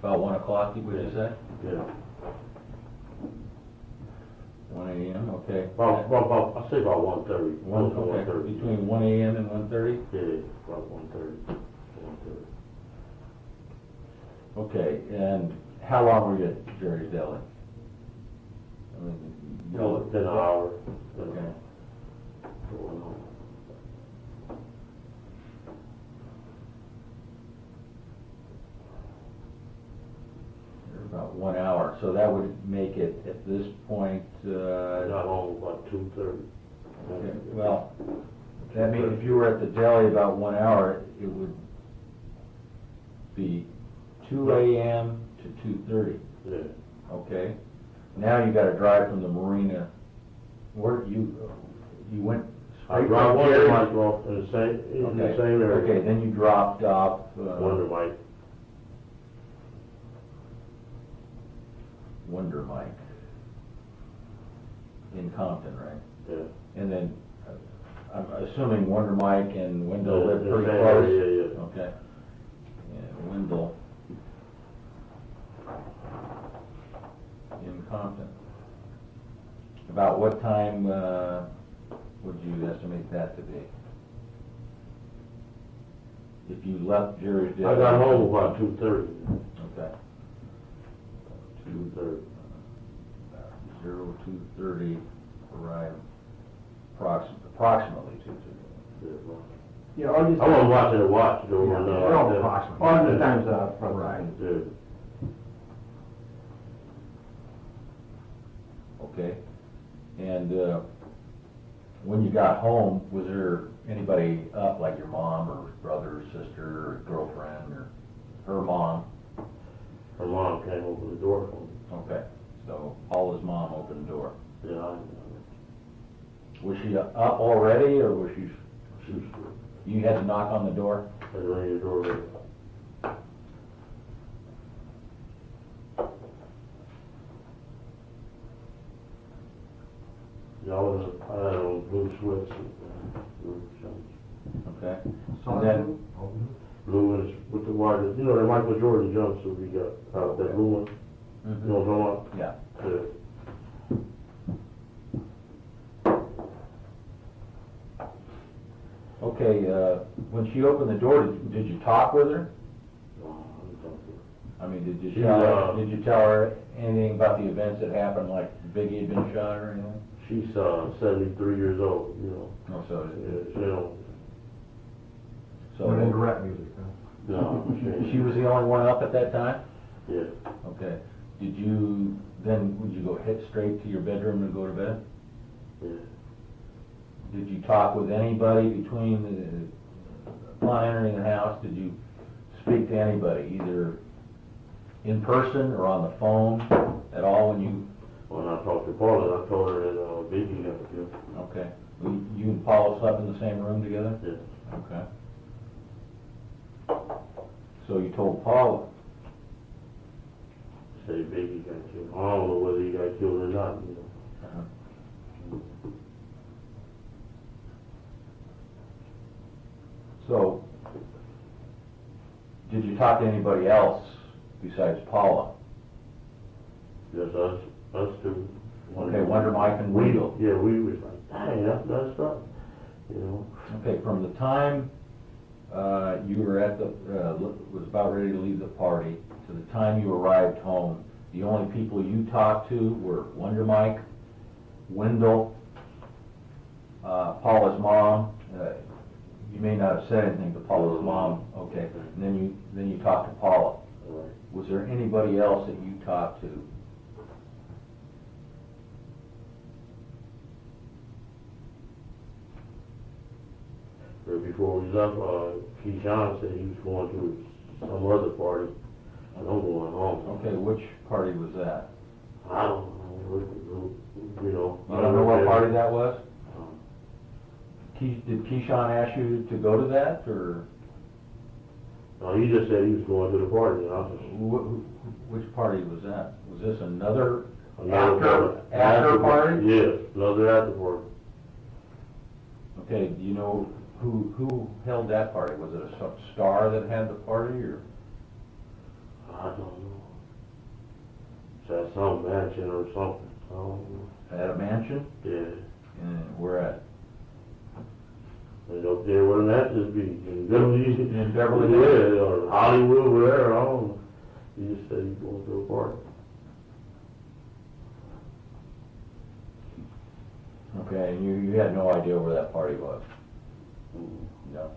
About 1 o'clock, would you say? Yeah. 1 a.m., okay. I say about 1:30. Okay, between 1 a.m. and 1:30? Yeah, about 1:30. 1:30. Okay, and how long were you at Jerry's Deli? I mean, An hour. Okay. About 1 hour, so that would make it at this point. Got home about 2:30. Okay, well, that means if you were at the deli about 1 hour, it would be 2 a.m. to 2:30. Yeah. Okay. Now you got to drive from the marina. Where you went? I dropped Wonder Mike off in the same area. Okay, then you dropped off. Wonder Mike in Compton, right? Yeah. And then I'm assuming Wonder Mike and Wendell live pretty close. close. Yeah. Okay. Yeah, Wendell in Compton. About what time would you estimate that to be? If you left Jerry's Deli? I got home about 2:30. Okay. 2:30. 02:30, arrive approximately 2:30. Yeah, all these I wasn't watching the watch though. all the times from Right. Yeah. Okay. And when you got home, was there anybody up, like your mom or brother or sister or girlfriend or her mom? Her mom came over the door for me. Okay. So Paula's mom opened the door. Yeah. Was she up already, or was she? She You had to knock on the door? had to ring the door. Yeah, I had on blue sweats and blue shorts. Okay. So And then, Blue and with the white, you know, the Michael Jordan jumpsuit we got, that blue one. You know what I'm talking yeah. about? Yeah. Okay, when she opened the door, did you talk with her? I mean, did you tell her anything about the events that happened, like Biggie had been shot or anything? She's 73 years old, you know. No, so Yeah, she don't. so into rap music, huh? No, she was the only one up at that time? Yeah. Okay. Would you go hit straight to your bedroom and go to bed? Yeah. Did you talk with anybody between upon entering the house? Did you speak to anybody, either in person or on the phone at all when you? When I talked to Paula, I told her that Biggie got killed. Okay. You and Paula slept in the same room together? Yeah. Okay. So you told Paula? Say Biggie got killed. I don't know whether he got killed or not, you know. So, did you talk to anybody else besides Paula? Just us two. Okay, Wonder Mike and Wendell. Yeah, we was like, dang, that's messed up, you know. Okay, from the time you were at was about ready to leave the party to the time you arrived home, the only people you talked to were Wonder Mike, Wendell, Paula's mom. You may not have said anything to Paula's mom. Okay, and then you talked to Paula. Right. Was there anybody else that you talked to? But before we left, Keyshawn said he was going to some other party, and I'm going home. Okay, which party was that? I don't know, you know. You don't know what party that was? Did Keyshawn ask you to go to that, or? No, he just said he was going to the party, and I was just... Which party was that? Was this another After party? Yes, another after party. Okay, do you know who held that party? Was it a star that had the party, or? I don't know. at some mansion or something. I don't know. At a mansion? Yeah. And where at? And up there where the matches be. In Beverly. In Beverly? Yeah, or Hollywood, wherever. I don't know. He just said he's going to a party. Okay, and you had no idea where that party was? No.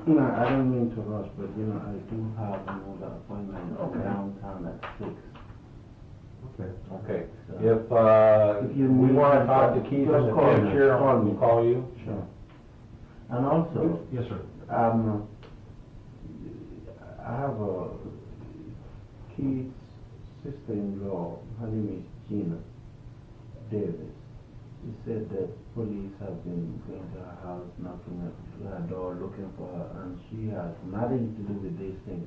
No, I don't mean to rush, but I do have another appointment downtown at 6. Okay. Okay. So, If you we need want to to talk to Keith in just the call me. future, Call me. we'll call you? Sure. And also, Yes, sir. I have a kid's sister-in-law. Her name is Gina Davis. She said that police have been going to her house, knocking at her door, looking for her, and she has nothing to do with this thing.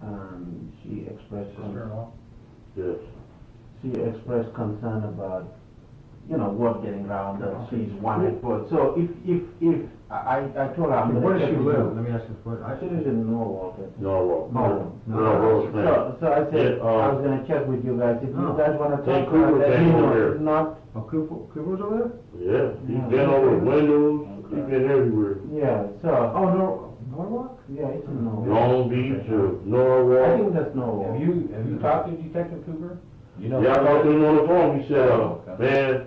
And she expressed Yes. concern about, what getting around that she's wanted for. So if I told her I'm going to Where does she check with live? you. Let me ask this question. She lives in Norwalk. Norwalk. No. So I said Yeah, I was going to check with you guys. If you guys want to Take talk to her, Cooper let came me over know. there. If not, Oh, Cooper's over there? Yeah. He's Yeah. been over windows. He's been everywhere. yeah. So Oh, no, Norwalk? yeah, it's in Norwalk. Long Beach or I Norwalk. think that's Norwalk. Have you talked to Detective Cooper? You know? Yeah, I talked to him on the phone. He said, Okay. man,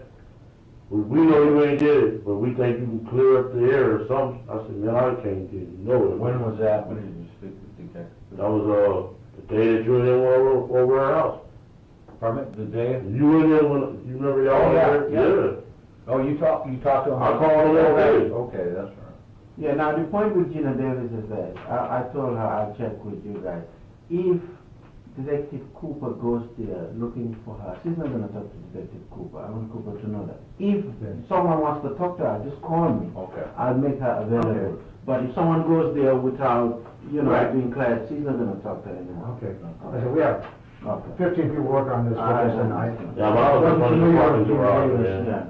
we know you ain't did it, but we think you can clear up the air or something. I said, man, I can't get it. No. When was that? When did you speak with Detective Cooper? That was the day that you were in over our house. Pardon me? The day? You were there when, you remember y'all Oh, yeah, were there? yeah. Oh, you talked to him? I called him that day. Okay, that's right. Yeah, now the point with Gina Davis is that I told her I'll check with you guys. If Detective Cooper goes there looking for her, she's not going to talk to Detective Cooper. I want Cooper to know that. If someone wants to talk to her, just call me. Okay. I'll make her available. But if someone goes there without, being cleared, she's not going to talk to her anymore. Okay. I said, we have 15 people working on this, and I... Yeah, but I was up on the parking garage, man. Yeah.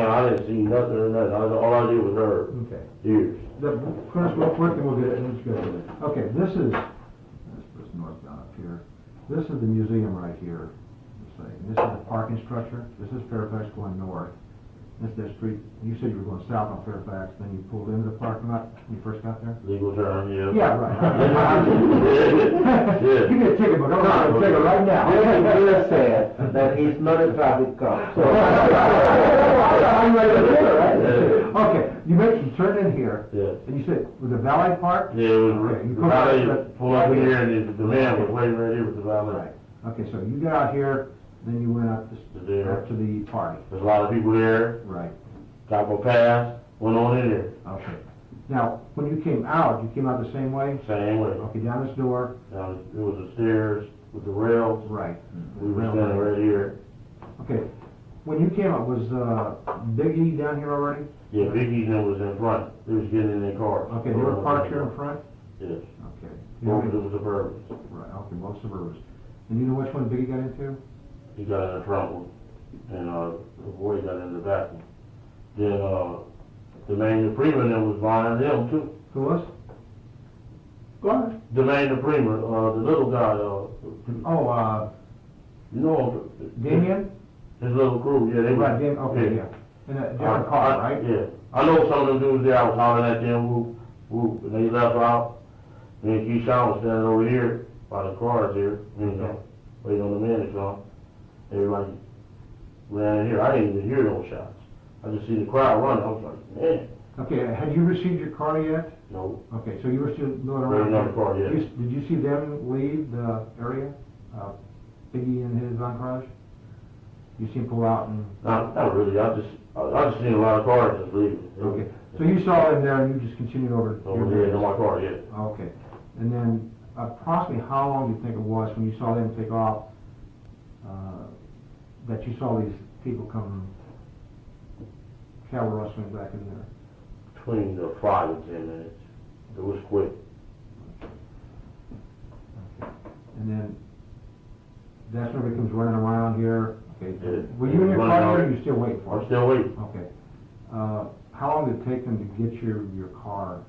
I didn't see nothing or nothing. All I did was her Okay. ears. Finish real quick and we'll get it, it's good. Okay, this is northbound up here. This is the museum right here. This is the parking structure. This is Fairfax going north. This is the street. You said you were going south on Fairfax, then you pulled into the parking lot when you first got there? Legal term, yeah. Yeah, right. Yeah. Give me a ticket, but don't write a ticket right now. This is said that he's not a traffic cop. So I'm ready to do it, right? Yeah. Okay, you turned in here, Yeah. and you said, was it valet park? Yeah, it was, Okay, you the come valet out- pulled up in here and the man was waiting right here with the valet. Right. Okay, so you got out here, then you went out There. up to the party. There's a lot of people there, Right. got a pass, went on in there, Okay. Now, when you came out the same way? same way. Okay, down this door. Now, it was the stairs with the rails, Right. we were standing right here. Okay. When you came out, was Big E down here already? Yeah, Big E's was in front, they was getting in their car. Okay, they were parked here in front? Yes, Okay. both of them was suburbans. Right, okay, most suburbs. And you know which one Big E got into? He got in the front one, and the boy got in the back one. Then Duane Davis was behind him too. Who was? Go ahead. Duane Davis, the little guy, Oh, you know, Damien? his little crew, yeah, they were. Right, Damien, okay, yeah. In a different car, right? Yeah, I know some of them dudes there, I was hollering at them, whoop, whoop, and they left out. Me and Keyshawn was standing over here by the cars here, waiting on the man to come. Everybody ran in here, I didn't even hear those shots. I just see the crowd running, I was like, man, Okay, had you received your car yet? no, Okay, so you were still going waiting around? on the car, yeah. Did you see them leave the area? Biggie and his entourage? You see him pull out and... Not really, I just seen a lot of cars just leaving. Okay, so you saw them there and you just continued over to Over there in my car, yeah. Okay, and then approximately how long do you think it was when you saw them take off, that you saw these people come cattle rustling back in there? Between 5 and 10 minutes. It was quick. Okay, and then that's when it comes running around here. Okay, Yeah. were you in your Running car around. or are you still waiting for I'm it? still waiting. Okay, how long did it take them to get your car?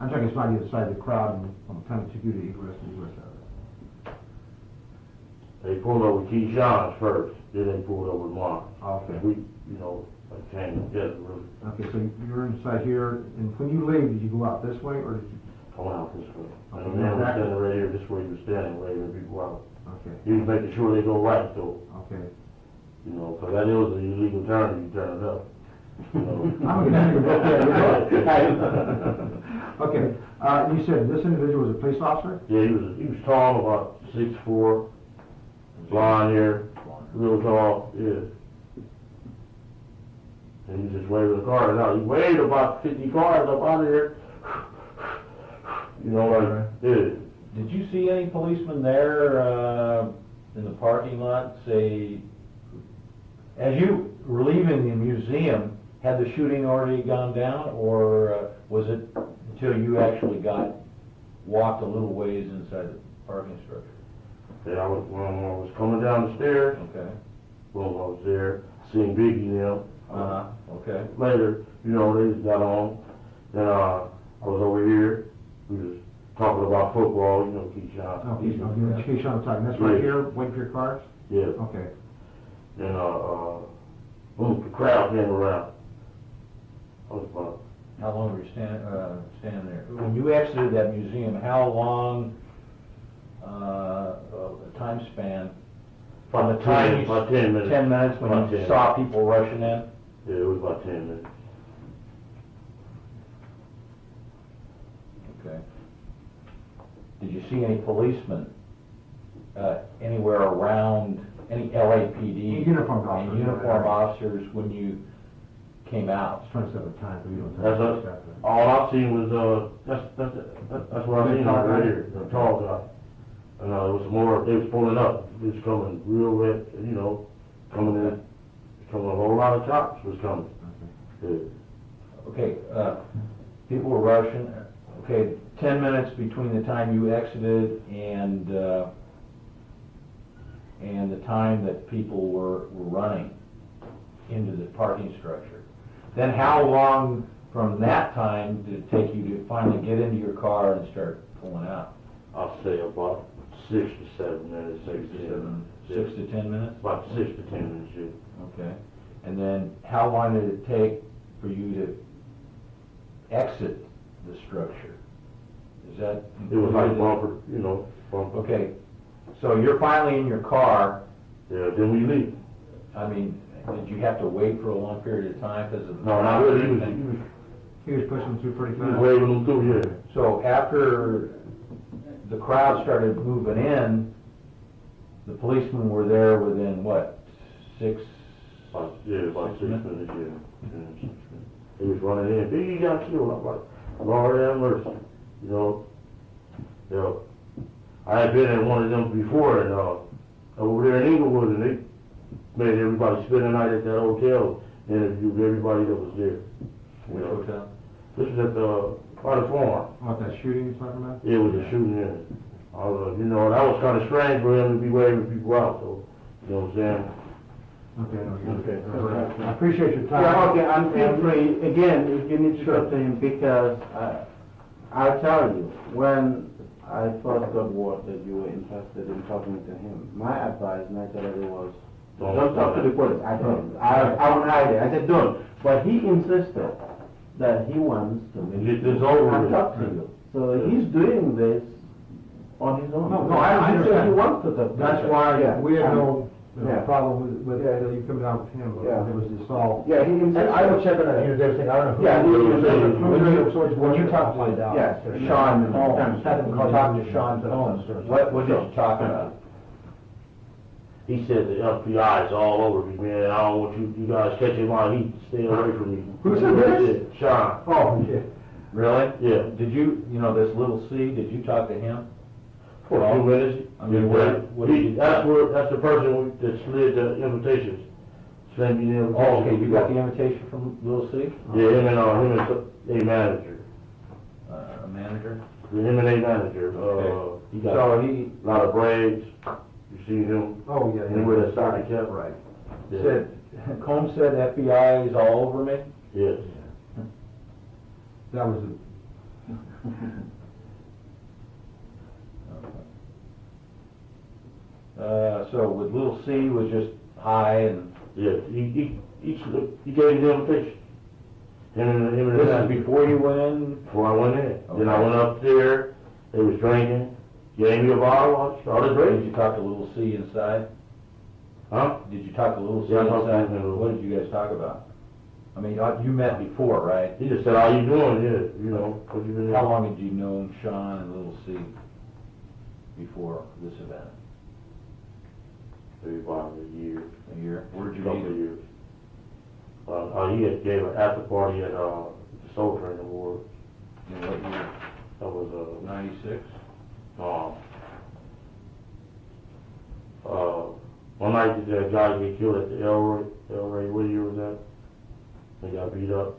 I'm talking about the other side of the crowd and from the time it took you to egress and egress out of it. They pulled over Keyshawn's first, then they pulled over mine. Okay. We, you know, like came together really. Okay, so you're inside here, and when you leave, did you go out this way, or did you? I went out this way. Okay, And the man was back- standing right here, this way he was standing, waving people out. Okay, He was making sure they go right though, okay. you know, because that is an illegal turn, you turn it up. You know. I'm gonna think about that. Okay, you said this individual was a police officer? Yeah, he was tall, about 6'4", blonde hair, real tall, yeah. And he just waving the cars out. He waved about 50 cars up out of here. You know, like, yeah. Did you see any policemen there, in the parking lot, say, as you were leaving the museum, had the shooting already gone down, or was it until you actually walked a little ways inside the parking structure? Yeah, when I was coming down the stairs, Okay. when I was there, seeing Biggie now. Okay. Later, you know, they just got on. Then I was over here. We was talking about football, you know, Keyshawn. Oh, he's, Keyshawn talking, that's right Yeah. here, waiting for your cars? Yeah. Okay. Then boom, the crowd came around. I was about, How long were you standing there? When you exited that museum, how long, a time span? From the time you... about 10 minutes. 10 minutes when About you 10. saw people rushing in? Yeah, it was about 10 minutes. Okay. Did you see any policemen anywhere around, any LAPD? Uniformed officers. Uniform officers when you came out? Just trying to set a time, but you don't That's have us. to. All I've seen was, that's what I seen right here, the tall guy. And there was some more, they was pulling up, it was coming real red, you know, coming in, coming, a whole lot of cops was coming. Yeah. Okay, people were rushing. Okay, 10 minutes between the time you exited and the time that people were running into the parking structure. Then how long from that time did it take you to finally get into your car and start pulling out? I'll say about 6 to 7 minutes, 6 to 7. 6 to 10 minutes? About 6 to 10 minutes, yeah. Okay. And then how long did it take for you to exit the structure? Is that? It was like bumper, you know, bumper. Okay, so you're finally in your car. Yeah, then we leave. I mean, did you have to wait for a long period of time because of the... No, not really, He was pushing through pretty he was fast. waving them through, yeah. So after the crowd started moving in, the policemen were there within, what, 6? About 6 minutes? minutes, yeah. He was running in, Biggie got killed. I'm like, Lord have mercy, you know. You know, I had been at one of them before, and over there in Inglewood, and they made everybody spend the night at that hotel, and interviewed everybody that was there. Which hotel? This was at by the farm. What, that shooting you're talking about? It was a shooting in it. You know, that was kind of strange for him to be waving people out, so, you know what I'm saying? Okay. I appreciate your time. Yeah, okay, and feel free, again, if you need to talk to him, because I'll tell you, when I first got word that you were interested in talking to him, my advice naturally was, don't talk to the police. I won't hide it. I said, don't. But he insisted that he wants to Get this over and with. talk to you. So he's doing this on his own. No, I He said understand. he wants to talk to you. That's why Yeah. we had no Yeah. problem with Yeah. you coming down with him, but Yeah. it was just all. Yeah, he insisted. I will check on that, everything, I don't know who. Yeah, When you talk to Yes, Sean Holmes. talk to Sean Holmes. What did you talk about? He said the FBI is all over me, man. I don't want you guys catching my heat. Stay away from me. Who said this? Sean. Oh, okay. Really? Yeah. Did you, this little C, did you talk to him? For a few minutes. I mean, what did you- that's the person that slid the invitations. Sent me the invitation. Oh, okay, you got the invitation from Little C? Yeah, him and a manager. A manager? Him and a manager. Okay. He got So he a lot of braids. You see him? Oh, yeah. And with a soccer cap. Right. Yeah. said, Combs said FBI is all over me? Yes. That was So with Little C was just high and Yeah, he gave the invitation. Him and this the is guy. before you went in? Before I went in. Then I Okay. went up there, they was drinking, gave me a bottle, I started Did drinking. you talk to Little C inside? Huh? Did you talk to Little C Yeah, I talked to inside? him. What did you guys talk about? I mean, you met before, right? He just said, how you doing? Yeah, you know, what you been doing? How long had you known Sean and Little C before this event? Maybe about a year. A year? Where'd you Couple meet of him? years. He had gave an after party at, the Soul Train Award. In what year? That was, 96? one night that guy get killed at the El Rey, what year was that? They got beat up.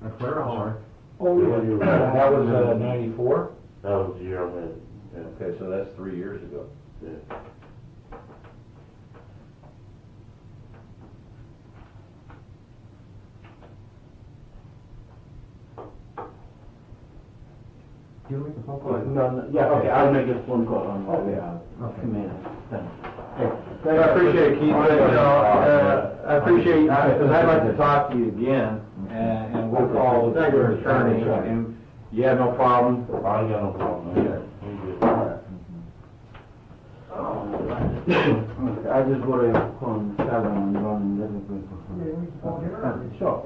At Flair, I'm sorry. Oh, Yeah, what year was that? That was 94? That was the year I met him. Yeah. Okay, so that's 3 years ago. Yeah. Do you make the phone call? No, yeah, okay, I'll make a phone call on my way Okay. out. Okay. Come in, thanks. I appreciate it, Keith. I appreciate, because I'd like to talk to you again, and we'll call the attorney, and you have no problem? I ain't got no problem, man. Okay. Okay, I just go to con Calvin and run and let me go. Sure.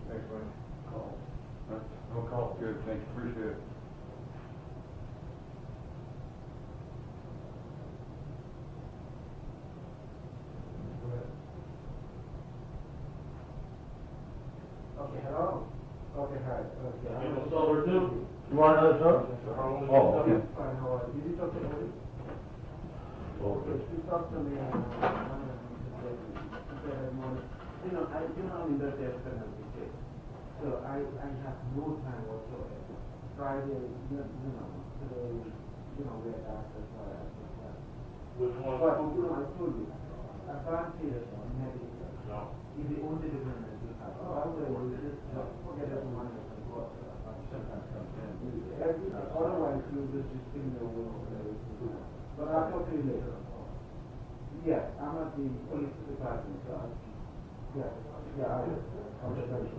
Thanks, buddy. No call, good, thank you, appreciate it. Okay, hello? Okay, hi, okay. You want soda too? You want another soda? Oh, okay. Fine, how are you? Did you talk to anybody? You talked to me, you know, I'm in the death penalty case, so I have no time whatsoever. Friday, today, we had access, Which one? but, I told you, I can't see this one, medical. No. Is the only difference that you have. Otherwise, you just forget that money. Otherwise, you just spin the wheel. But I'll talk to you later. Yes, I'm at the police department, so I'll just tell you.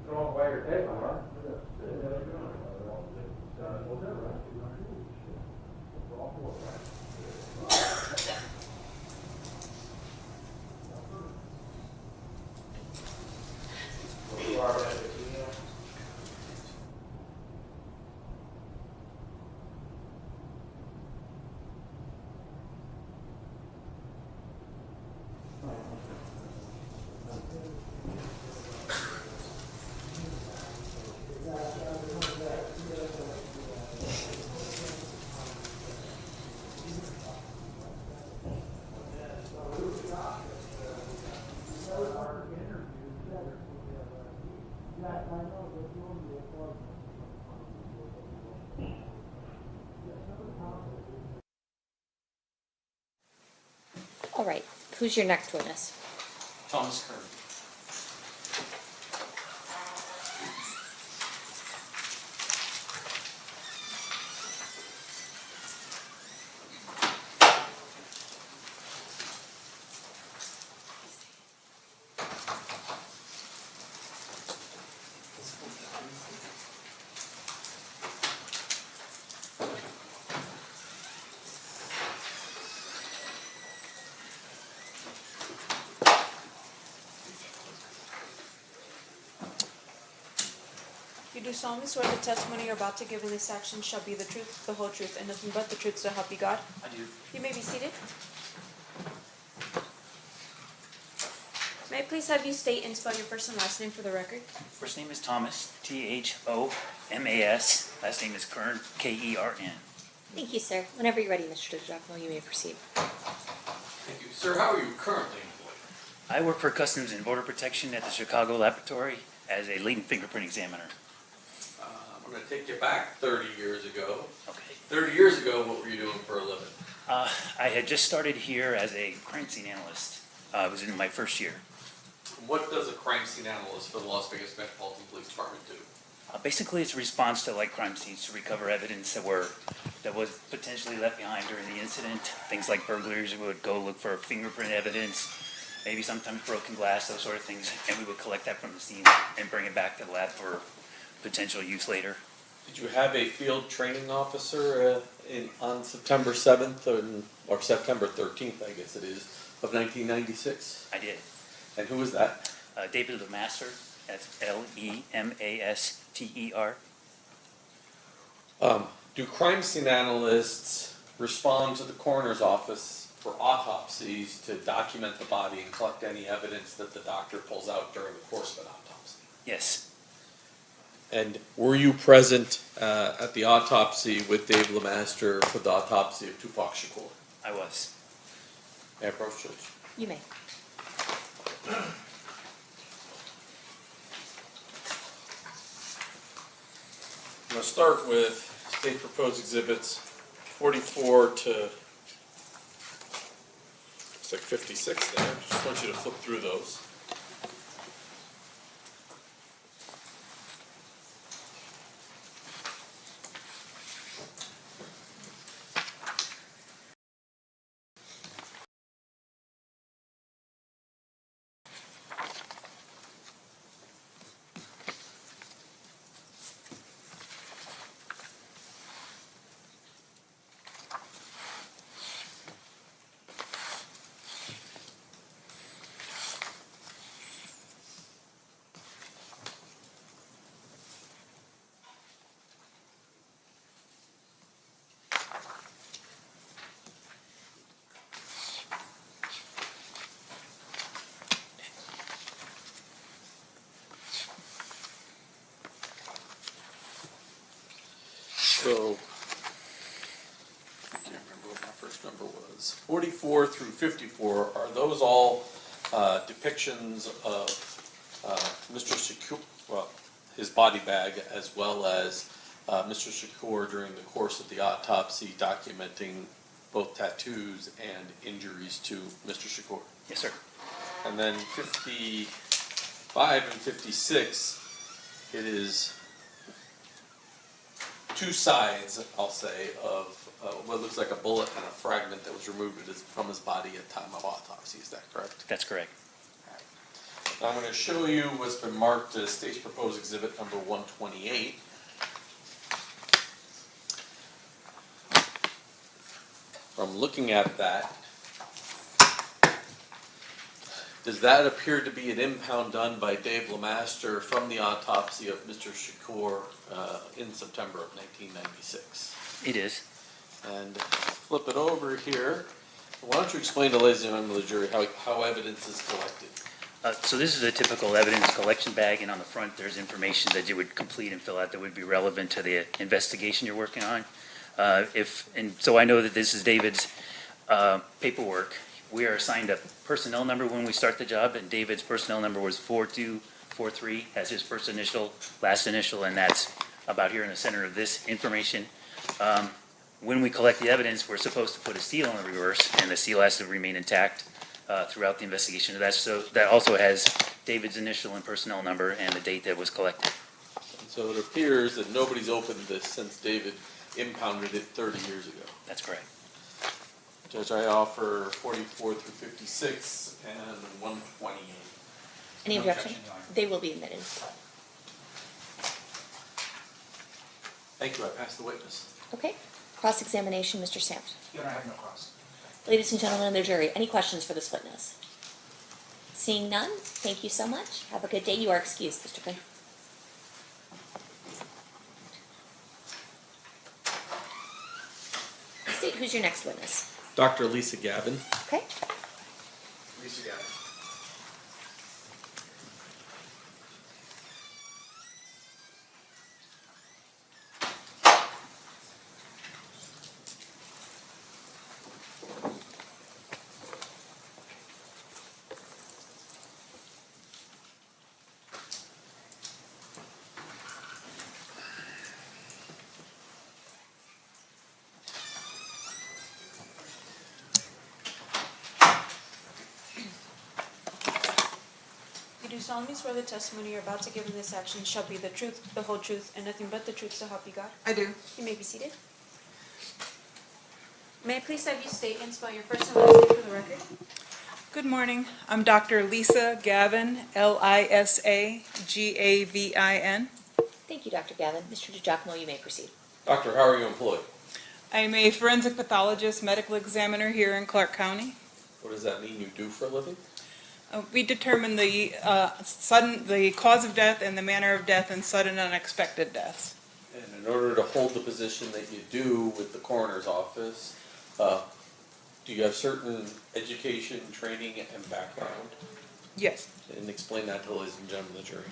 Don't wear your tape, huh? All right, who's your next witness? Thomas Kern. You do solemnly swear the testimony you're about to give in this action shall be the truth, the whole truth, and nothing but the truth, so help you God? I do. You may be seated. May I please have you state and spell your first and last name for the record? First name is Thomas, Thomas. Last name is Kern, Kern. Thank you, sir. Whenever you're ready, Mr. DiGiacomo, you may proceed. Thank you. Sir, how are you currently employed? I work for Customs and Border Protection at the Chicago Laboratory as a latent fingerprint examiner. I'm going to take you back 30 years ago. Okay. 30 years ago, what were you doing for a living? I had just started here as a crime scene analyst. I was in my first year. What does a crime scene analyst for the Las Vegas Metropolitan Police Department do? Basically, it's a response to like crime scenes to recover evidence that was potentially left behind during the incident. Things like burglaries, we would go look for fingerprint evidence, maybe sometimes broken glass, those sort of things, and we would collect that from the scene and bring it back to the lab for potential use later. Did you have a field training officer on September 7th or September 13th, I guess it is, of 1996? I did. And who was that? David Lemaster, that's Lemaster. Do crime scene analysts respond to the coroner's office for autopsies to document the body and collect any evidence that the doctor pulls out during the course of an autopsy? Yes, And were you present at the autopsy with Dave Lemaster for the autopsy of Tupac Shakur? I was. May I approach, Judge? You may. I'm going to start with state proposed exhibits 44 to, looks like 56 there. Just want you to flip through those. So, I can't remember what my first number was. 44 through 54, are those all depictions of Mr. Shakur, well, his body bag, as well as Mr. Shakur during the course of the autopsy documenting both tattoos and injuries to Mr. Shakur? Yes, sir. And then 55 and 56, it is two sides, I'll say, of what looks like a bullet and a fragment that was removed from his body at time of autopsy. Is that correct? That's correct. Now I'm going to show you what's been marked as State's Proposed Exhibit number 128. From looking at that, does that appear to be an impound done by Dave Lemaster from the autopsy of Mr. Shakur in September of 1996? It is. And flip it over here. Why don't you explain to ladies and gentlemen of the jury how evidence is collected? So this is a typical evidence collection bag, and on the front there's information that you would complete and fill out that would be relevant to the investigation you're working on. So I know that this is David's paperwork. We are assigned a personnel number when we start the job, and David's personnel number was 4243 as his first initial, last initial, and that's about here in the center of this information. When we collect the evidence, we're supposed to put a seal in the reverse, and the seal has to remain intact throughout the investigation. So that also has David's initial and personnel number and the date that was collected. And so it appears that nobody's opened this since David impounded it 30 years ago. That's correct. Judge, I offer 44 through 56 and 128. Any No objection? objection, Your Honor. They will be admitted. Thank you, I pass the witness. Okay. Cross-examination, Mr. Sampt. Your Honor, I have no cross. Ladies and gentlemen of the jury, any questions for this witness? Seeing none, thank you so much. Have a good day. You are excused, Mr. Quinn. State, who's your next witness? Dr. Lisa Gavin. Okay. Lisa Gavin. do solemnly swear the testimony you're about to give in this action shall be the truth, the whole truth, and nothing but the truth, so help you God? I do. You may be seated. May I please have you state and spell your first and last name for the record? Good morning. I'm Dr. Lisa Gavin, Lisagavin. Thank you, Dr. Gavin. Mr. DiGiacomo, you may proceed. Doctor, how are you employed? I'm a forensic pathologist, medical examiner here in Clark County. What does that mean you do for a living? We determine the cause of death and the manner of death and sudden unexpected deaths. And in order to hold the position that you do with the coroner's office, do you have certain education, training, and background? Yes. And explain that to the ladies and gentlemen of the jury.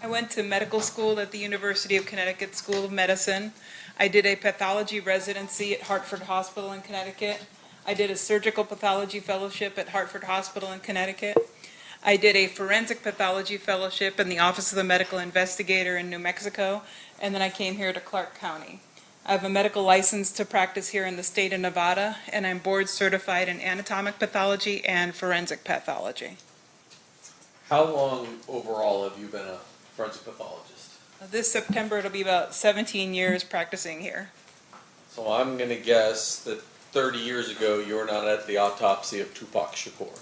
I went to medical school at the University of Connecticut School of Medicine. I did a pathology residency at Hartford Hospital in Connecticut. I did a surgical pathology fellowship at Hartford Hospital in Connecticut. I did a forensic pathology fellowship in the Office of the Medical Investigator in New Mexico, and then I came here to Clark County. I have a medical license to practice here in the state of Nevada, and I'm board certified in anatomic pathology and forensic pathology. How long overall have you been a forensic pathologist? This September, it'll be about 17 years practicing here. So I'm going to guess that 30 years ago you were not at the autopsy of Tupac Shakur.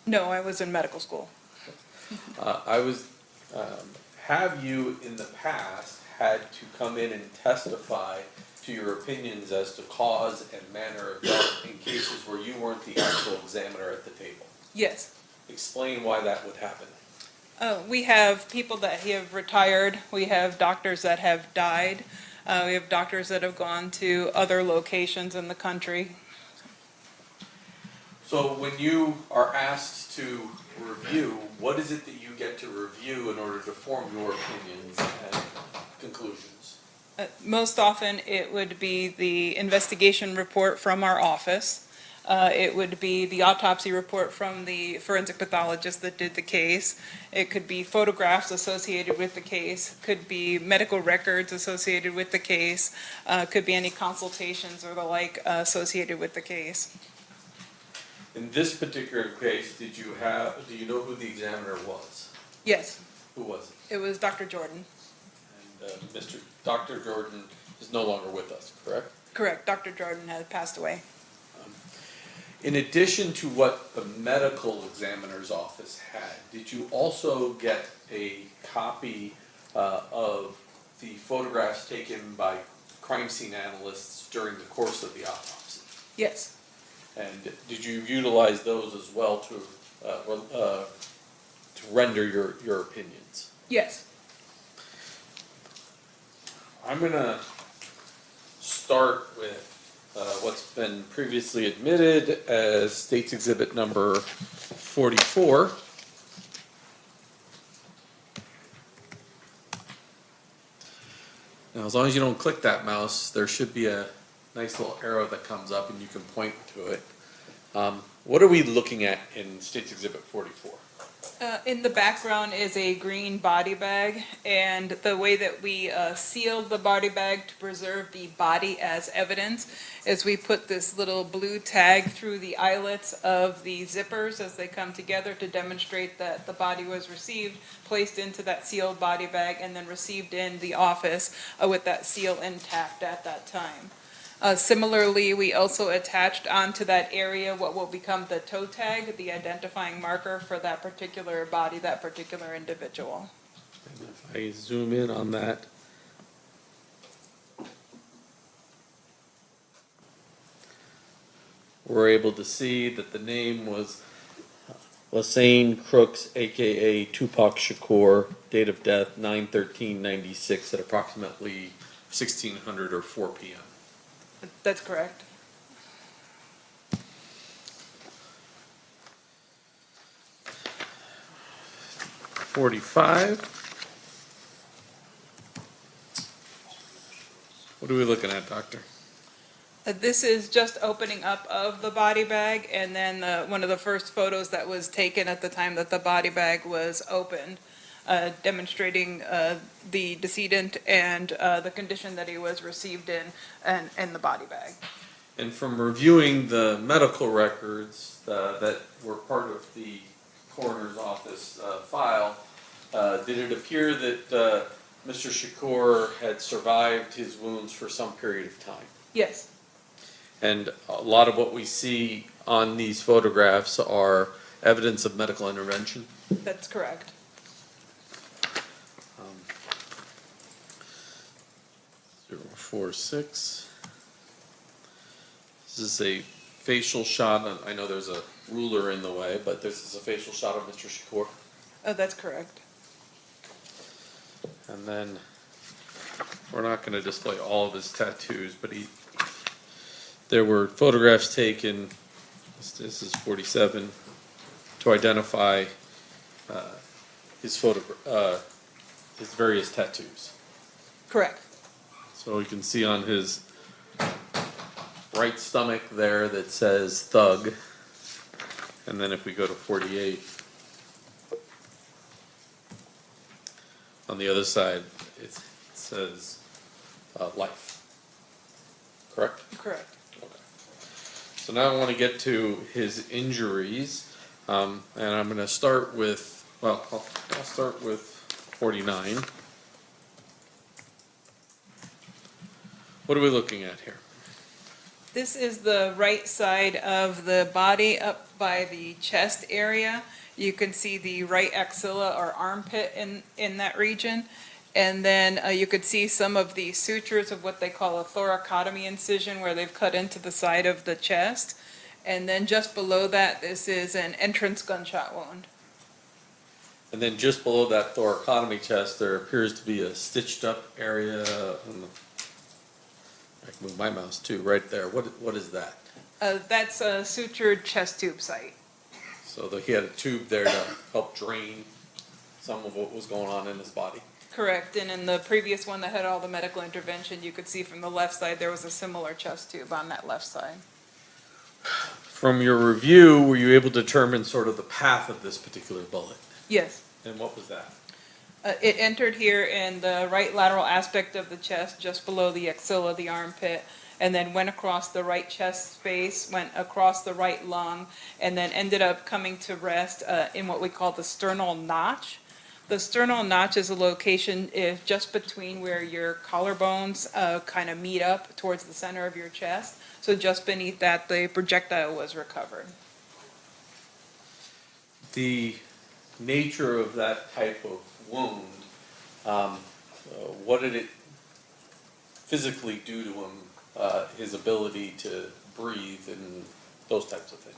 No, I was in medical school. Have you in the past had to come in and testify to your opinions as to cause and manner of death in cases where you weren't the actual examiner at the table? Yes. Explain why that would happen. We have people that have retired. We have doctors that have died. We have doctors that have gone to other locations in the country. So when you are asked to review, what is it that you get to review in order to form your opinions and conclusions? Most often, it would be the investigation report from our office. It would be the autopsy report from the forensic pathologist that did the case. It could be photographs associated with the case, could be medical records associated with the case, could be any consultations or the like associated with the case. In this particular case, do you know who the examiner was? Yes. Who was it? It was Dr. Jordan. And Dr. Jordan is no longer with us, correct? Correct. Dr. Jordan had passed away. In addition to what the medical examiner's office had, did you also get a copy of the photographs taken by crime scene analysts during the course of the autopsy? Yes. And did you utilize those as well to render your opinions? Yes. I'm going to start with what's been previously admitted as State's Exhibit number 44. Now, as long as you don't click that mouse, there should be a nice little arrow that comes up and you can point to it. What are we looking at in State's Exhibit 44? In the background is a green body bag, and the way that we sealed the body bag to preserve the body as evidence is we put this little blue tag through the eyelets of the zippers as they come together to demonstrate that the body was received, placed into that sealed body bag, and then received in the office with that seal intact at that time. Similarly, we also attached onto that area what will become the toe tag, the identifying marker for that particular body, that particular individual. And if I zoom in on that, we're able to see that the name was Lassane Crooks, aka Tupac Shakur, date of death 9/13/96 at approximately 1600 or 4 p.m. That's correct. $45. What are we looking at, Doctor? This is just opening up of the body bag, and then one of the first photos that was taken at the time that the body bag was opened, demonstrating the decedent and the condition that he was received in and the body bag. And from reviewing the medical records that were part of the coroner's office file, did it appear that Mr. Shakur had survived his wounds for some period of time? Yes, And a lot of what we see on these photographs are evidence of medical intervention. that's correct. 046. This is a facial shot. I know there's a ruler in the way, but this is a facial shot of Mr. Shakur. Oh, that's correct. And then we're not going to display all of his tattoos, but there were photographs taken. This is 47 to identify his various tattoos. Correct. So you can see on his right stomach there that says thug. And then if we go to 48, on the other side, it says life. Correct? Correct. Okay. So now I want to get to his injuries. And I'm going to start with, well, I'll start with 49. What are we looking at here? This is the right side of the body up by the chest area. You can see the right axilla or armpit in that region. And then you could see some of the sutures of what they call a thoracotomy incision, where they've cut into the side of the chest. And then just below that, this is an entrance gunshot wound. And then just below that thoracotomy chest, there appears to be a stitched up area. I can move my mouse too, right there. What is that? That's a sutured chest tube site. So he had a tube there to help drain some of what was going on in his body. Correct, and in the previous one that had all the medical intervention, you could see from the left side, there was a similar chest tube on that left side. From your review, were you able to determine sort of the path of this particular bullet? Yes. And what was that? It entered here in the right lateral aspect of the chest, just below the axilla, the armpit, and then went across the right chest space, went across the right lung, and then ended up coming to rest in what we call the sternal notch. The sternal notch is a location just between where your collarbones kind of meet up towards the center of your chest. So just beneath that, the projectile was recovered. The nature of that type of wound, what did it physically do to him, his ability to breathe and those types of things?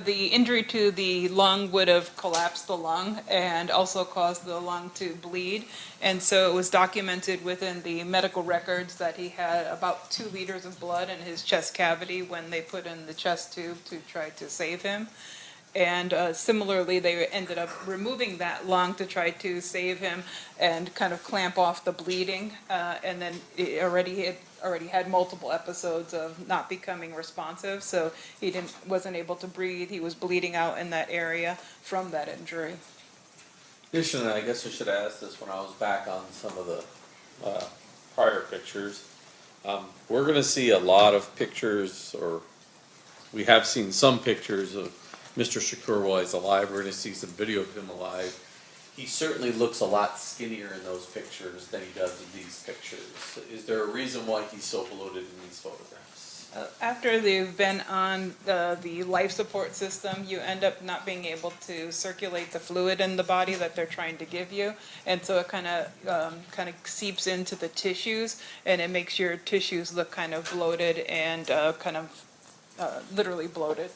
The injury to the lung would have collapsed the lung and also caused the lung to bleed. And so it was documented within the medical records that he had about 2 liters of blood in his chest cavity when they put in the chest tube to try to save him. And similarly, they ended up removing that lung to try to save him and kind of clamp off the bleeding. And then it already had multiple episodes of not becoming responsive, so he wasn't able to breathe. He was bleeding out in that area from that injury. Additionally, I guess I should have asked this when I was back on some of the prior pictures. We're going to see a lot of pictures, or we have seen some pictures of Mr. Shakur while he's alive. We're going to see some video of him alive. He certainly looks a lot skinnier in those pictures than he does in these pictures. Is there a reason why he's so bloated in these photographs? After they've been on the life support system, you end up not being able to circulate the fluid in the body that they're trying to give you, and so it kind of seeps into the tissues, and it makes your tissues look kind of bloated and literally bloated.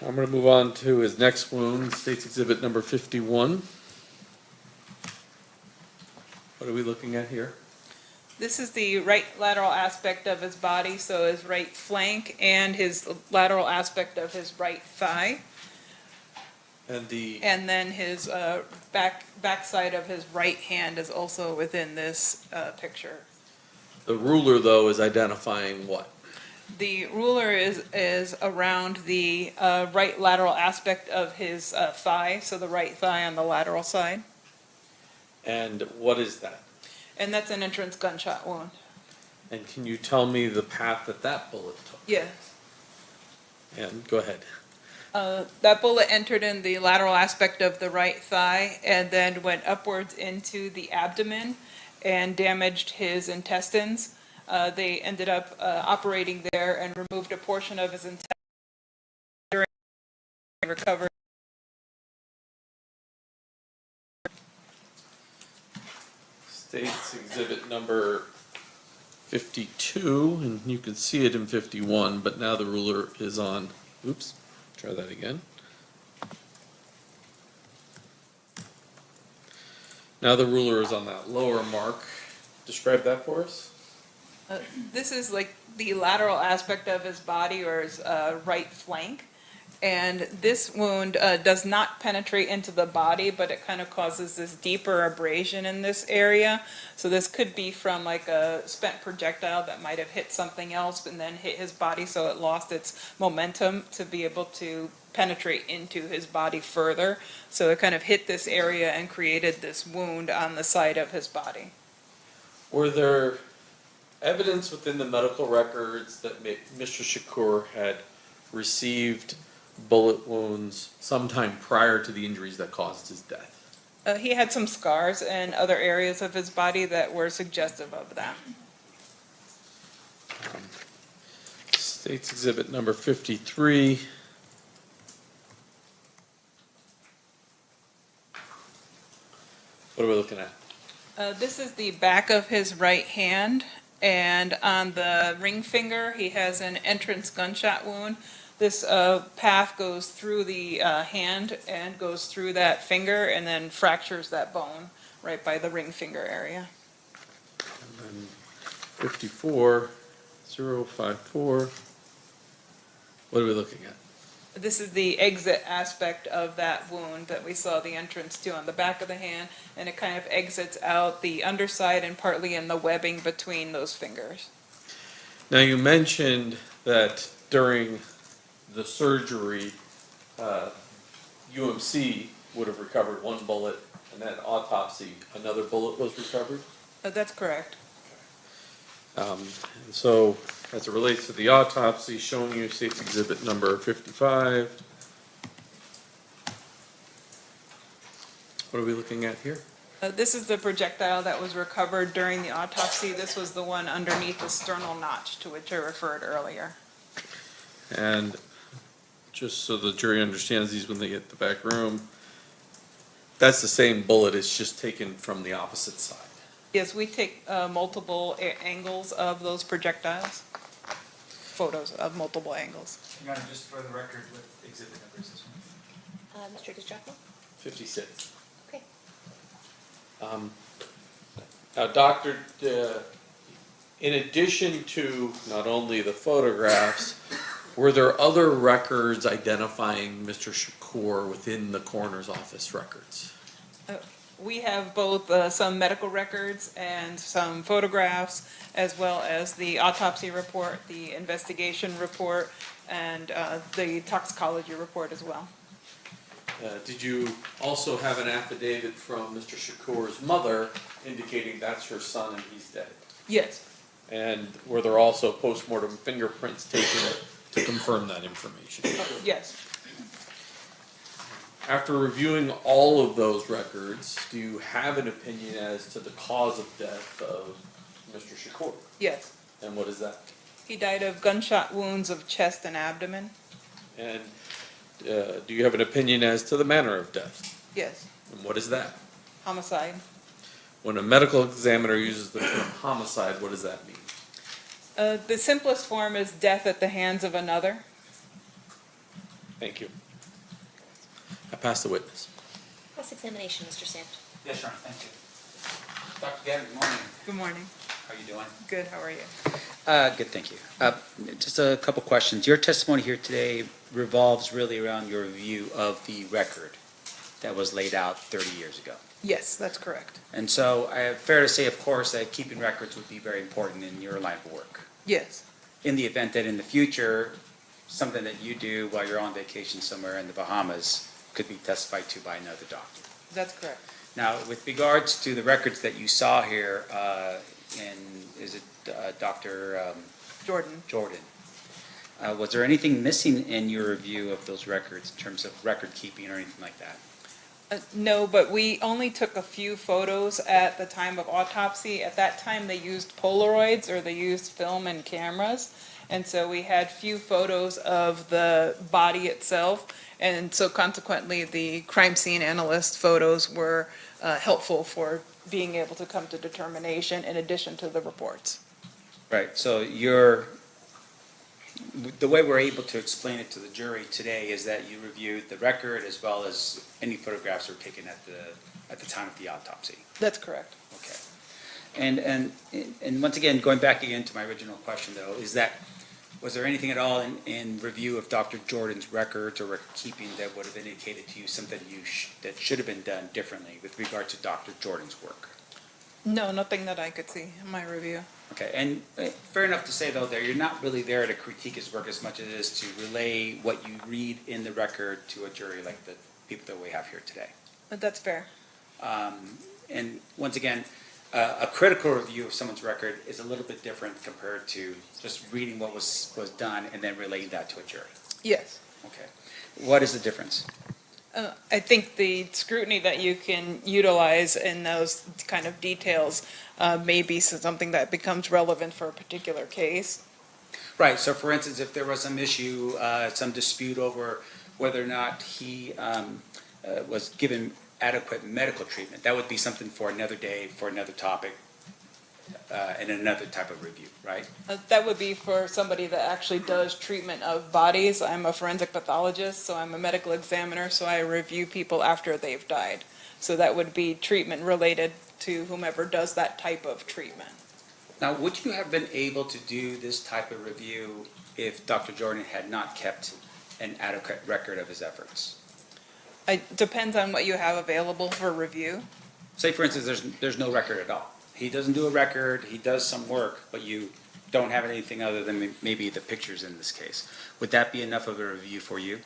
I'm going to move on to his next wound, State's Exhibit number 51. What are we looking at here? This is the right lateral aspect of his body, so his right flank and his lateral aspect of his right thigh. And then his back side of his right hand is also within this picture. The ruler, though, is identifying what? The ruler is around the right lateral aspect of his thigh, so the right thigh on the lateral side. And what is that? And that's an entrance gunshot wound. And can you tell me the path that bullet took? Yes. And go ahead. That bullet entered in the lateral aspect of the right thigh and then went upwards into the abdomen and damaged his intestines. They ended up operating there and removed a portion of his intestines during recovery. State's exhibit number 52, and you can see it in 51, but now the ruler is on, oops, try that again. Now the ruler is on that lower mark. Describe that for us. This is like the lateral aspect of his body or his right flank. And this wound does not penetrate into the body, but it kind of causes this deeper abrasion in this area. So this could be from like a spent projectile that might have hit something else and then hit his body, so it lost its momentum to be able to penetrate into his body further. So it kind of hit this area and created this wound on the side of his body. Were there evidence within the medical records that Mr. Shakur had received bullet wounds sometime prior to the injuries that caused his death? He had some scars in other areas of his body that were suggestive of that. State's exhibit number 53. What are we looking at? This is the back of his right hand, and on the ring finger, he has an entrance gunshot wound. This path goes through the hand and goes through that finger and then fractures that bone right by the ring finger area. And then 54, 054. What are we looking at? This is the exit aspect of that wound that we saw the entrance to on the back of the hand, and it kind of exits out the underside and partly in the webbing between those fingers. Now you mentioned that during the surgery, UMC would have recovered one bullet, and then autopsy, another bullet was recovered? That's correct. And so, as it relates to the autopsy, showing you State's exhibit number 55. What are we looking at here? This is the projectile that was recovered during the autopsy. This was the one underneath the sternal notch to which I referred earlier. And just so the jury understands these when they get to the back room, that's the same bullet, it's just taken from the opposite side. Yes, we take multiple angles of those projectiles, photos of multiple angles. Your Honor, just for the record, what exhibit number is this one? Mr. Distracto? 56. Okay. Now, Doctor, in addition to not only the photographs, were there other records identifying Mr. Shakur within the coroner's office records? We have both some medical records and some photographs, as well as the autopsy report, the investigation report, and the toxicology report as well. Did you also have an affidavit from Mr. Shakur's mother indicating that's her son and he's dead? Yes. And were there also postmortem fingerprints taken to confirm that information? Yes. After reviewing all of those records, do you have an opinion as to the cause of death of Mr. Shakur? Yes. And what is that? He died of gunshot wounds of chest and abdomen. And do you have an opinion as to the manner of death? Yes. And what is that? Homicide. When a medical examiner uses the term homicide, what does that mean? The simplest form is death at the hands of another. Thank you. I pass the witness. Cross-examination, Mr. Sant. Yes, Your Honor, thank you. Dr. Gavin, good morning. Good morning. How are you doing? Good, how are you? Good, thank you. Just a couple questions. Your testimony here today revolves really around your review of the record that was laid out 30 years ago. Yes, that's correct. And so, fair to say, of course, that keeping records would be very important in your line of work. Yes. In the event that in the future, something that you do while you're on vacation somewhere in the Bahamas could be testified to by another doctor. That's correct. Now, with regards to the records that you saw here, is it Dr. Jordan. Jordan? Was there anything missing in your review of those records in terms of record keeping or anything like that? No, but we only took a few photos at the time of autopsy. At that time, they used Polaroids or they used film and cameras. And so we had few photos of the body itself. And so consequently, the crime scene analyst photos were helpful for being able to come to determination in addition to the reports. Right, so the way we're able to explain it to the jury today is that you reviewed the record as well as any photographs that were taken at the time of the autopsy. That's correct. Okay. And once again, going back again to my original question though, is that, was there anything at all in review of Dr. Jordan's records or record keeping that would have indicated to you something that should have been done differently with regard to Dr. Jordan's work? No, nothing that I could see in my review. Okay, and fair enough to say though, that you're not really there to critique his work as much as it is to relay what you read in the record to a jury like the people that we have here today. But that's fair. And once again, a critical review of someone's record is a little bit different compared to just reading what was done and then relaying that to a jury. Yes. Okay, what is the difference? I think the scrutiny that you can utilize in those kind of details may be something that becomes relevant for a particular case. Right, so for instance, if there was some issue, some dispute over whether or not he was given adequate medical treatment, that would be something for another day, for another topic, and another type of review, right? That would be for somebody that actually does treatment of bodies. I'm a forensic pathologist, so I'm a medical examiner, so I review people after they've died. So that would be treatment related to whomever does that type of treatment. Now, would you have been able to do this type of review if Dr. Jordan had not kept an adequate record of his efforts? It depends on what you have available for review. Say, for instance, there's no record at all. He doesn't do a record, he does some work, but you don't have anything other than maybe the pictures in this case. Would that be enough of a review for you?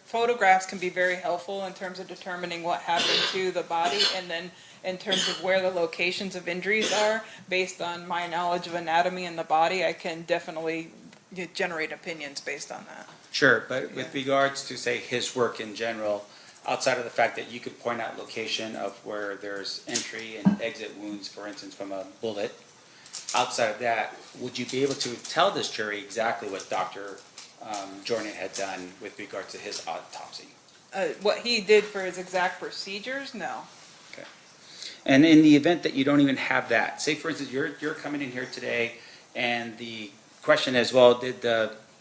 Photographs can be very helpful in terms of determining what happened to the body, and then in terms of where the locations of injuries are. Based on my knowledge of anatomy in the body, I can definitely generate opinions based on that. Sure, but with regards to, say, his work in general, outside of the fact that you could point out location of where there's entry and exit wounds, for instance, from a bullet, outside of that, would you be able to tell this jury exactly what Dr. Jordan had done with regard to his autopsy? What he did for his exact procedures, no. Okay. And in the event that you don't even have that, say for instance, you're coming in here today and the question is, well, did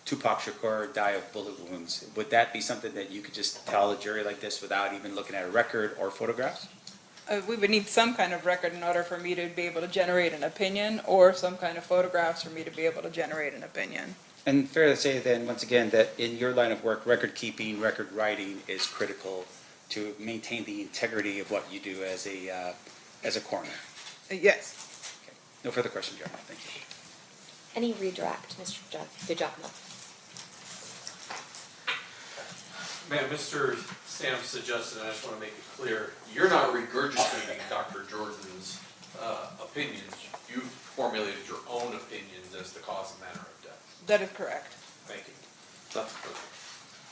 Tupac Shakur die of bullet wounds? Would that be something that you could just tell a jury like this without even looking at a record or photographs? We would need some kind of record in order for me to be able to generate an opinion, or some kind of photographs for me to be able to generate an opinion. And fair to say then, once again, that in your line of work, record keeping, record writing is critical to maintain the integrity of what you do as a coroner. Yes. Okay. No further questions, Your Honor. Thank you. Any redirect, Mr. DiGiacomo? Man, Mr. Stamps suggested, I just want to make it clear, you're not regurgitating Dr. Jordan's opinions. You've formulated your own opinions as the cause and manner of death. That is correct. Thank you.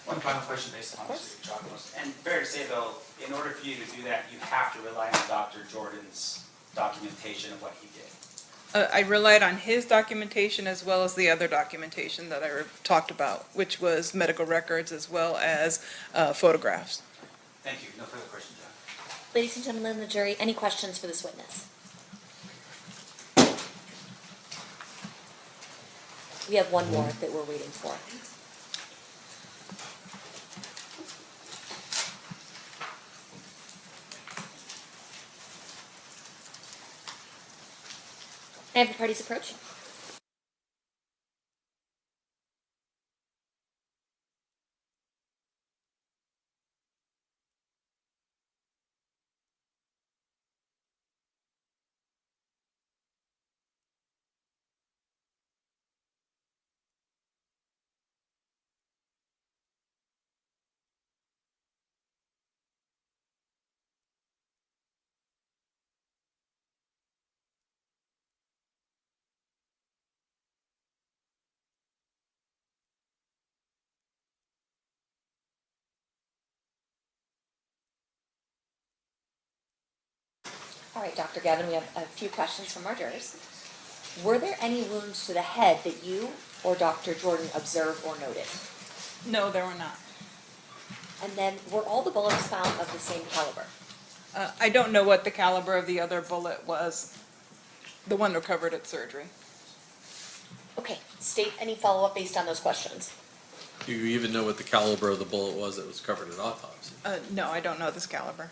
One final question based on Mr. Giacomo's. And fair to say though, in order for you to do that, you have to rely on Dr. Jordan's documentation of what he did. I relied on his documentation as well as the other documentation that I talked about, which was medical records as well as photographs. Thank you. No further questions, John. Ladies and gentlemen of the jury, any questions for this witness? We have one more that we're waiting for. I have the parties approaching. All right, Dr. Gavin, we have a few questions from our jurors. Were there any wounds to the head that you or Dr. Jordan observed or noted? No, there were not. And then, were all the bullets found of the same caliber? I don't know what the caliber of the other bullet was, the one recovered at surgery. Okay, state any follow-up based on those questions. Do you even know what the caliber of the bullet was that was covered at autopsy? No, I don't know this caliber.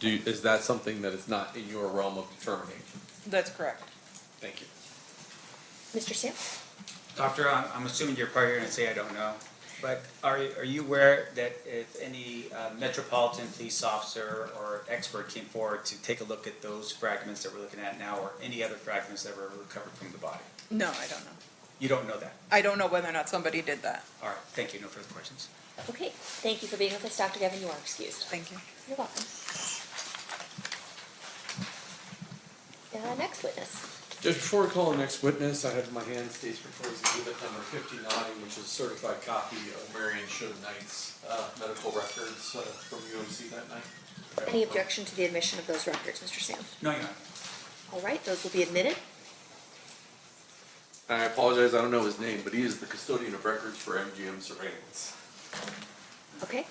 Is that something that is not in your realm of determination? That's correct. Thank you. Mr. Sam? Doctor, I'm assuming you're probably going to say I don't know, but are you aware that if any Metropolitan Police officer or expert came forward to take a look at those fragments that we're looking at now, or any other fragments that were recovered from the body? No, I don't know. You don't know that? I don't know whether or not somebody did that. All right, thank you. No further questions. Okay, thank you for being with us, Dr. Gavin. You are excused. Thank you. You're welcome. Next witness. Judge, before we call the next witness, I have in my hand state's proposed exhibit number 59, which is a certified copy of Marion Show Knight's medical records from UMC that night. Any objection to the admission of those records, Mr. Sam? No, Your Honor. All right, those will be admitted. I apologize, I don't know his name, but he is the custodian of records for MGM surveillance. Okay.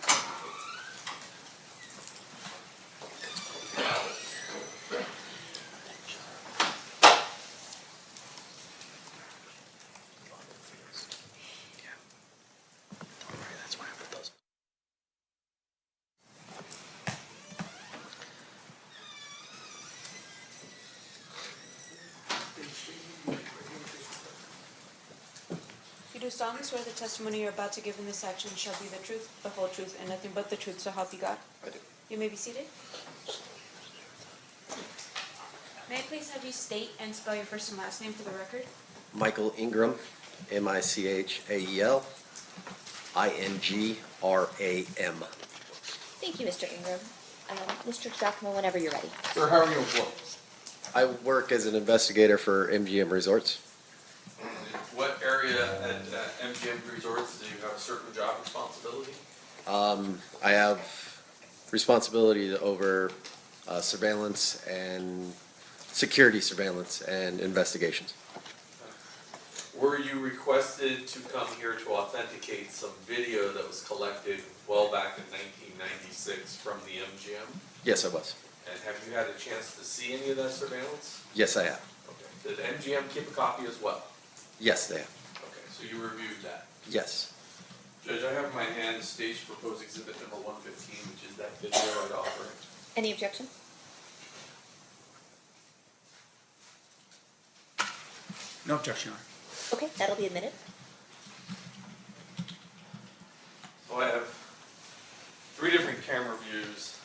You do solemnly swear the testimony you're about to give in this action shall be the truth, the whole truth, and nothing but the truth, so help you God? I do. You may be seated. May I please have you state and spell your first and last name for the record? Michael Ingram, Michael Ingram. Thank you, Mr. Ingram. Mr. Giacomo, whenever you're ready. Sir, how are you employed? I work as an investigator for MGM Resorts. What area at MGM Resorts do you have a certain job responsibility? I have responsibility over surveillance and security surveillance and investigations. Were you requested to come here to authenticate some video that was collected well back in 1996 from the MGM? Yes, I was. And have you had a chance to see any of that surveillance? Yes, I have. Okay. Did MGM keep a copy as well? Yes, they have. Okay, so you reviewed that. Yes. Judge, I have in my hand stage proposed exhibit number 115, which is that video I'd offer. Any objection? No objection, Your Honor. Okay, that'll be admitted. So I have 3 different camera views,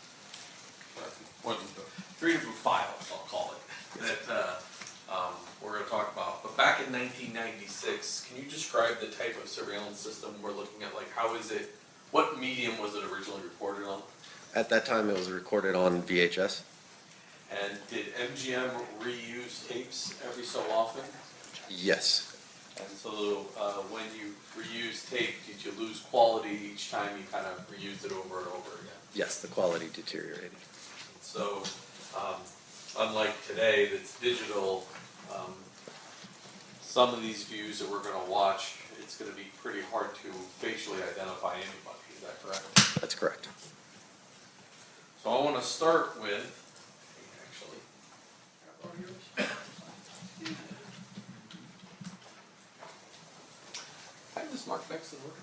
three different files, I'll call it, that we're going to talk about. But back in 1996, can you describe the type of surveillance system we're looking at? Like, how is it, what medium was it originally recorded on? At that time, it was recorded on VHS. And did MGM reuse tapes every so often? Yes. And so when you reuse tape, did you lose quality each time you kind of reused it over and over again? Yes, the quality deteriorated. So unlike today that's digital, some of these views that we're going to watch, it's going to be pretty hard to facially identify anybody. Is that correct? That's correct. So I want to start with, actually, I have this marked next to the order.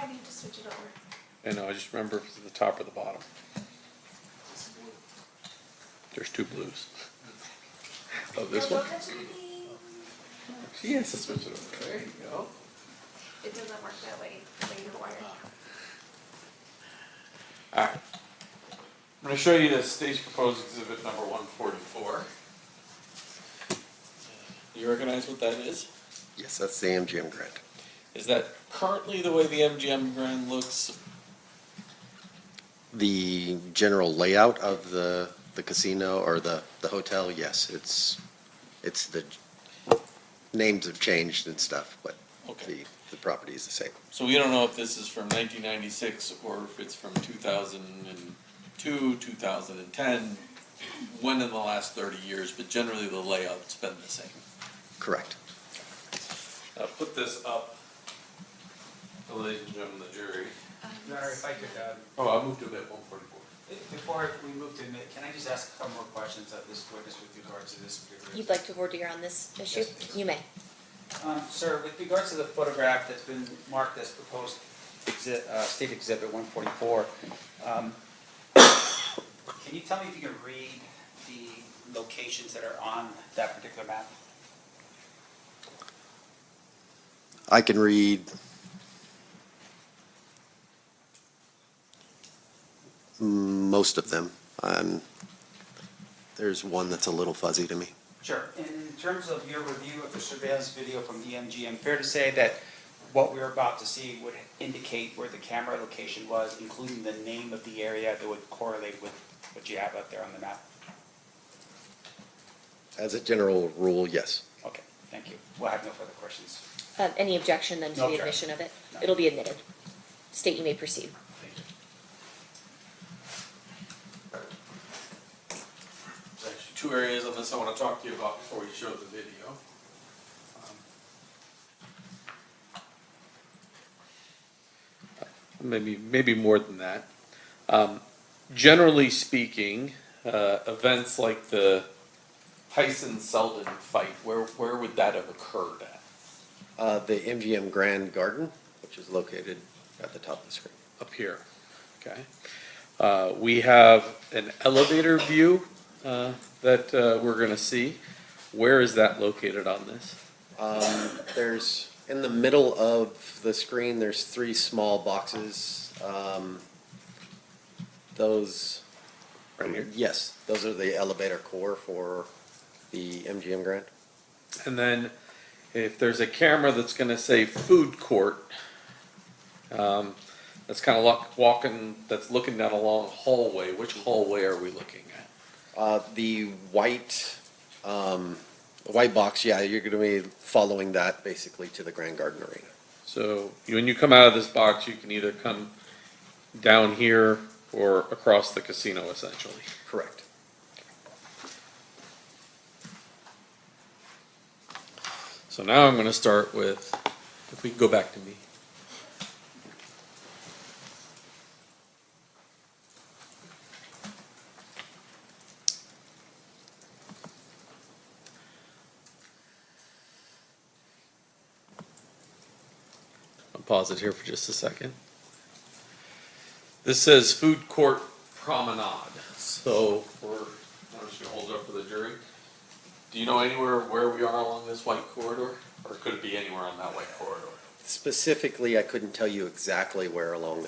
I need to switch it over. I know, I just remember if it's at the top or the bottom. There's 2 blues. Oh, this one? She has to switch it over. There you go. It doesn't work that way, the way you're wired. Alright. I'm going to show you the stage proposed exhibit number 144. You recognize what that is? Yes, that's the MGM Grand. Is that currently the way the MGM Grand looks? The general layout of the the casino or the hotel, yes, it's the names have changed and stuff, but Okay. the property is the same. So we don't know if this is from 1996 or if it's from 2002, 2010, when in the last 30 years, but generally the layout's been the same. Correct. Put this up, ladies and gentlemen, the jury. Your Honor, if I could, Oh, I moved to bit 144. before we move to admit, can I just ask a couple more questions of this witness with regards to this particular? You'd like to voir dire on this issue? Yes, please. You may. Sir, with regards to the photograph that's been marked as proposed State Exhibit 144, can you tell me if you can read the locations that are on that particular map? I can read most of them. There's one that's a little fuzzy to me. Sure. In terms of your review of the surveillance video from the MGM, fair to say that what we're about to see would indicate where the camera location was, including the name of the area that would correlate with what you have up there on the map? As a general rule, yes. Okay, thank you. We'll have no further questions. Any objection then to No the objection. admission of it? No. It'll be admitted. State, you may proceed. Thank you. There's actually two areas of this I want to talk to you about before we show the video. Maybe more than that. Generally speaking, events like the Tyson-Selden fight, where would that have occurred at? The MGM Grand Garden, which is located at the top of the screen. Up here, okay. We have an elevator view that we're going to see. Where is that located on this? There's, in the middle of the screen, there's 3 small boxes. Those, Right here? yes, those are the elevator core for the MGM Grand. And then if there's a camera that's going to say food court, that's kind of walking, that's looking down a long hallway, which hallway are we looking at? The white box, yeah, you're going to be following that basically to the Grand Garden Arena. So when you come out of this box, you can either come down here or across the casino, essentially. Correct. So now I'm going to start with, if we can go back to me. I'll pause it here for just a second. This says food court promenade. So I'm just going to hold it up for the jury. Do you know anywhere where we are along this white corridor? Or could it be anywhere on that white corridor? Specifically, I couldn't tell you exactly where along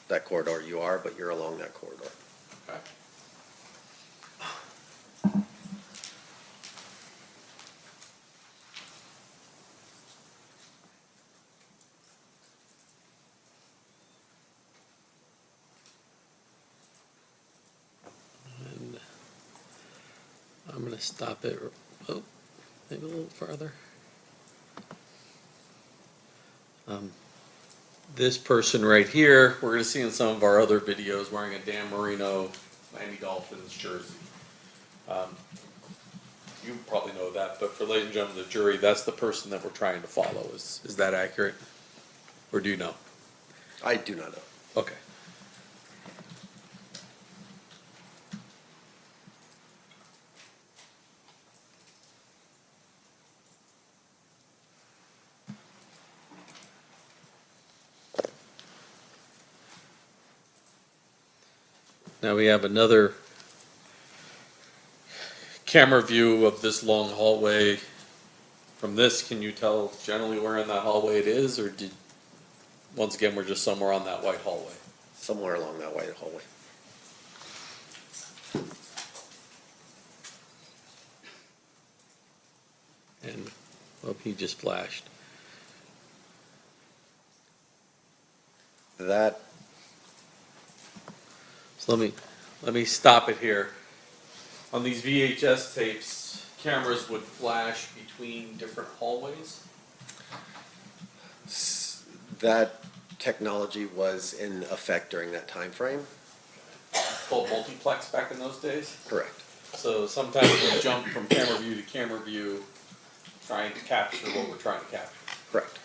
that corridor you are, but you're along that corridor. Okay. And I'm going to stop it. Oh, maybe a little farther. This person right here, we're going to see in some of our other videos, wearing a Dan Marino Miami Dolphins jersey. You probably know that, but for ladies and gentlemen of the jury, that's the person that we're trying to follow. Is that accurate? Or do you know? I do not know. Okay. Now we have another camera view of this long hallway. From this, can you tell generally where in that hallway it is, or once again, we're just somewhere on that white hallway? Somewhere along that white hallway. And, well, he just flashed. That, So let me stop it here. On these VHS tapes, cameras would flash between different hallways. That technology was in effect during that time frame. Called multiplex back in those days. Correct. So sometimes we jump from camera view to camera view, trying to capture what we're trying to capture. Correct.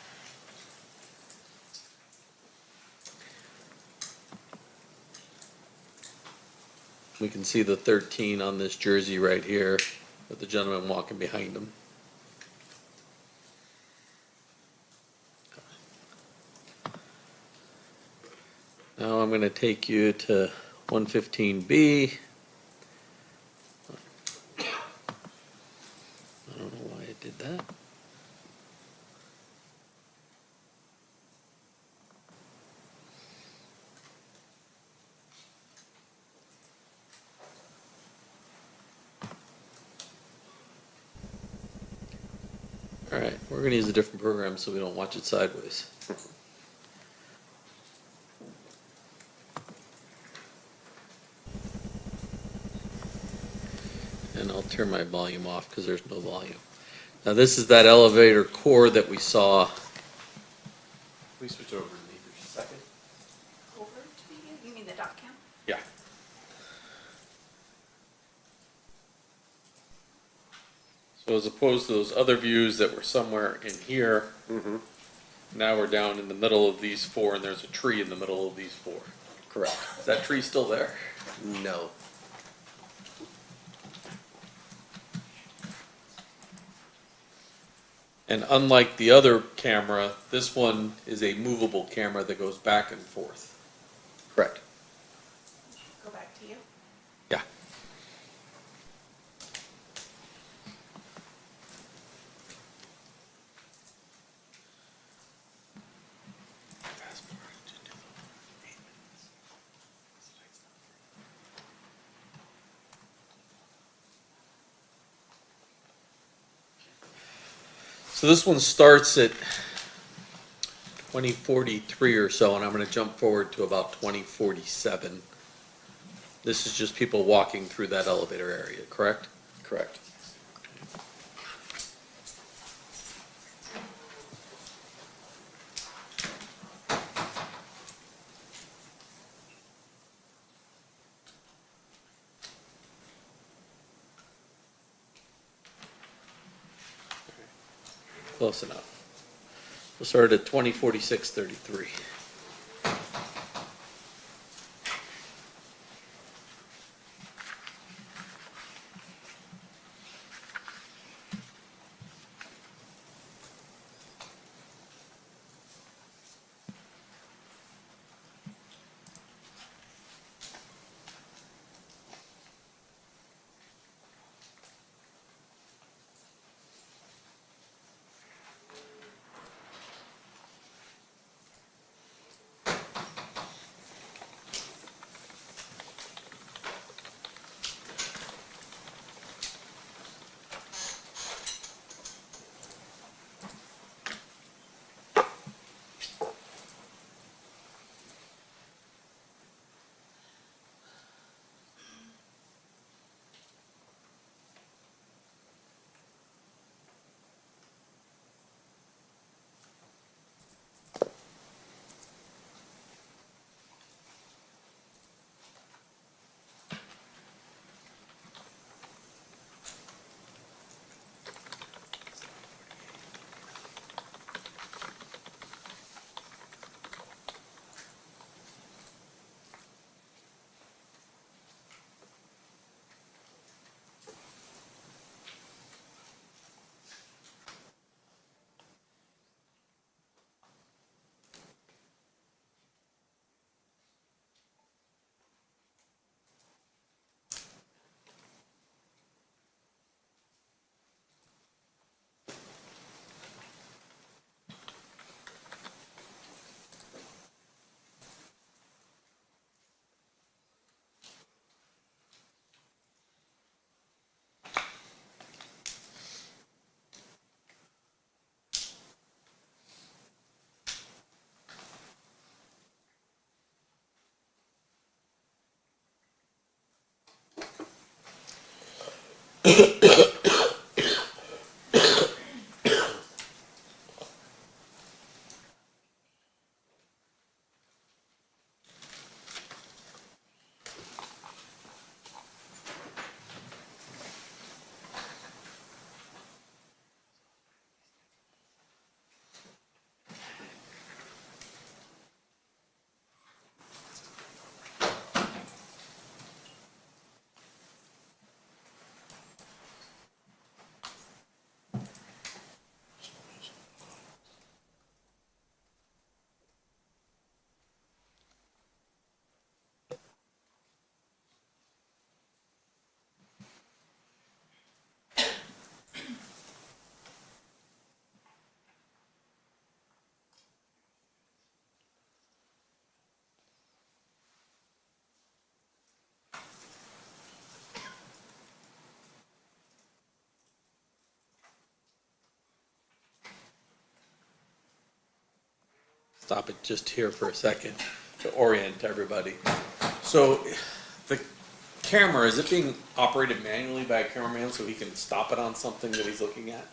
We can see the 13 on this jersey right here, with the gentleman walking behind him. Now I'm going to take you to 115B. I don't know why it did that. All right, we're going to use a different program so we don't watch it sideways. And I'll turn my volume off because there's no volume. Now this is that elevator core that we saw. Please switch over to me for a second. Over to the, you mean the dot cam? Yeah. So as opposed to those other views that were somewhere in here, now we're down in the middle of these four and there's a tree in the middle of these four. Correct. Is that tree still there? No. And unlike the other camera, this one is a movable camera that goes back and forth. Correct. Go back to you. Yeah. So this one starts at 2043 or so, and I'm going to jump forward to about 2047. This is just people walking through that elevator area, correct? Correct. Close enough. We'll start at 2046-33. Stop it just here for a second to orient everybody. So the camera, is it being operated manually by a cameraman so he can stop it on something that he's looking at?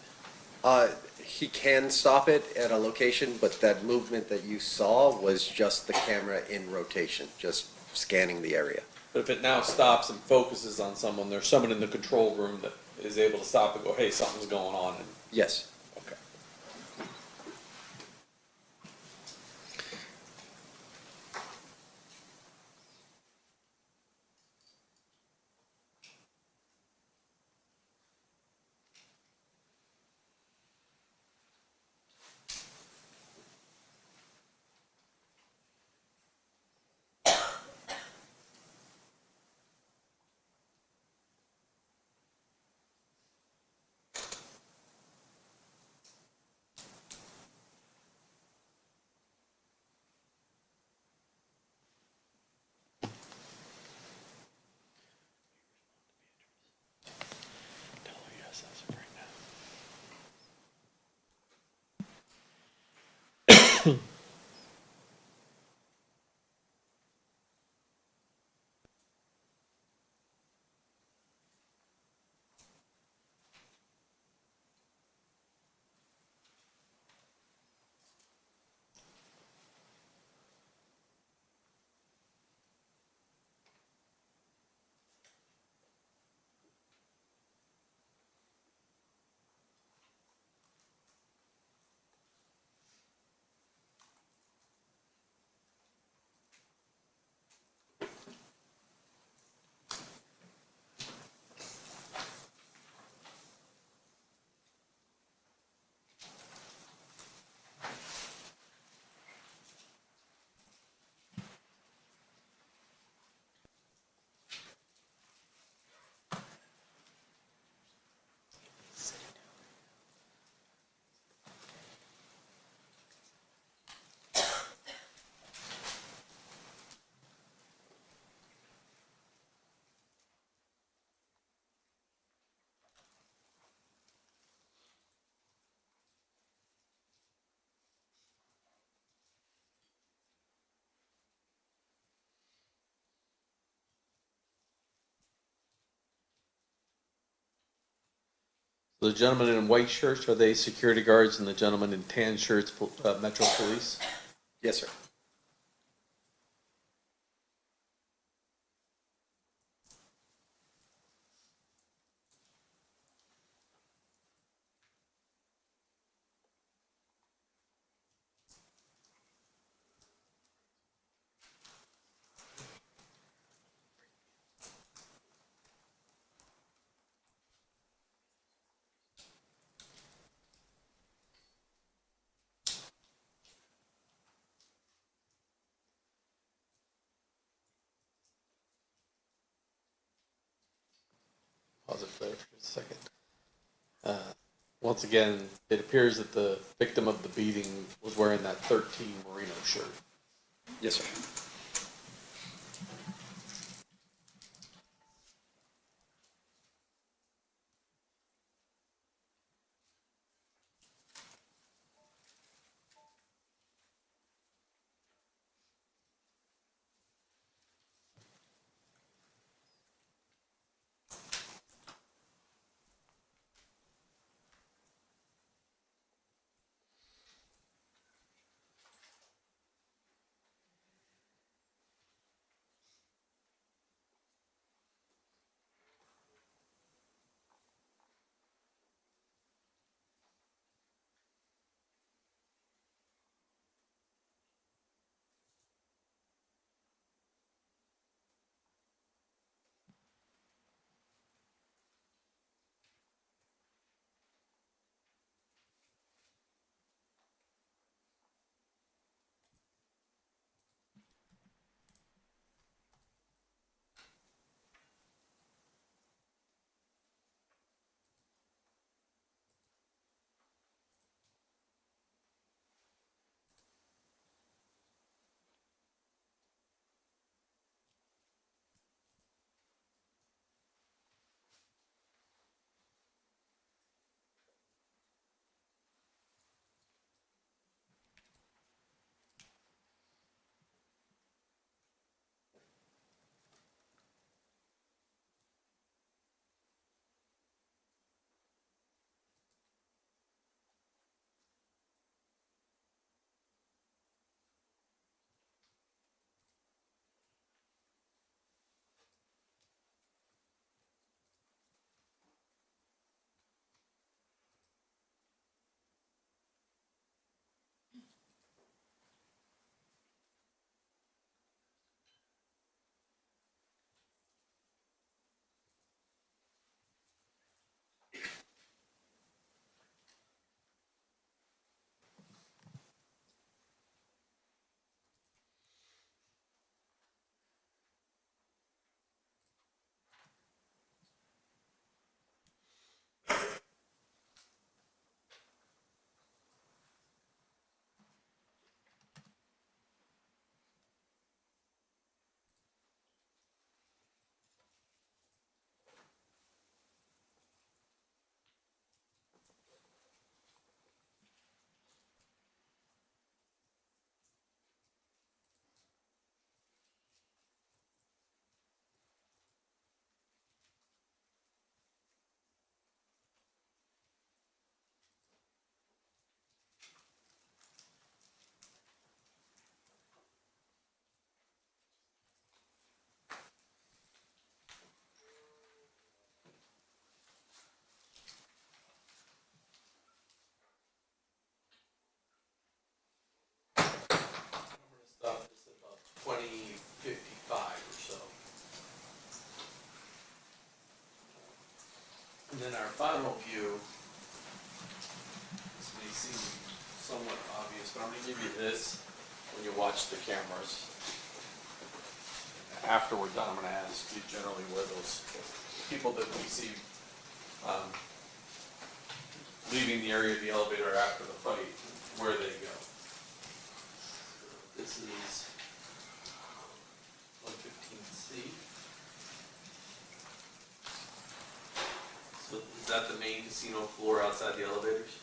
He can stop it at a location, but that movement that you saw was just the camera in rotation, just scanning the area. But if it now stops and focuses on someone, there's someone in the control room that is able to stop and go, hey, something's going on. And, Yes. okay. The gentleman in white shirts, are they security guards, and the gentleman in tan shirts, Metro Police? Yes, sir. Pause it there for a second. Once again, it appears that the victim of the beating was wearing that 13 merino shirt. Yes, sir. And then our final view, this may seem somewhat obvious, but I'm gonna give you this when you watch the cameras. After we're done, I'm gonna ask you generally where those people that we see leaving the area of the elevator after the fight, where they go. This is 115C. So is that the main casino floor outside the elevators?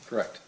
Correct.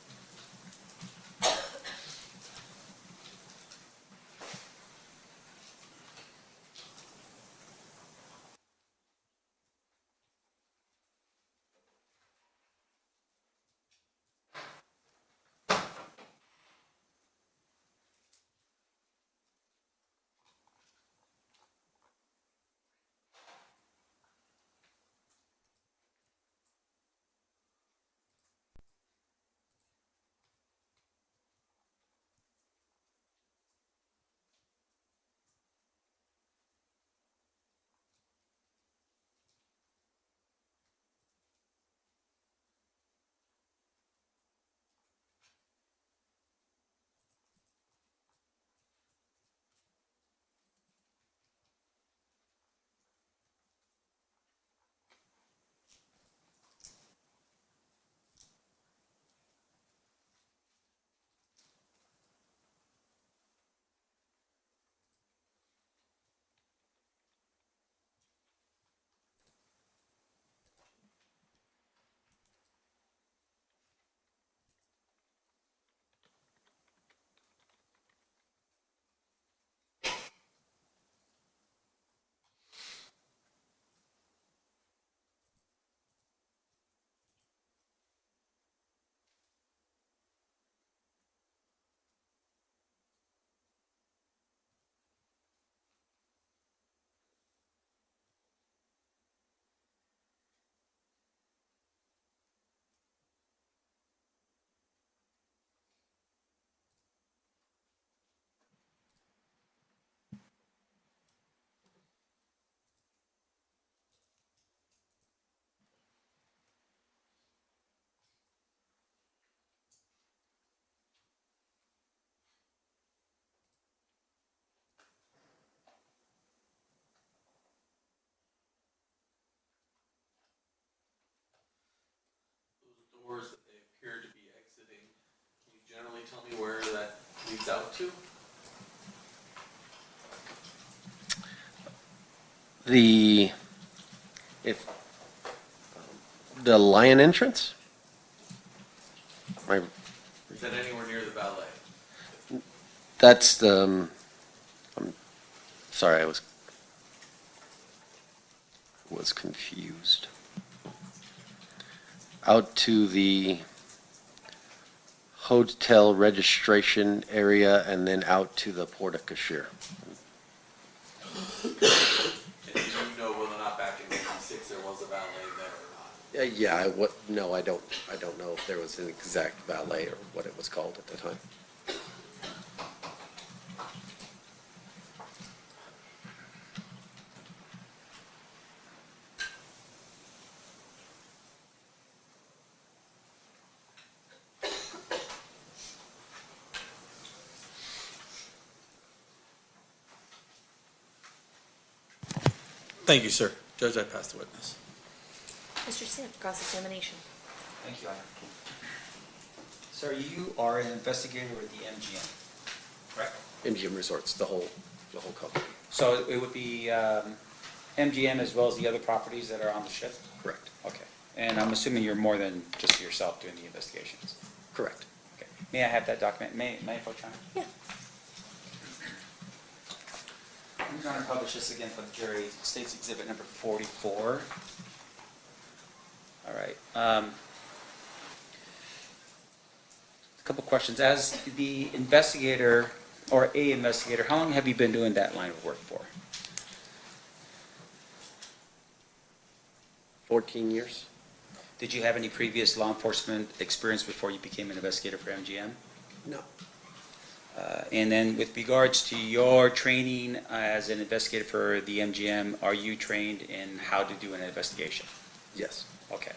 Those doors that they appear to be exiting, can you generally tell me where that leads out to? The lion entrance? Right. Is that anywhere near the ballet? That's the, I'm sorry, I was confused. Out to the hotel registration area and then out to the Porta Cachere. And do you know whether or not back in '96 there was a ballet there or not? Yeah, no, I don't know if there was an exact ballet or what it was called at the time. Thank you, sir. Judge, I pass the witness. Mr. Smith, cross-examination. Thank you, Honor. Sir, you are an investigator with the MGM, correct? MGM Resorts, the whole company. So it would be MGM as well as the other properties that are on the ship? Correct. Okay. And I'm assuming you're more than just yourself doing the investigations? Correct. Okay. May I have that document? May I approach on it? Yeah. I'm going to publish this again for the jury. State's Exhibit number 44. All right. A couple questions. As the investigator, or a investigator, how long have you been doing that line of work for? 14 years. Did you have any previous law enforcement experience before you became an investigator for MGM? No. And then with regards to your training as an investigator for the MGM, are you trained in how to do an investigation? Yes, Okay.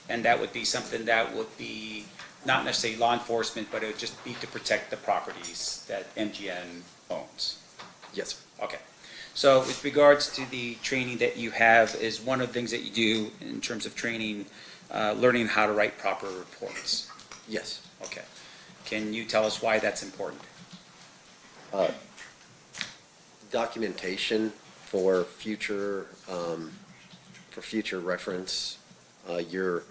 And that would be something that would be not necessarily law enforcement, but it would just be to protect the properties that MGM owns? yes, sir. Okay. So with regards to the training that you have, is one of the things that you do in terms of training, learning how to write proper reports? Yes. Okay. Can you tell us why that's important? Documentation for future reference. You're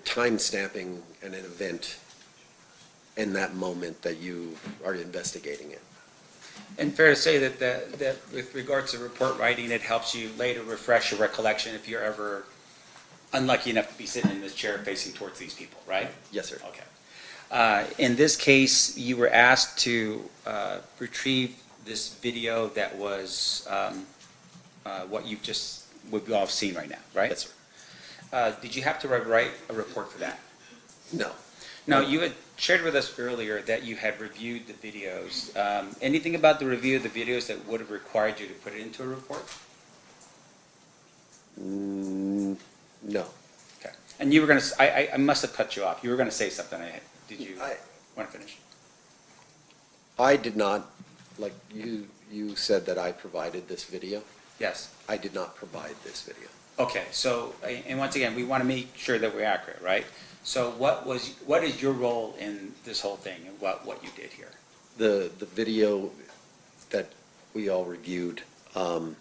time stamping an event in that moment that you are investigating it. And fair to say that with regards to report writing, it helps you later refresh your recollection if you're ever unlucky enough to be sitting in this chair facing towards these people, right? Yes, sir. Okay. In this case, you were asked to retrieve this video that was what we've all seen right now, right? Yes, sir. Did you have to write a report for that? No. No, you had shared with us earlier that you had reviewed the videos. Anything about the review of the videos that would have required you to put it into a report? No. Okay. And you were going to, I must have cut you off. You were going to say something. Did you want to finish? I did not, like you said that I provided this video. Yes. I did not provide this video. Okay, so, and once again, we want to make sure that we're accurate, right? So what is your role in this whole thing and what you did here? The video that we all reviewed, to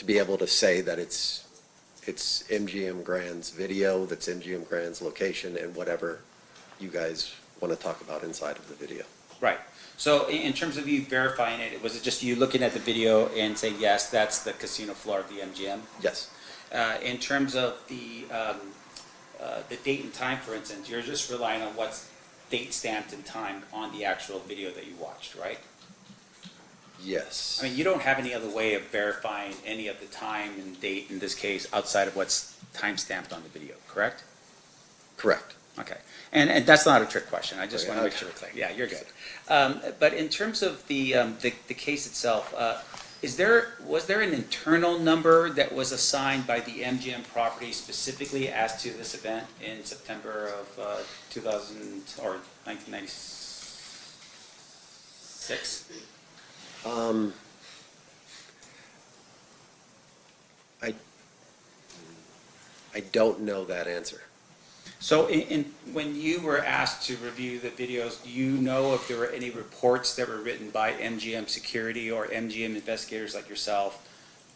be able to say that it's MGM Grand's video, that's MGM Grand's location, and whatever you guys want to talk about inside of the video. Right. So in terms of you verifying it, was it just you looking at the video and saying, yes, that's the casino floor of the MGM? Yes. In terms of the date and time, for instance, you're just relying on what's date stamped and timed on the actual video that you watched, right? Yes. I mean, you don't have any other way of verifying any of the time and date in this case outside of what's time stamped on the video, correct? Correct. Okay. And that's not a trick question. I just Okay, want to make sure we're clear. Yeah, you're good. But in terms of the case itself, was there an internal number that was assigned by the MGM property specifically as to this event in September of 2000 or 1996? I don't know that answer. So when you were asked to review the videos, do you know if there were any reports that were written by MGM Security or MGM investigators like yourself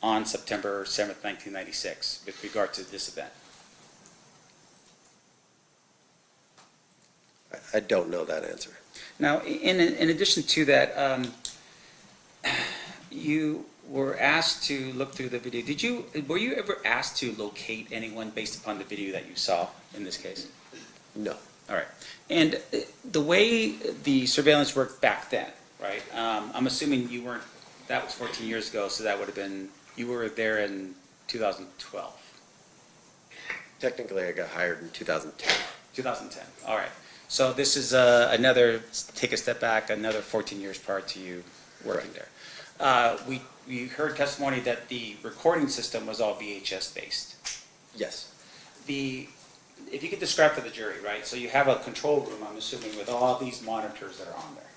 on September 7th, 1996 with regard to this event? I don't know that answer. Now, in addition to that, you were asked to look through the video. Were you ever asked to locate anyone based upon the video that you saw in this case? No. All right. And the way the surveillance worked back then, right? I'm assuming you weren't, that was 14 years ago, so that would have been, you were there in 2012. Technically, I got hired in 2010. 2010, all right. So this is take a step back, another 14 years prior to you working there. We heard testimony that the recording system was all VHS based. Yes. If you could describe for the jury, right? So you have a control room, I'm assuming, with all these monitors that are on there.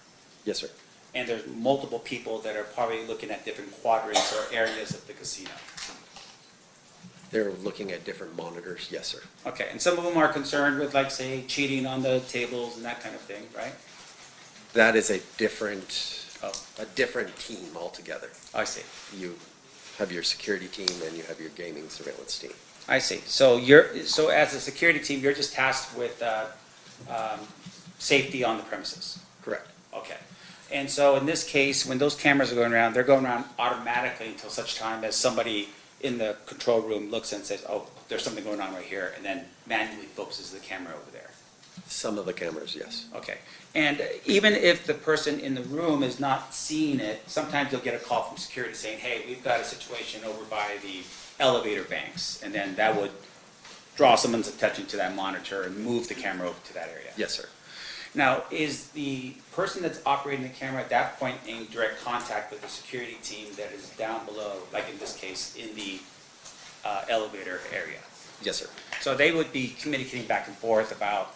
Yes, sir. And there's multiple people that are probably looking at different quadrants or areas of the casino. They're looking at different monitors, yes, sir. Okay, and some of them are concerned with, like, say, cheating on the tables and that kind of thing, right? That is a different team altogether. I see. You have your security team and you have your gaming surveillance team. I see. So as a security team, you're just tasked with safety on the premises. Correct. Okay. And so in this case, when those cameras are going around, they're going around automatically until such time as somebody in the control room looks and says, oh, there's something going on right here, and then manually focuses the camera over there. Some of the cameras, yes. Okay. And even if the person in the room is not seeing it, sometimes they'll get a call from security saying, hey, we've got a situation over by the elevator banks, and then that would draw someone's attention to that monitor and move the camera over to that area. Yes, sir. Now, is the person that's operating the camera at that point in direct contact with the security team that is down below, like in this case, in the elevator area? Yes, sir. So they would be communicating back and forth about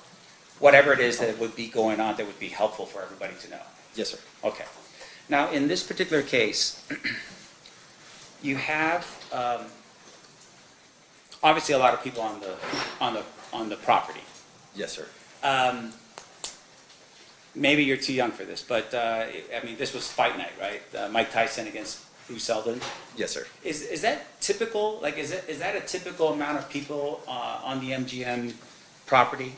whatever it is that would be going on that would be helpful for everybody to know? Yes, sir. Okay. Now, in this particular case, you have obviously a lot of people on the property. Yes, sir. Maybe you're too young for this, but I mean, this was fight night, right? Mike Tyson against Bruce Seldon. Yes, sir. Is that typical? Like, is that a typical amount of people on the MGM property?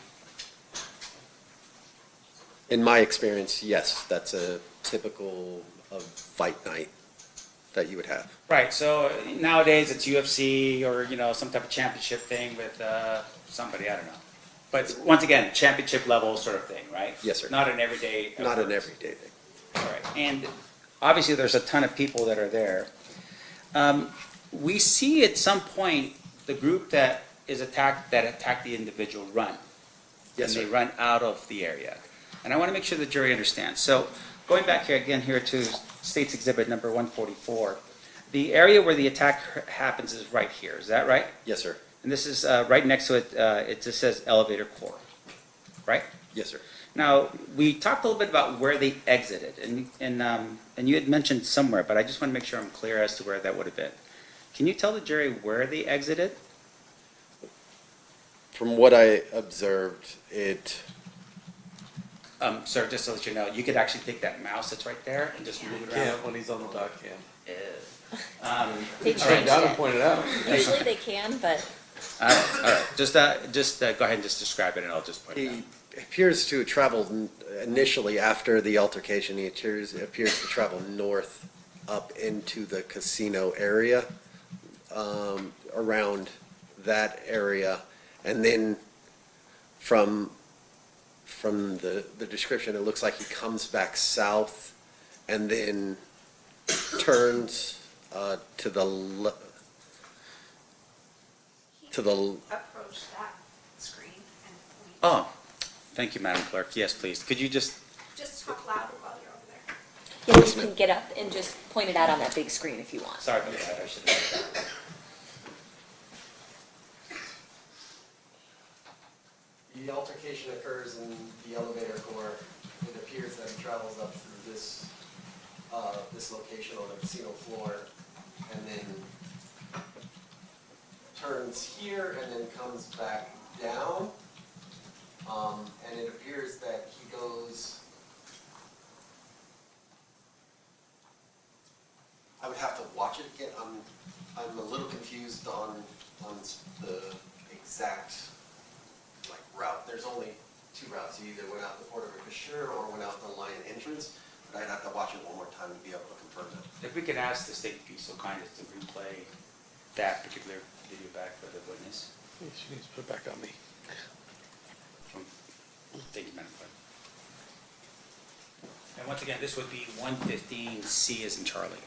In my experience, yes, that's a typical of fight night that you would have. Right. So nowadays it's UFC or some type of championship thing with somebody, I don't know. But once again, championship level sort of thing, right? Yes, sir. Not an everyday. Not an everyday thing. All right. And obviously there's a ton of people that are there. We see at some point the group that attacked the individual run. Yes, and sir. they run out of the area. And I want to make sure the jury understands. So going back here again here to State's Exhibit number 144, the area where the attack happens is right here. Is that right? Yes, sir. And this is right next to it. It just says elevator core, right? Yes, sir. Now we talked a little bit about where they exited, and you had mentioned somewhere, but I just want to make sure I'm clear as to where that would have been. Can you tell the jury where they exited? From what I observed, it. Sir, just to let you know, you could actually take that mouse that's right there and just move it around. Can't when he's on the dock cam. They I changed down it. and pointed out. Usually they can, but All right. Just go ahead and just describe it, and I'll just point it out. He appears to have traveled initially after the altercation. He appears to travel north up into the casino area, around that area, and then from the description, it looks like he comes back south and then turns to the Approach that screen and point. Oh, thank you, Madam Clerk. Yes, please. Could you just Talk louder while you're over there. yeah, you can get up and just point it out on that big screen if you want. sorry about that. I should have done that. The altercation occurs in the elevator core. It appears that he travels up through this location on the casino floor, and then turns here, and then comes back down. And it appears that he goes. I would have to watch it again. I'm a little confused on the exact route. There's only two routes. You either went out the Port of Ricochet or went out the Lion entrance, but I'd have to watch it one more time to be able to confirm that. If we could ask the state to be so kind as to replay that particular video back for the witness. She needs to put it back on me. Thank you, Madam Clerk. And once again, this would be 115C as in Charlie.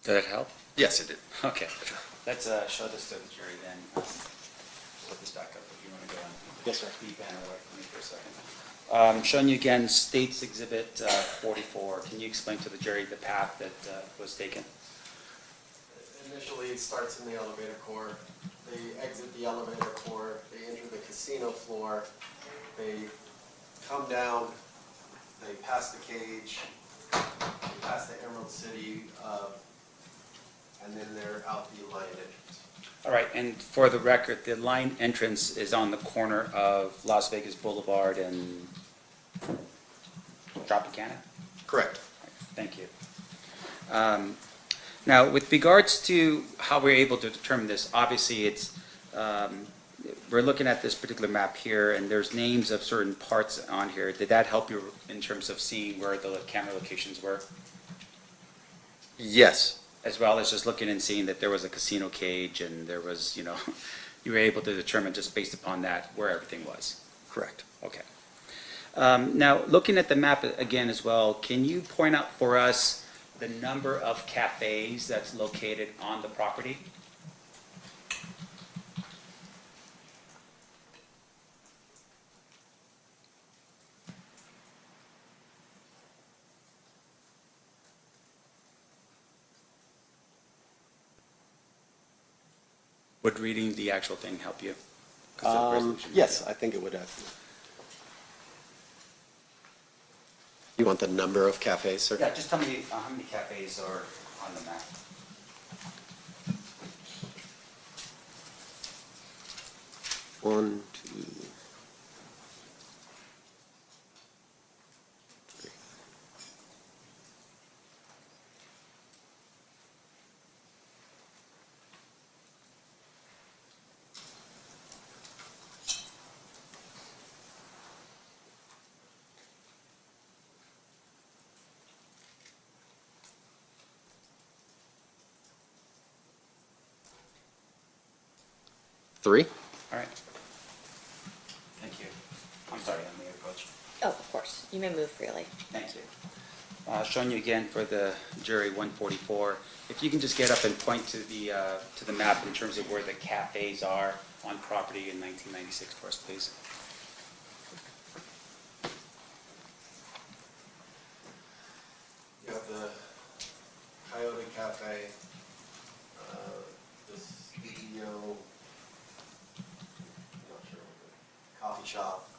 Did that help? Yes, it did. Okay. Let's show this to the jury then. Put this back up if you want to go on. Yes, sir. Speed banner away from me for a second. Showing you again States Exhibit 44. Can you explain to the jury the path that was taken? Initially, it starts in the elevator core. They exit the elevator core. They enter the casino floor. They come down. They pass the cage. They pass the Emerald City, and then they're out the line entrance. All right, and for the record, the line entrance is on the corner of Las Vegas Boulevard and Tropicana? Correct. Thank you. Now, with regards to how we're able to determine this, obviously it's, we're looking at this particular map here, and there's names of certain parts on here. Did that help you in terms of seeing where the camera locations were? Yes. As well as just looking and seeing that there was a casino cage and there was, you were able to determine just based upon that where everything was? Correct. Okay. Now, looking at the map again as well, can you point out for us the number of cafes that's located on the property? Would reading the actual thing help you? 'Cause the resolution- Yes, I think it would have. You want the number of cafes, sir? Yeah, just tell me how many cafes are on the map. One, two, three. Three? All right. Thank you. I'm sorry, I'm Mayor Coach. Oh, of course. You may move freely. Thank you. Showing you again for the jury 144. If you can just get up and point to the map in terms of where the cafes are on property in 1996 for us, please. You have the Coyote Cafe, the studio, I'm not sure, the coffee shop,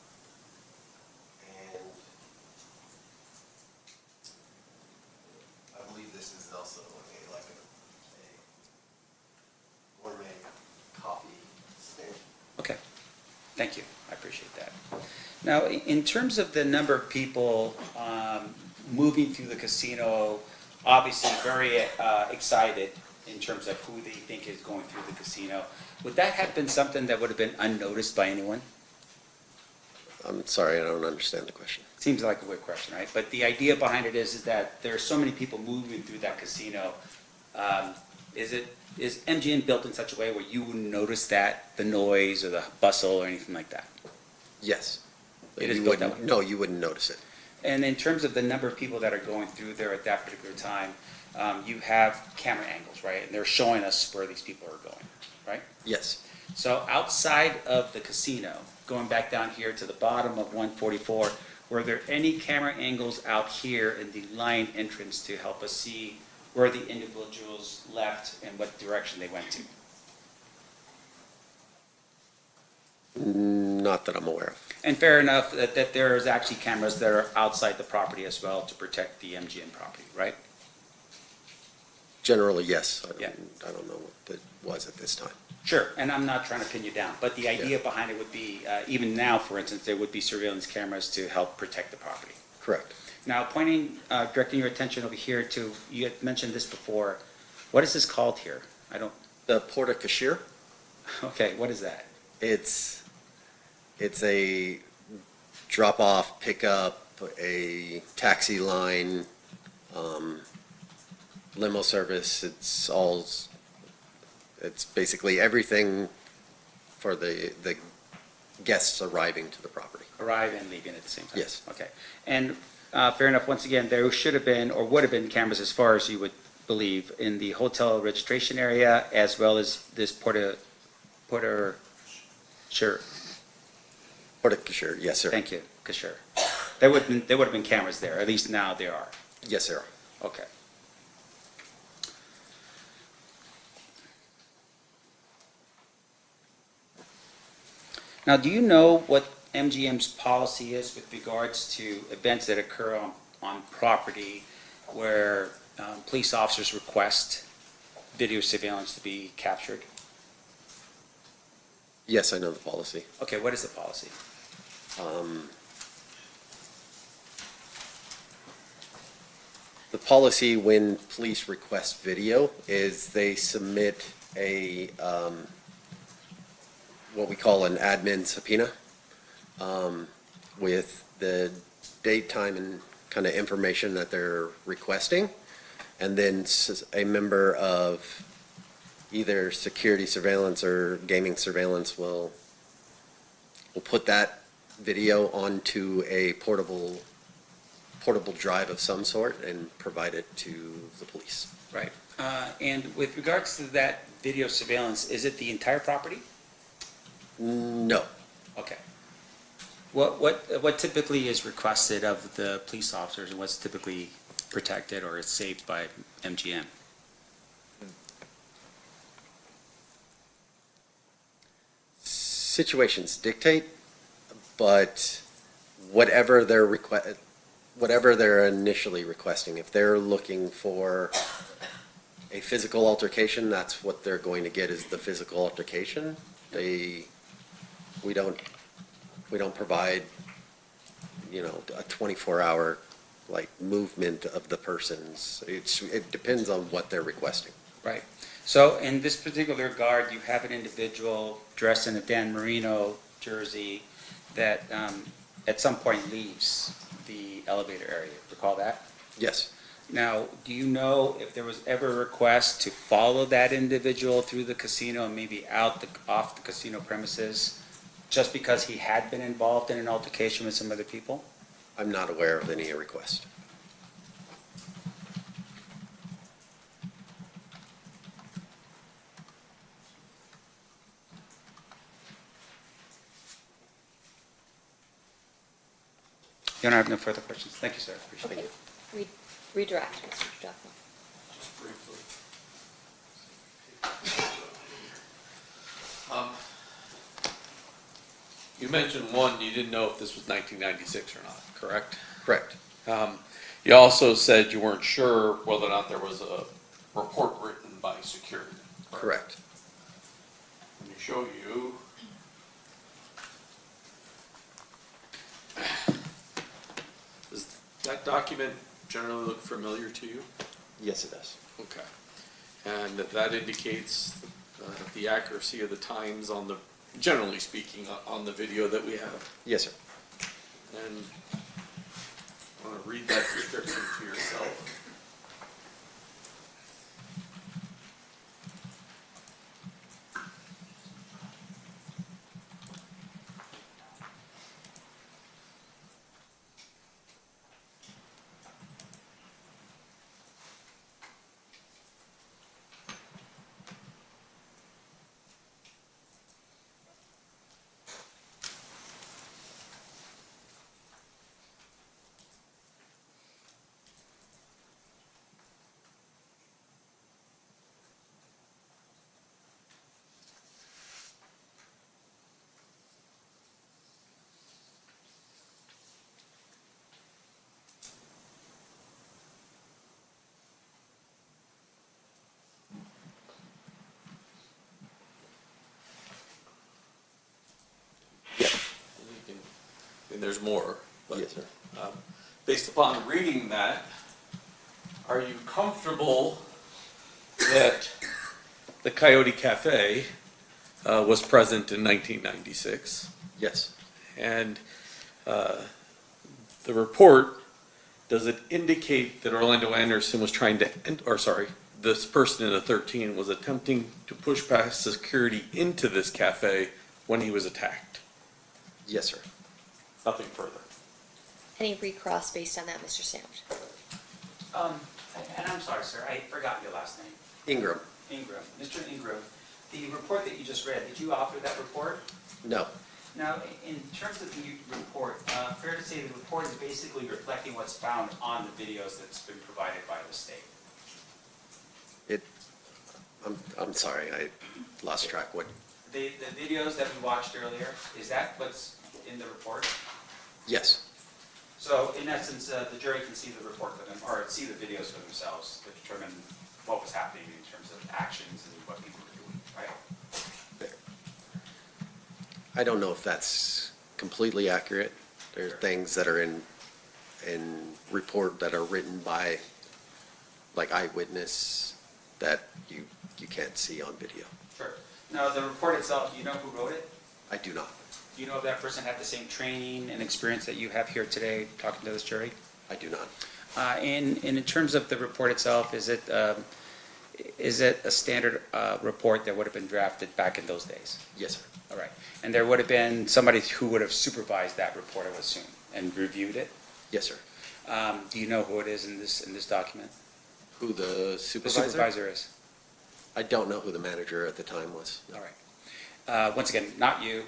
and I believe this is also like a gourmet coffee stand. Okay. Thank you. I appreciate that. Now, in terms of the number of people moving through the casino, obviously very excited in terms of who they think is going through the casino, would that have been something that would have been unnoticed by anyone? I'm sorry, I don't understand the question. Seems like a weird question, right? But the idea behind it is that there are so many people moving through that casino. Is MGM built in such a way where you wouldn't notice that, the noise or the bustle or anything like that? Yes. It is You built that wouldn't- way. No, you wouldn't notice it. And in terms of the number of people that are going through there at that particular time, you have camera angles, right? And they're showing us where these people are going, right? Yes. So outside of the casino, going back down here to the bottom of 144, were there any camera angles out here in the line entrance to help us see where the individuals left and what direction they went to? Not that I'm aware of. And fair enough that there is actually cameras that are outside the property as well to protect the MGM property, right? Generally, yes. Yeah. I don't know what it was at this time. Sure, and I'm not trying to pin you down, but the idea behind it would be, even now, for instance, there would be surveillance cameras to help protect the property. Correct. Now, directing your attention over here to, you had mentioned this before, what is this called here? I don't, The Porta Cashier, okay, what is that? it's a drop-off, pickup, a taxi line, limo service. It's basically everything for the guests arriving to the property. Arrive and leaving at the same time? Yes. Okay, and fair enough, once again, there should have been, or would have been cameras as far as you would believe, in the hotel registration area as well as this Porter, sure, Sure, yes, sir. thank you, sure. There would have been cameras there, at least now there are. Yes, sir. Okay. Now, do you know what MGM's policy is with regards to events that occur on property where police officers request video surveillance to be captured? Yes, I know the policy. Okay, what is the policy? The policy when police request video is they submit a, what we call an admin subpoena, with the date, time, and kind of information that they're requesting. And then a member of either security surveillance or gaming surveillance will put that video onto a portable drive of some sort and provide it to the police. Right. And with regards to that video surveillance, is it the entire property? No. Okay. What typically is requested of the police officers and what's typically protected or is saved by MGM? Situations dictate, but whatever they're initially requesting, if they're looking for a physical altercation, that's what they're going to get, is the physical altercation. We don't provide, a 24-hour movement of the persons. It depends on what they're requesting. Right. So in this particular regard, you have an individual dressed in a Dan Marino jersey that at some point leaves the elevator area. Recall that? Yes. Now, do you know if there was ever a request to follow that individual through the casino and maybe off the casino premises just because he had been involved in an altercation with some other people? I'm not aware of any request. You don't have no further questions? Thank you, sir. Appreciate it. Okay. Redirect, Mr. Duffel. Just briefly. You mentioned one, you didn't know if this was 1996 or not, correct? Correct. You also said you weren't sure whether or not there was a report written by security. Correct. Let me show you. Does that document generally look familiar to you? Yes, it does. Okay. And that indicates the accuracy of the times on the, generally speaking, on the video that we have. Yes, sir. And I want to read that description to yourself. And there's more. But, yes, sir. Based upon reading that, are you comfortable that the Coyote Cafe was present in 1996? Yes. And the report, does it indicate that Orlando Anderson was trying to, this person in the 13 was attempting to push past security into this cafe when he was attacked? Yes, sir. Nothing further. Any recross based on that, Mr. Sandwich? And I'm sorry, sir, I forgot your last name. Ingram, Ingram. Mr. Ingram, the report that you just read, did you author that report? no. Now, in terms of the report, fair to say the report is basically reflecting what's found on the videos that's been provided by the state. I'm sorry, I lost track. What? The videos that we watched earlier, is that what's in the report? Yes, So in essence, the jury can see the report for them, or see the videos for themselves to determine what was happening in terms of actions and what people were doing, right? I don't know if that's completely accurate. There are things that are in report that are written by, like, eyewitness that you can't see on video. Sure. Now, the report itself, do you know who wrote it? I do not. Do you know if that person had the same training and experience that you have here today talking to this jury? I do not. And in terms of the report itself, is it a standard report that would have been drafted back in those days? Yes, sir. All right. And there would have been somebody who would have supervised that report, I would assume, and reviewed it? Yes, sir. Do you know who it is in this document? Who the The supervisor? supervisor is? I don't know who the manager at the time was. All right. Once again, not you.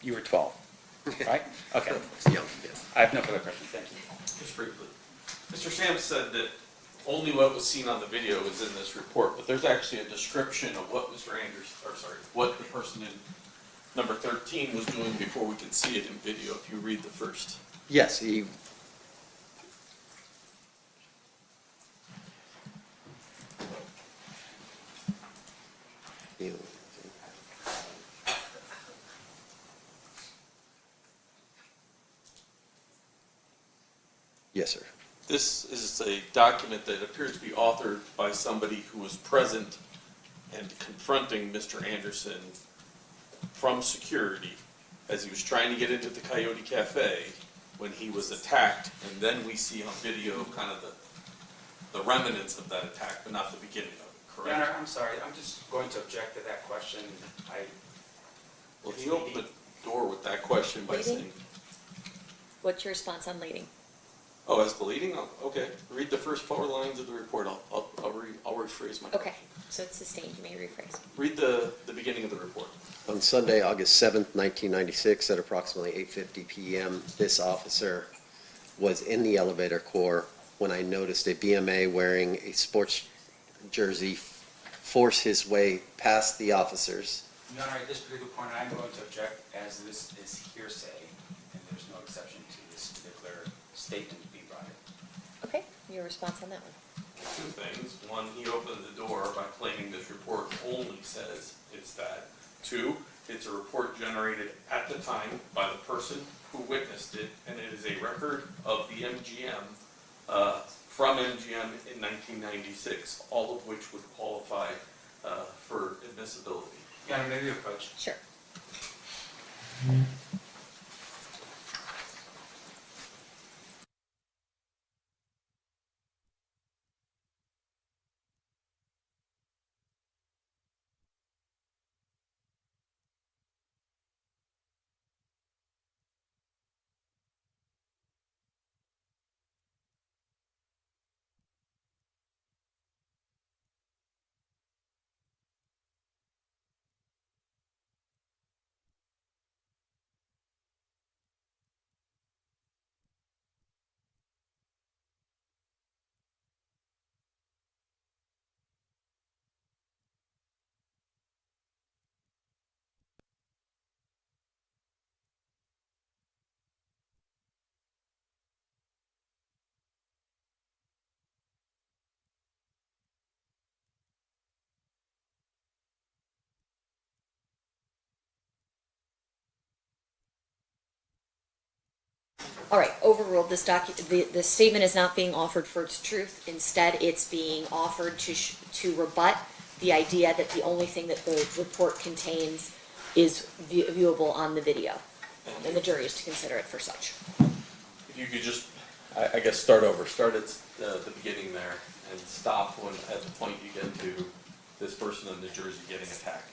You were 12, right? Okay. Young, yes. I have no further questions. Thank you. Just briefly. Mr. Sam said that only what was seen on the video is in this report, but there's actually a description of what Mr. what the person in number 13 was doing before we can see it in video, if you read the first. Yes, he. Yes, sir. This is a document that appears to be authored by somebody who was present and confronting Mr. Anderson from security as he was trying to get into the Coyote Cafe when he was attacked, and then we see on video kind of the remnants of that attack, but not the beginning of it, correct? Your Honor, I'm sorry. I'm just going to object to that question. Well, he opened the door with that question by Leading? saying, What's your response on leading? oh, as the leading? Oh, okay, read the first 4 lines of the report. I'll rephrase my Okay, question. so it's sustained, you may rephrase. Read the beginning of the report. On Sunday, August 7th, 1996, at approximately 8:50 p.m., this officer was in the elevator core when I noticed a BMA wearing a sports jersey force his way past the officers. Your Honor, at this particular point, I'm going to object as this is hearsay, and there's no exception to this particular statement being brought in. Okay, your response on that one? 2 things. 1, he opened the door by claiming this report only says it's that. 2, it's a report generated at the time by the person who witnessed it, and it is a record of the MGM, from MGM in 1996, all of which would qualify for admissibility. Your Honor, maybe approach. Sure. All right, overruled, this the statement is not being offered for its truth. Instead, it's being offered to rebut the idea that the only thing that the report contains is viewable on the video. And the jury is to consider it for such. If you could just, I guess, start over. Start at the beginning there and stop at the point you get to this person in the jersey getting attacked.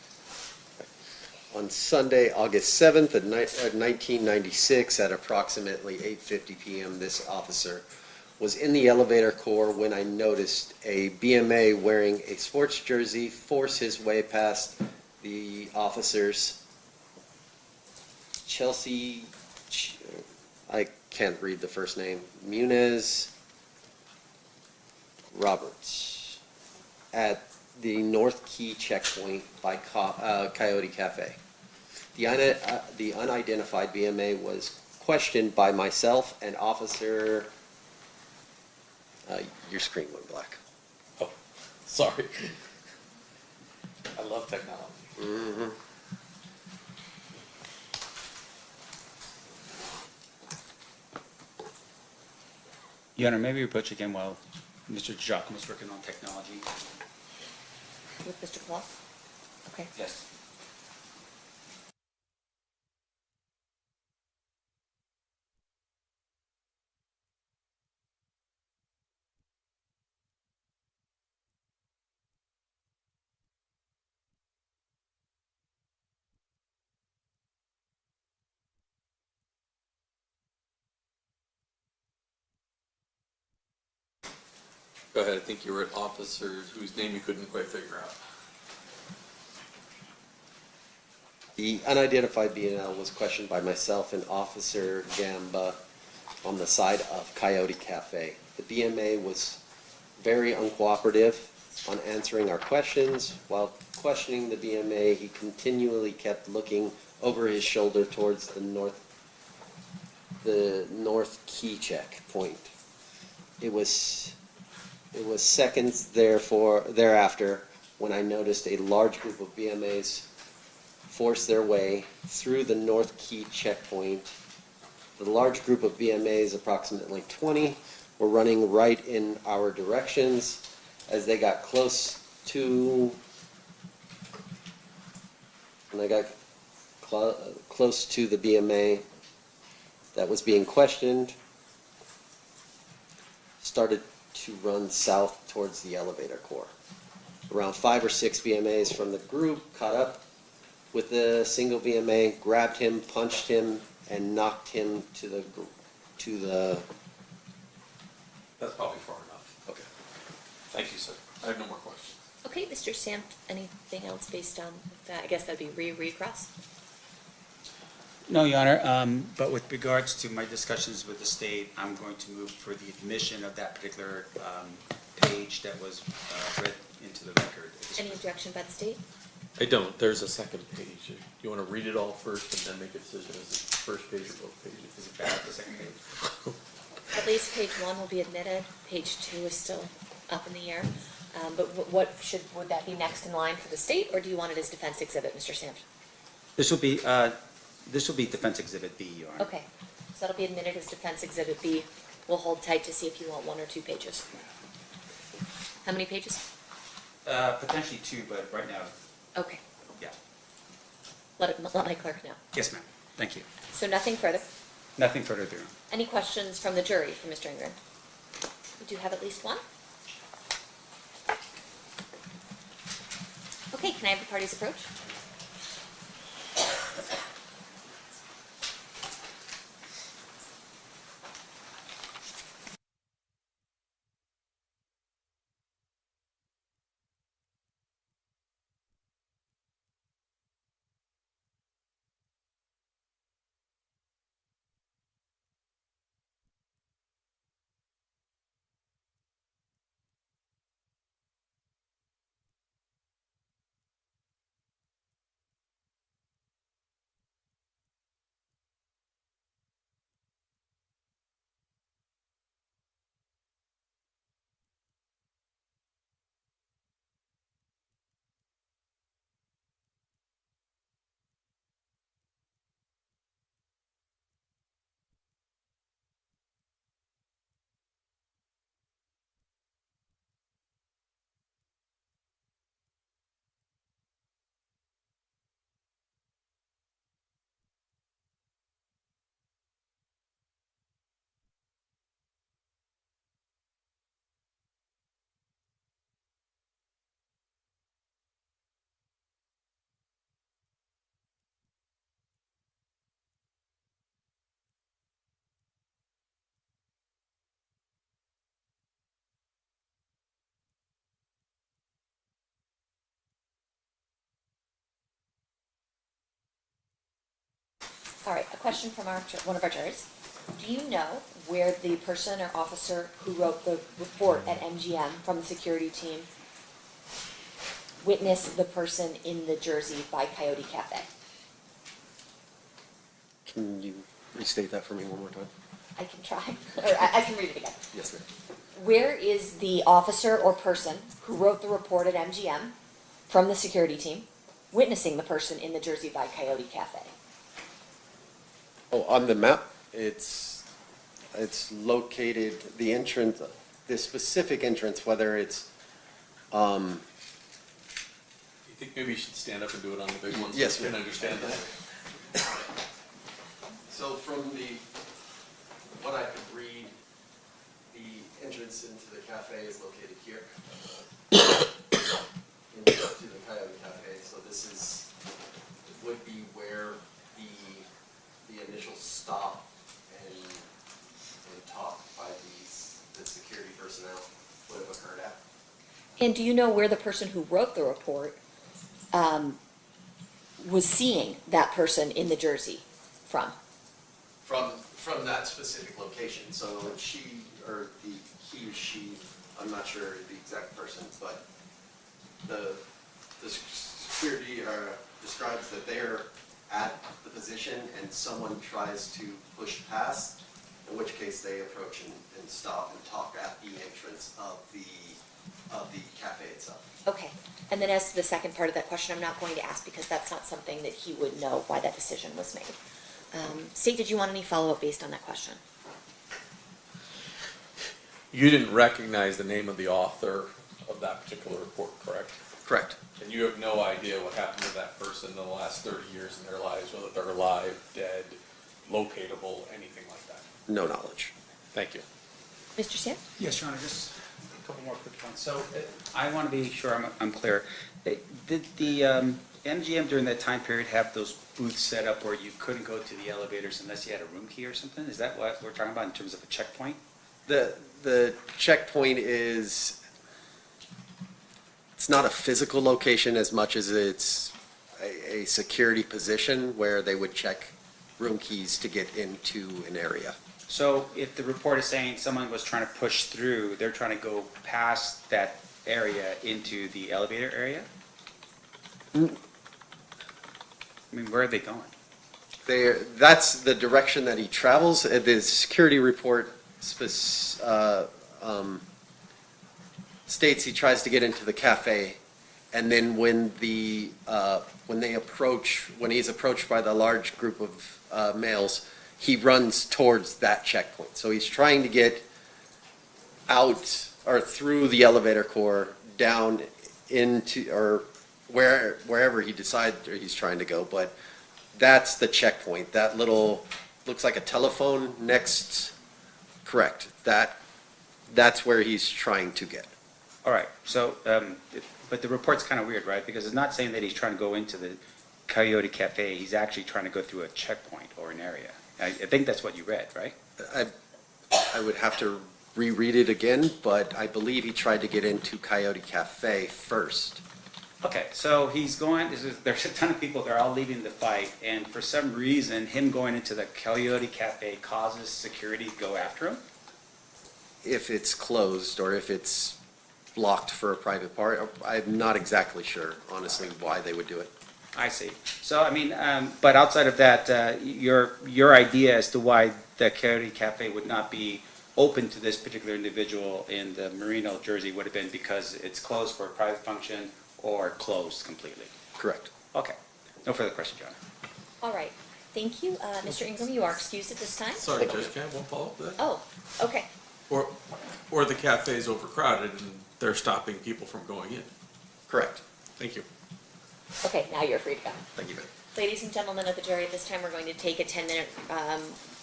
On Sunday, August 7th of 1996, at approximately 8:50 p.m., this officer was in the elevator core when I noticed a BMA wearing a sports jersey force his way past the officers. Chelsea, I can't read the first name, Muniz Roberts, at the North Key checkpoint by Coyote Cafe. The unidentified BMA was questioned by myself and Officer, your screen went black. Oh, sorry. I love technology. Mm-hmm. Your Honor, maybe approach again while Mr. Giacomo is working on technology. With Mr. Claus? Okay. Yes. Go ahead, I think you were at officers whose name you couldn't quite figure out. The unidentified BNL was questioned by myself and Officer Gamba on the side of Coyote Cafe. The BMA was very uncooperative on answering our questions. While questioning the BMA, he continually kept looking over his shoulder towards the North Key checkpoint. It was seconds thereafter when I noticed a large group of BMAs force their way through the North Key checkpoint. The large group of BMAs, approximately 20, were running right in our directions. As they got close to, when I got close to the BMA that was being questioned, started to run south towards the elevator core. Around 5 or 6 BMAs from the group caught up with the single BMA, grabbed him, punched him, and knocked him to the. That's probably far enough. Okay. Thank you, sir. I have no more questions. Okay, Mr. Samp, anything else based on that? I guess that'd be recross. No, Your Honor, but with regards to my discussions with the state, I'm going to move for the admission of that particular page that was read into the record. Any objection by the state? I don't. There's a second page. You want to read it all first and then make a decision? Is it the first page or both pages? Is it bad, the second page? At least page 1 will be admitted. Page 2 is still up in the air. But would that be next in line for the state, or do you want it as defense exhibit, Mr. Samp? This will be defense exhibit B, Your Honor. Okay, so that'll be admitted as defense exhibit B. We'll hold tight to see if you want 1 or 2 pages. How many pages? Potentially 2, but right now, Okay, yeah. let my clerk know. Yes, ma'am. Thank you. So nothing further. Nothing further there. Any questions from the jury for Mr. Ingram? We do have at least 1. Okay, can I have the parties approach? All right, a question from one of our jurors. Do you know where the person or officer who wrote the report at MGM from the security team witnessed the person in the jersey by Coyote Cafe? Can you restate that for me one more time? I can try, or I can read it again. Yes, ma'am. Where is the officer or person who wrote the report at MGM from the security team witnessing the person in the jersey by Coyote Cafe? Oh, on the map, it's located, the entrance, the specific entrance, whether it's, You think maybe you should stand up and do it on the big one so Yes, you can ma'am. understand that? So from what I could read, the entrance into the cafe is located here. Into the Coyote Cafe, so this would be where the initial stop and talk by the security personnel would have occurred at. And do you know where the person who wrote the report was seeing that person in the jersey from? From that specific location, so he or she, I'm not sure the exact person, but the security describes that they're at the position and someone tries to push past, in which case they approach and stop and talk at the entrance of the cafe itself. Okay, and then as to the second part of that question, I'm not going to ask because that's not something that he would know why that decision was made. State, did you want any follow-up based on that question? You didn't recognize the name of the author of that particular report, correct? Correct. And you have no idea what happened to that person in the last 30 years in their lives, whether they're alive, dead, locatable, anything like that? No knowledge. Thank you. Mr. Sam? Yes, Your Honor, just a couple more quick ones. So I want to be sure I'm clear. Did the MGM during that time period have those booths set up where you couldn't go to the elevators unless you had a room key or something? Is that what we're talking about in terms of a checkpoint? The checkpoint is, it's not a physical location as much as it's a security position where they would check room keys to get into an area. So if the report is saying someone was trying to push through, they're trying to go past that area into the elevator area? I mean, where are they going? That's the direction that he travels. The security report states he tries to get into the cafe, and then when he's approached by the large group of males, he runs towards that checkpoint. So he's trying to get out or through the elevator core down into or wherever he decides he's trying to go, but that's the checkpoint. That little looks like a telephone next. Correct. That's where he's trying to get. All right, so, but the report's kind of weird, right? Because it's not saying that he's trying to go into the Coyote Cafe, he's actually trying to go through a checkpoint or an area. I think that's what you read, right? I would have to reread it again, but I believe he tried to get into Coyote Cafe first. Okay, so he's going, there's a ton of people, they're all leaving the fight, and for some reason, him going into the Coyote Cafe causes security to go after him? If it's closed or if it's blocked for a private part, I'm not exactly sure, honestly, why they would do it. I see. So, I mean, but outside of that, your idea as to why the Coyote Cafe would not be open to this particular individual in the Merino jersey would have been because it's closed for a private function or closed completely? Correct. Okay. No further questions, John. All right, thank you. Mr. Ingram, you are excused at this time. Sorry, Judge, can I have one follow-up to that? Oh, okay. Or the cafe's overcrowded and they're stopping people from going in. Correct. Thank you. Okay, now you're free to go. Thank you. Ladies and gentlemen of the jury, at this time, we're going to take a 10-minute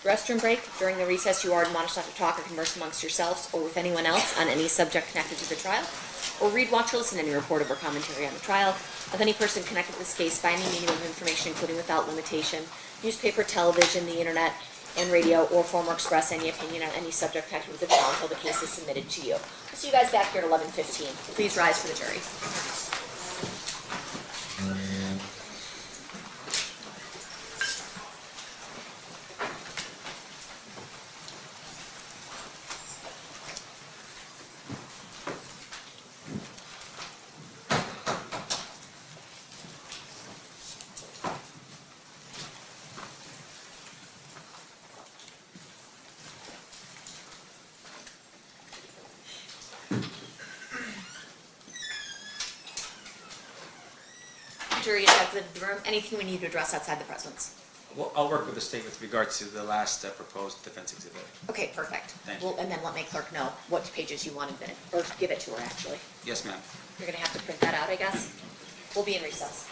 restroom break. During the recess, you are admonished not to talk or converse amongst yourselves or with anyone else on any subject connected to the trial, or read, watch, or listen to any report or commentary on the trial of any person connected to this case by any medium of information, including without limitation, newspaper, television, the internet, and radio, or form or express any opinion on any subject connected with the trial until the case is submitted to you. We'll see you guys back here at 11:15. Please rise for the jury. Jury is out of the room. Anything we need to address outside the presence? Well, I'll work with the state with regards to the last proposed defense exhibit. Okay, perfect. Thank Well, and then let my clerk know what pages you wanted in, or give it to her, actually. Yes, ma'am. You're gonna have to print that out, I guess. We'll be in recess.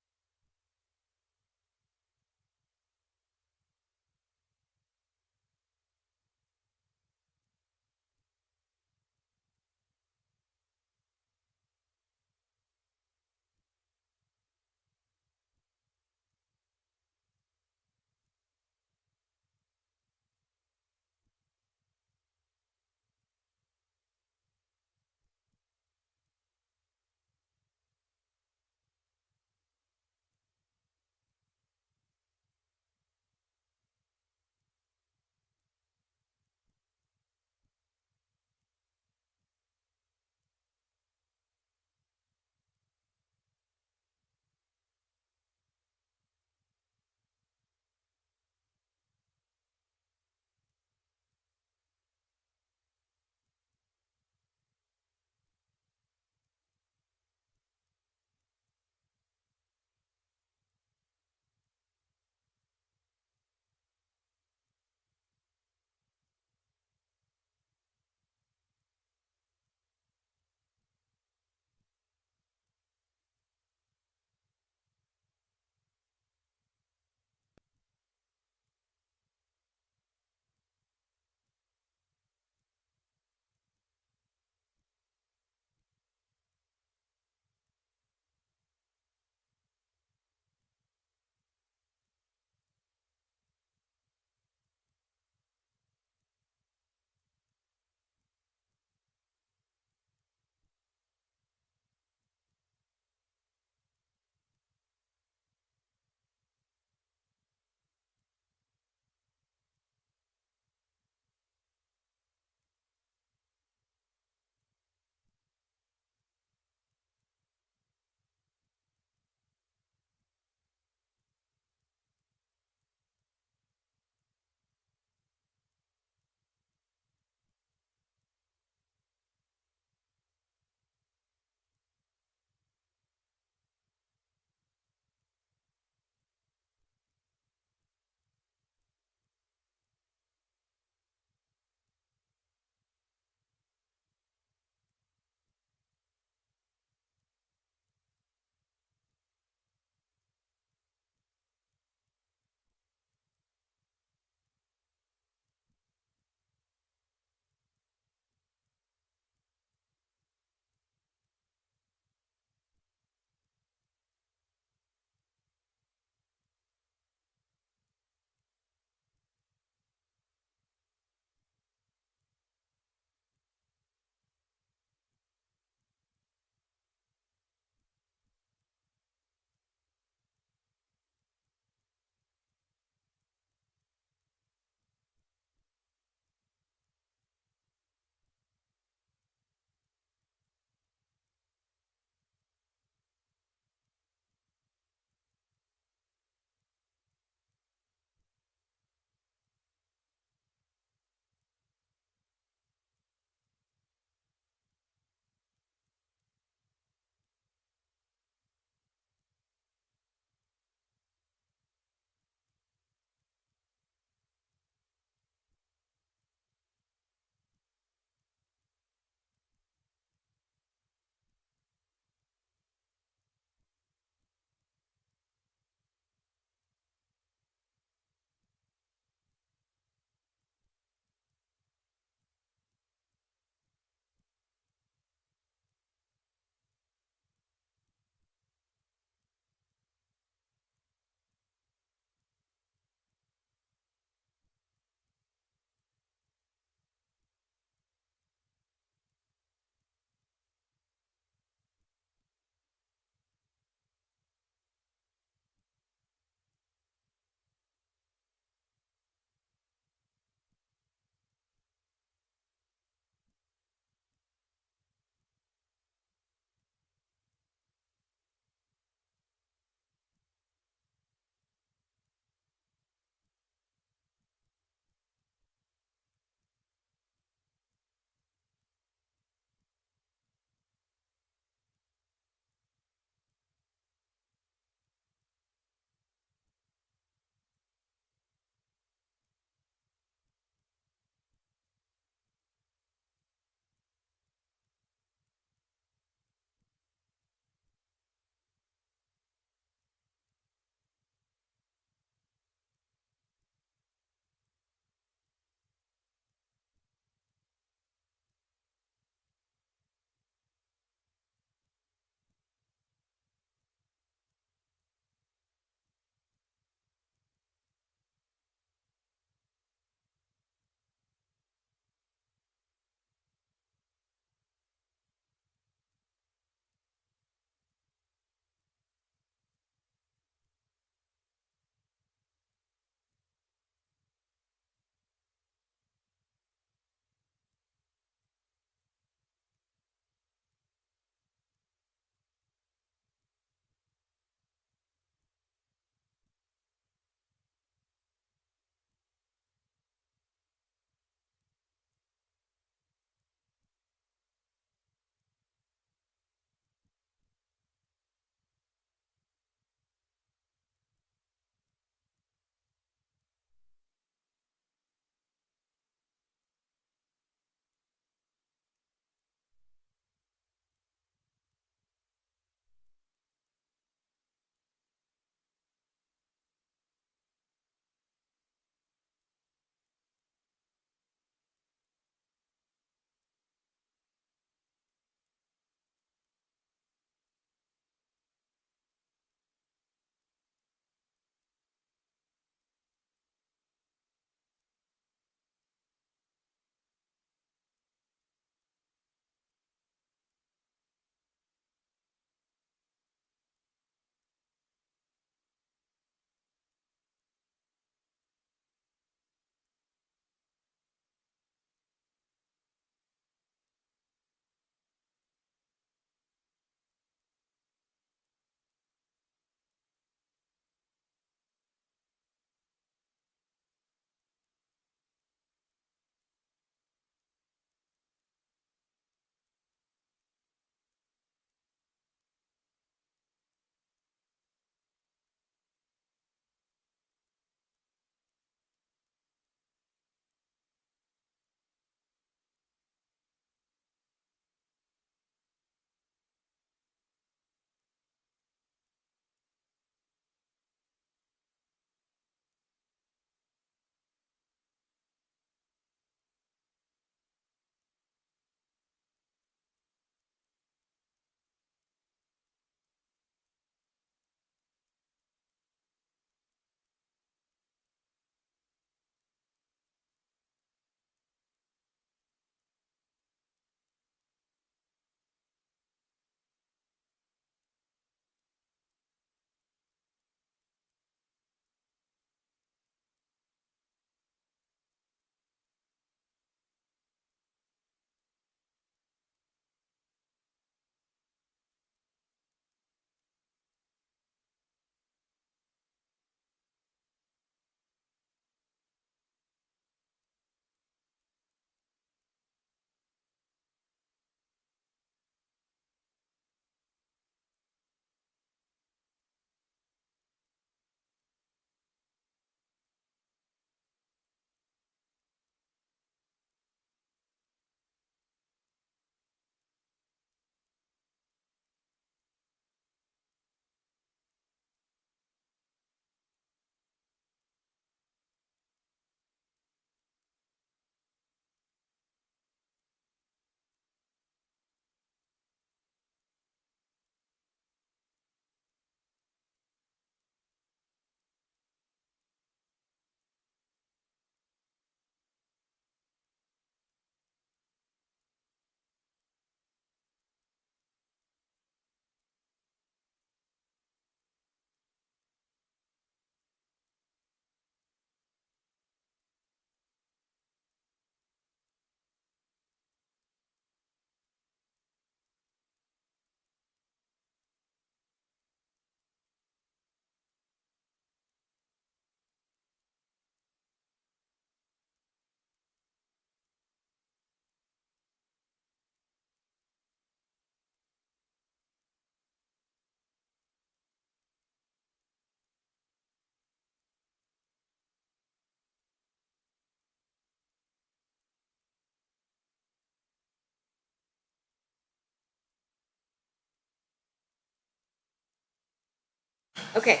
Okay,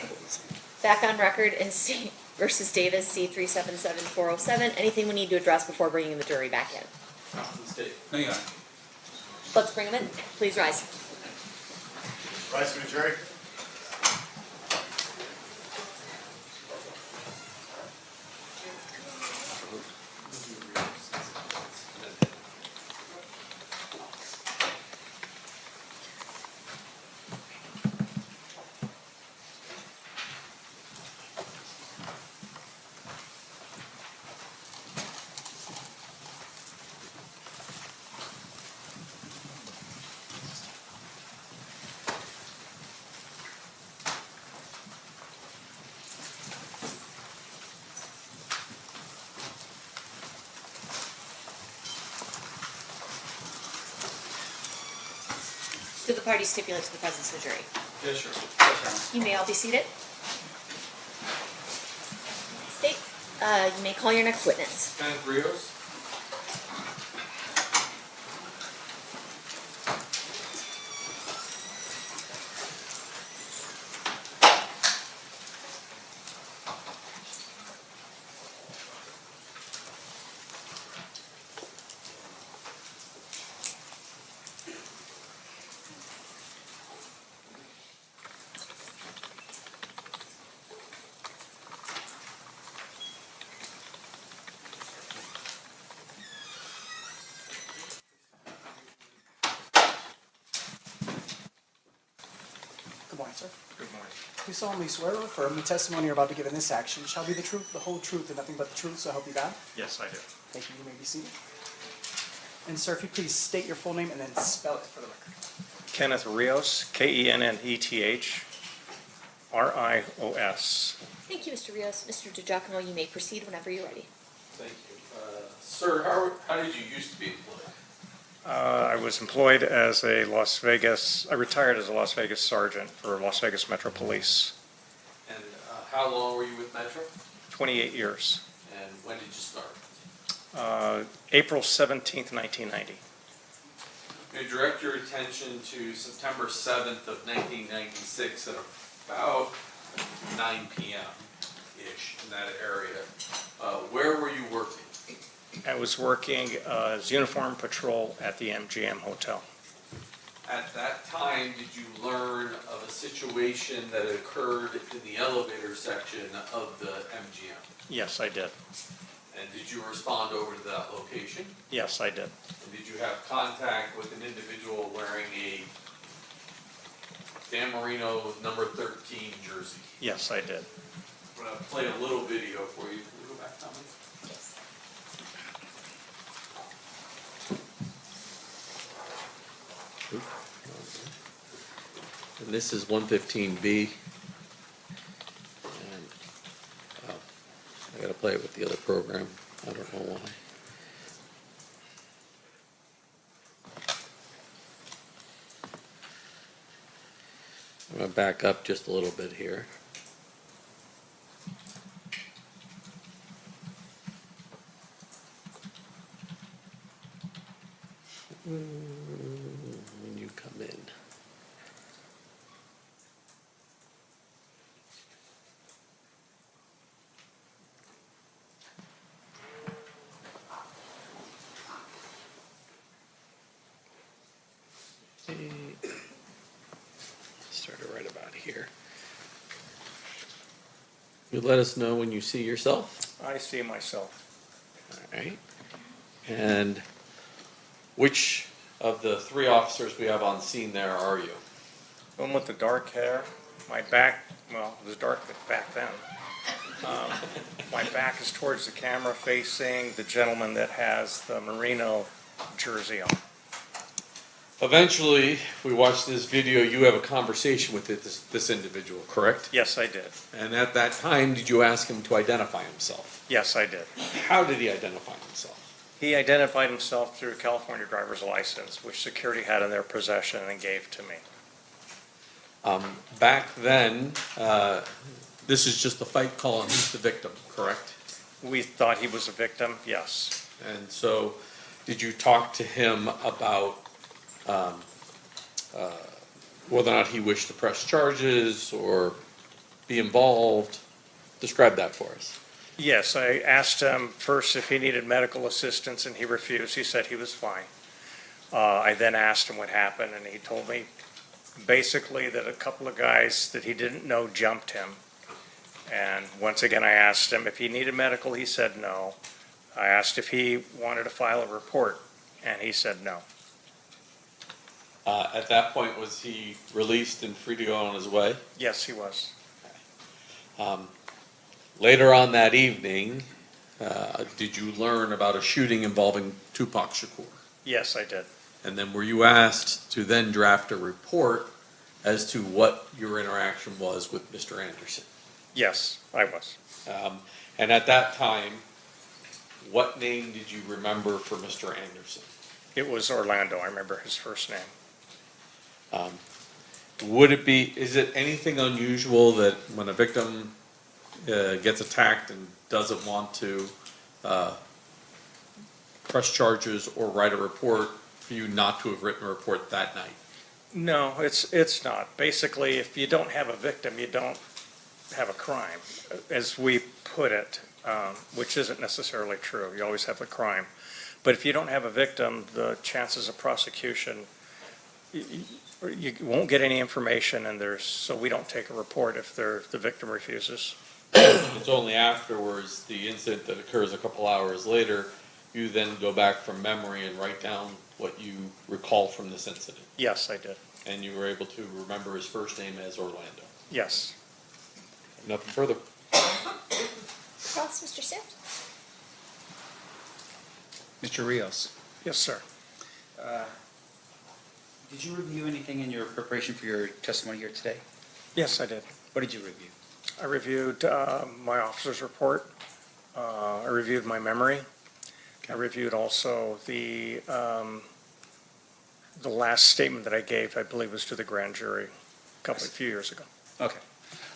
back on record in State versus Davis, C 377407. Anything we need to address before bringing the jury back in? No, Your Honor. Let's bring them in. Please rise. Rise for the jury. Do the parties stipulate to the presence of the jury? Yes, sure. You may all be seated. State, you may call your next witness. Kenneth Rios. Good morning, sir. Good morning. Do you solemnly swear or affirm the testimony you're about to give in this action shall be the truth, the whole truth, and nothing but the truth, so help you God? Yes, I do. Thank you. You may be seated. And sir, if you please state your full name and then spell it for the record. Kenneth Rios, Kennethrios. Thank you, Mr. Rios. Mr. DiGiacomo, you may proceed whenever you're ready. Thank you. Sir, how did you used to be employed? I was employed as I retired as a Las Vegas sergeant for Las Vegas Metro Police, And how long were you with Metro? 28 years. And when did you start? April 17th, 1990. May direct your attention to September 7th of 1996 at about 9 p.m.-ish in that area. Where were you working? I was working as uniform patrol at the MGM Hotel. At that time, did you learn of a situation that occurred in the elevator section of the MGM? Yes, I did. And did you respond over to that location? Yes, I did. And did you have contact with an individual wearing a Dan Marino number 13 jersey? Yes, I did. I'm going to play a little video for you. Can we go back, Tommy? And this is 115B. And I got to play it with the other program. I don't know why. I'm going to back up just a little bit here. When you come in. Started right about here. You let us know when you see yourself. I see myself. All right. And which of the three officers we have on scene there are you? The one with the dark hair, my back, well, it was dark back then. My back is towards the camera facing the gentleman that has the Merino jersey on. Eventually, if we watch this video, you have a conversation with this individual, correct? Yes, I did. And at that time, did you ask him to identify himself? Yes, I did. How did he identify himself? He identified himself through a California driver's license, which security had in their possession and gave to me. Back then, this is just a fight call and he's the victim, correct? We thought he was a victim, yes. And so, did you talk to him about whether or not he wished to press charges or be involved. Describe that for us. Yes, I asked him first if he needed medical assistance, and he refused. He said he was fine. I then asked him what happened, and he told me basically that a couple of guys that he didn't know jumped him. And once again, I asked him if he needed medical. He said no. I asked if he wanted to file a report, and he said no. At that point, was he released and free to go on his way? Yes, he was. Later on that evening, did you learn about a shooting involving Tupac Shakur? Yes, I did. And then were you asked to then draft a report as to what your interaction was with Mr. Anderson? Yes, I was. And at that time, what name did you remember for Mr. Anderson? It was Orlando. I remember his first name. Is it anything unusual that when a victim gets attacked and doesn't want to press charges or write a report, for you not to have written a report that night? No, it's not. Basically, if you don't have a victim, you don't have a crime, as we put it, which isn't necessarily true. You always have a crime. But if you don't have a victim, the chances of prosecution, you won't get any information, and so we don't take a report if the victim refuses. It's only afterwards, the incident that occurs a couple hours later, you then go back from memory and write down what you recall from this incident. Yes, I did. And you were able to remember his first name as Orlando. Yes. Nothing further. Cross, Mr. Stift? Mr. Rios. Yes, sir. Did you review anything in your preparation for your testimony here today? Yes, I did. What did you review? I reviewed my officer's report. I reviewed my memory. I reviewed also the last statement that I gave, I believe was to the grand jury a few years ago. Okay.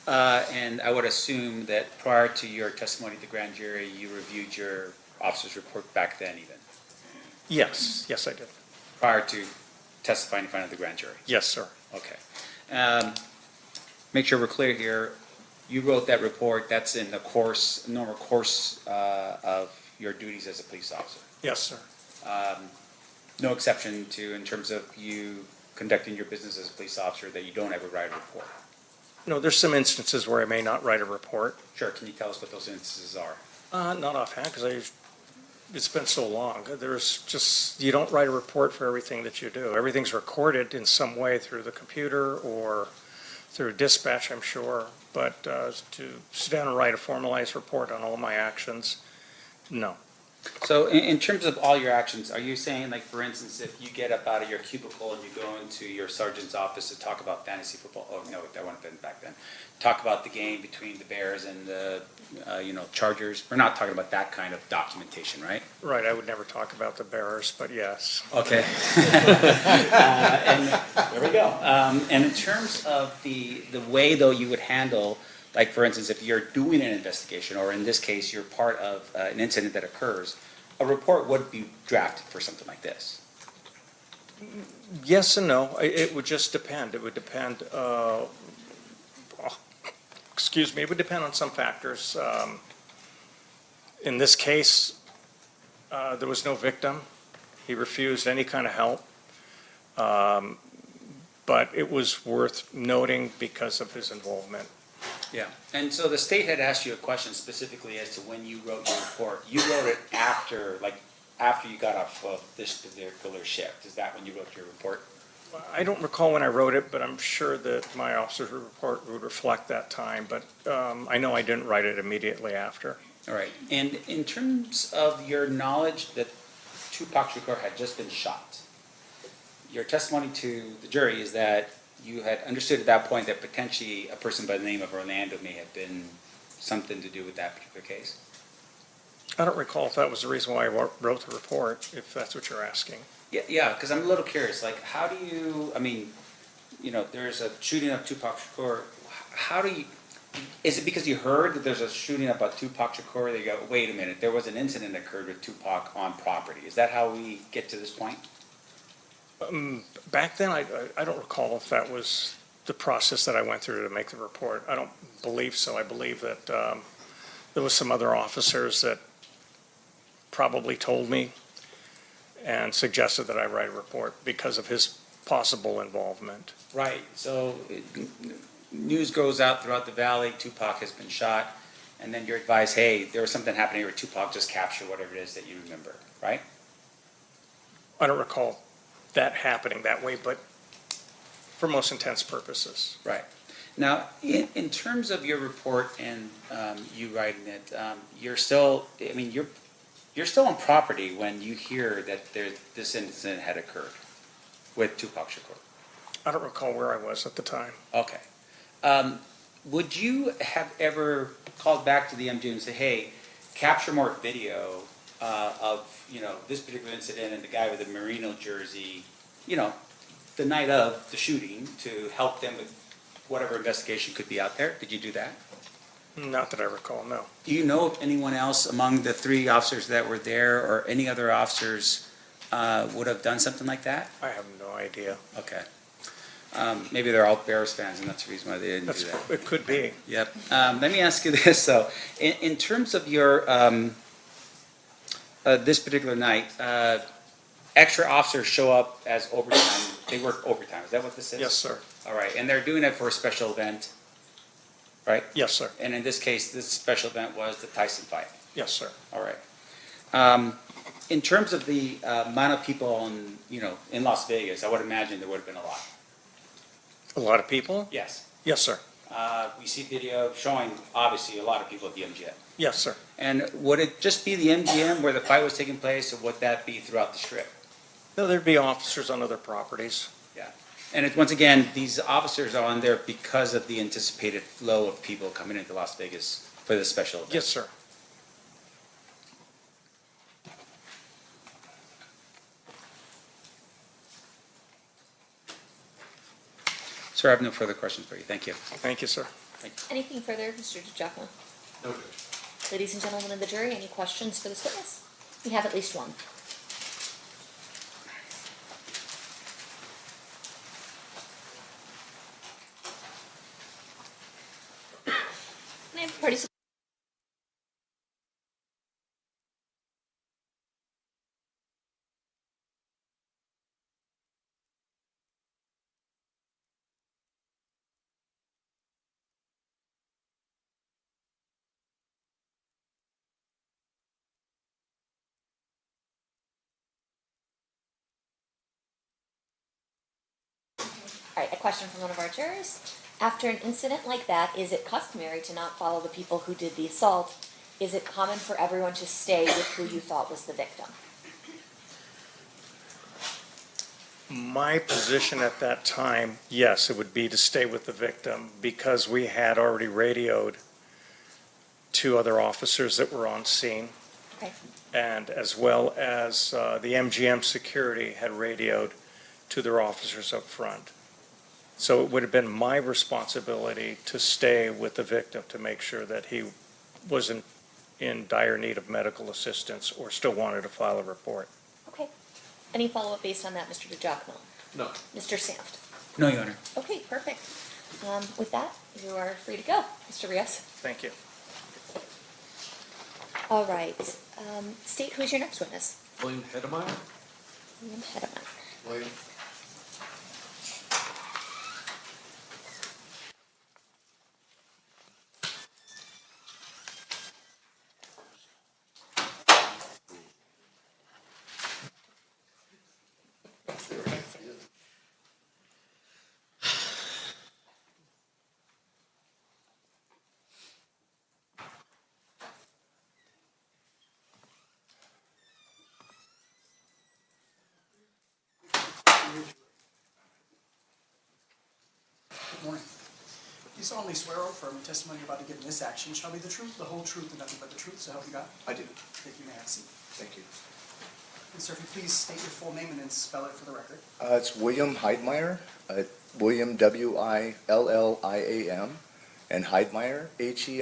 And I would assume that prior to your testimony at the grand jury, you reviewed your officer's report back then even? Yes, yes, I did. Prior to testifying in front of the grand jury? Yes, sir. Okay. Make sure we're clear here. You wrote that report, that's in the normal course of your duties as a police officer? Yes, sir. No exception to, in terms of you conducting your business as a police officer, that you don't ever write a report? No, there's some instances where I may not write a report. Sure, can you tell us what those instances are? Not offhand, because it's been so long. You don't write a report for everything that you do. Everything's recorded in some way through the computer or through dispatch, I'm sure. But to sit down and write a formalized report on all my actions, no. So in terms of all your actions, are you saying, like, for instance, if you get up out of your cubicle and you go into your sergeant's office to talk about fantasy football, oh, no, that wouldn't have been back then, talk about the game between the Bears and the, Chargers, we're not talking about that kind of documentation, right? Right, I would never talk about the Bears, but yes. Okay. And there we go. And in terms of the way, though, you would handle, like, for instance, if you're doing an investigation, or in this case, you're part of an incident that occurs, a report would be drafted for something like this. Yes and no. It would just depend. It would depend, it would depend on some factors. In this case, there was no victim. He refused any kind of help. But it was worth noting because of his involvement. Yeah, and so the state had asked you a question specifically as to when you wrote your report. You wrote it after you got off of this particular shift. Is that when you wrote your report? I don't recall when I wrote it, but I'm sure that my officer's report would reflect that time. But I know I didn't write it immediately after. All right, and in terms of your knowledge that Tupac Shakur had just been shot, your testimony to the jury is that you had understood at that point that potentially a person by the name of Orlando may have been something to do with that particular case? I don't recall if that was the reason why I wrote the report, if that's what you're asking. Yeah, because I'm a little curious. Like, how do you, there's a shooting of Tupac Shakur. How do you, is it because you heard that there's a shooting about Tupac Shakur that you go, wait a minute, there was an incident that occurred with Tupac on property? Is that how we get to this point? Back then, I don't recall if that was the process that I went through to make the report. I don't believe so. I believe that there was some other officers that probably told me and suggested that I write a report because of his possible involvement. Right, so news goes out throughout the valley, Tupac has been shot, and then you're advised, hey, there was something happening here with Tupac, just capture whatever it is that you remember, right? I don't recall that happening that way, but for most intents purposes. Right. Now, in terms of your report and you writing it, you're still, I mean, you're still on property when you hear that this incident had occurred with Tupac Shakur. I don't recall where I was at the time. Okay. Would you have ever called back to the MGM and say, hey, capture more video of, you know, this particular incident and the guy with the Merino jersey, you know, the night of the shooting to help them with whatever investigation could be out there? Did you do that? Not that I recall, no. Do you know of anyone else among the 3 officers that were there or any other officers would have done something like that? I have no idea. Okay. Maybe they're all Bears fans, and that's the reason why they didn't do that. It could be. Yep. Let me ask you this, though. In terms of your, this particular night, extra officers show up as overtime. They work overtime. Is that what this is? Yes, sir. All right. And they're doing it for a special event, right? Yes, sir. And in this case, this special event was the Tyson fight. Yes, sir. All right. In terms of the amount of people in Las Vegas, I would imagine there would have been a lot. A lot of people? Yes. Yes, sir. We see video showing, obviously, a lot of people at the MGM. Yes, sir. And would it just be the MGM where the fight was taking place, or would that be throughout the Strip? No, there'd be officers on other properties. Yeah. And once again, these officers are on there because of the anticipated flow of people coming into Las Vegas for this special event. Yes, sir. Sir, I have no further questions for you. Thank you. Thank you, sir. Anything further, Mr. DiGiacomo? No. Ladies and gentlemen of the jury, any questions for this witness? We have at least one. Can I have party support? All right, a question from one of our jurors. After an incident like that, is it customary to not follow the people who did the assault? Is it common for everyone to stay with who you thought was the victim? My position at that time, yes, it would be to stay with the victim because we had already radioed 2 other officers that were on scene. Okay. And as well as the MGM security had radioed to their officers up front. So it would have been my responsibility to stay with the victim to make sure that he wasn't in dire need of medical assistance or still wanted to file a report. Okay. Any follow-up based on that, Mr. DiGiacomo? No. Mr. Sanft? No, Your Honor. Okay, perfect. With that, you are free to go, Mr. Rios. Thank you. All right. State, who is your next witness? William Hedemeyer? William Hedemeyer. William. Good morning. You solemnly swear or affirm the testimony you're about to give in this action shall be the truth, the whole truth, and nothing but the truth, so help you God? I do. Thank you, may I have a seat? Thank you. And sir, if you please state your full name and then spell it for the record. It's William Heidmeyer, William William, and Heidmeyer, Heidmeyer.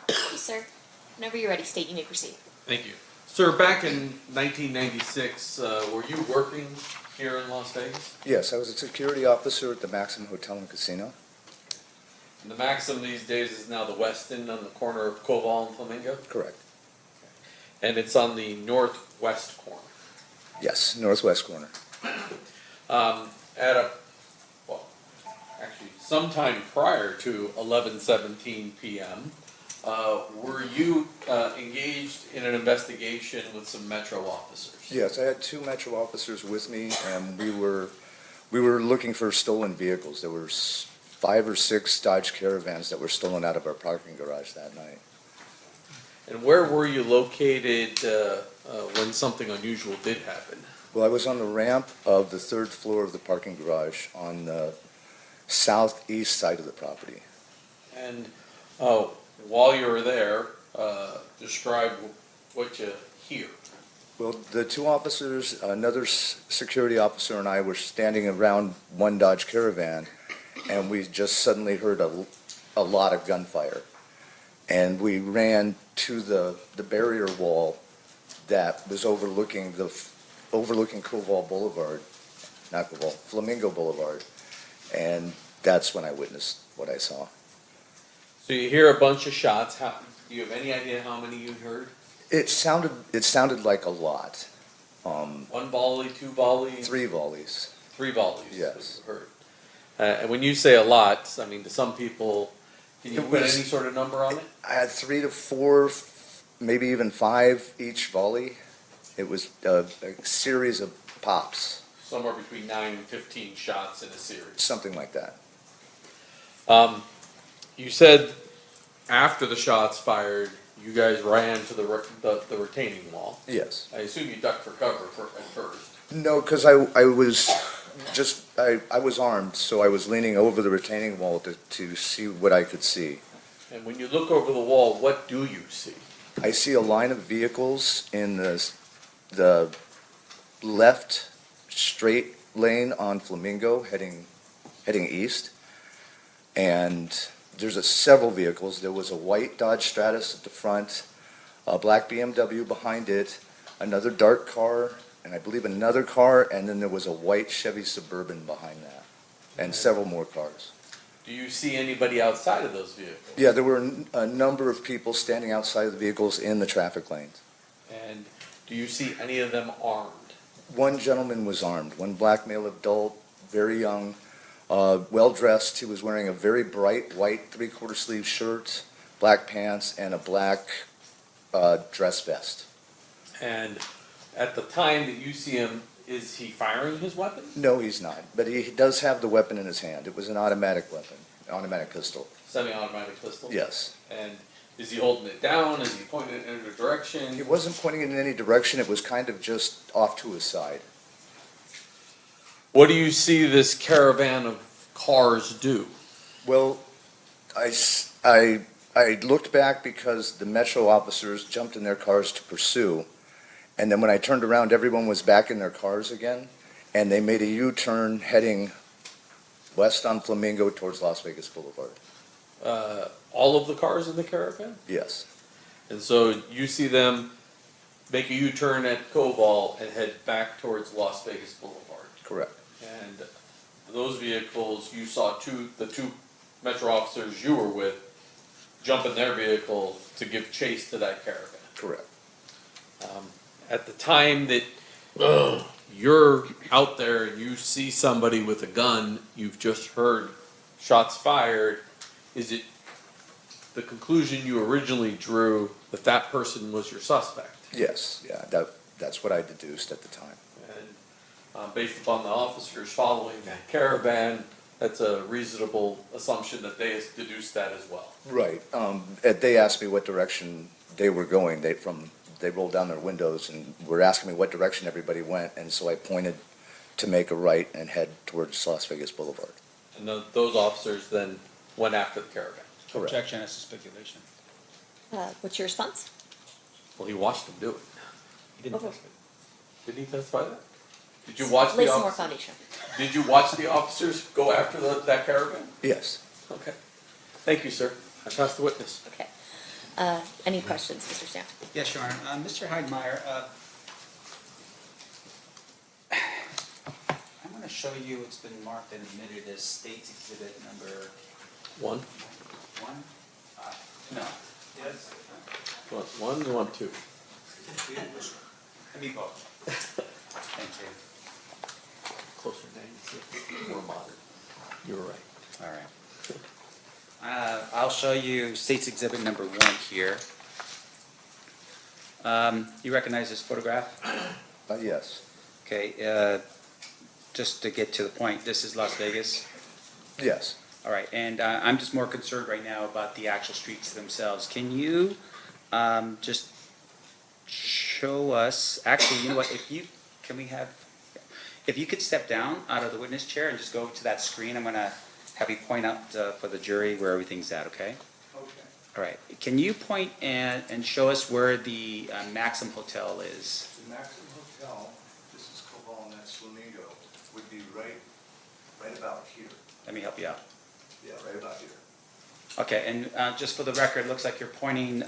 Thank you, sir. Whenever you're ready, state you may proceed. Thank you. Sir, back in 1996, were you working here in Las Vegas? Yes, I was a security officer at the Maxim Hotel and Casino. And the Maxim these days is now the Westin on the corner of Koval and Flamingo? Correct. And it's on the northwest corner. Yes, northwest corner. Actually, sometime prior to 11:17 p.m., were you engaged in an investigation with some Metro officers? Yes, I had 2 Metro officers with me, and we were looking for stolen vehicles. There were 5 or 6 Dodge Caravans that were stolen out of our parking garage that night. And where were you located when something unusual did happen? Well, I was on the ramp of the 3rd floor of the parking garage on the southeast side of the property. And while you were there, describe what you hear. Well, the 2 officers, another security officer and I were standing around one Dodge Caravan, and we just suddenly heard a lot of gunfire. And we ran to the barrier wall that was overlooking Koval Boulevard, not Koval, Flamingo Boulevard, and that's when I witnessed what I saw. So you hear a bunch of shots. Do you have any idea how many you heard? It sounded like a lot. 1 volley, 2 volleys? 3 volleys. 3 volleys. Yes. Heard. And when you say a lot, I mean, to some people, can you put any sort of number on it? I had 3 to 4, maybe even 5 each volley. It was a series of pops. Somewhere between 9 and 15 shots in a series. Something like that. You said after the shots fired, you guys ran to the retaining wall. Yes. I assume you ducked for cover at first. No, because I was armed, so I was leaning over the retaining wall to see what I could see. And when you look over the wall, what do you see? I see a line of vehicles in the left straight lane on Flamingo heading east, and there's several vehicles. There was a white Dodge Stratus at the front, a black BMW behind it, another dark car, and I believe another car, and then there was a white Chevy Suburban behind that, and several more cars. Do you see anybody outside of those vehicles? Yeah, there were a number of people standing outside of the vehicles in the traffic lanes. And do you see any of them armed? One gentleman was armed, one black male adult, very young, well-dressed. He was wearing a very bright white 3/4 sleeve shirt, black pants, and a black dress vest. And at the time that you see him, is he firing his weapon? No, he's not, but he does have the weapon in his hand. It was an automatic weapon, automatic pistol. Semi-automatic pistol? Yes. And is he holding it down? Is he pointing it in a direction? He wasn't pointing it in any direction. It was kind of just off to his side. What do you see this caravan of cars do? Well, I looked back because the Metro officers jumped in their cars to pursue. And then when I turned around, everyone was back in their cars again. And they made a U-turn heading west on Flamingo towards Las Vegas Boulevard. All of the cars in the caravan? Yes. And so you see them make a U-turn at Koval and head back towards Las Vegas Boulevard. Correct. And those vehicles, you saw the 2 Metro officers you were with jump in their vehicle to give chase to that caravan. Correct. At the time that you're out there and you see somebody with a gun, you've just heard shots fired, is it the conclusion you originally drew that that person was your suspect? Yes, yeah, that's what I deduced at the time. And based upon the officers following that caravan, that's a reasonable assumption that they deduced that as well. Right. They asked me what direction they were going. They rolled down their windows and were asking me what direction everybody went, and so I pointed to make a right and head towards Las Vegas Boulevard. And those officers then went after the caravan. Correct. Objection as to speculation. What's your response? Well, he watched them do it. He didn't Over. testify. Did he testify that? Did you watch Lay the some more officers? foundation. Did you watch the officers go after that caravan? Yes. Okay. Thank you, sir. I pass the witness. Okay. Any questions, Mr. Stamp? Yes, Your Honor. Mr. Heidmeyer, I'm going to show you, it's been marked and admitted as State's Exhibit number 1? 1? No. Yes. One, you want 2? Let me both. Thank you. Closer name, more modern. You were right. All right. I'll show you State's Exhibit number 1 here. You recognize this photograph? Yes. Okay, just to get to the point, this is Las Vegas? Yes. All right, and I'm just more concerned right now about the actual streets themselves. Can you just show us, actually, you know what, if you could step down out of the witness chair and just go to that screen, I'm going to have you point out for the jury where everything's at, okay? Okay. All right, can you point and show us where the Maxim Hotel is? The Maxim Hotel, this is Cobol and that's Flamingo, would be right about here. Let me help you out. Yeah, right about here. Okay, and just for the record, it looks like you're pointing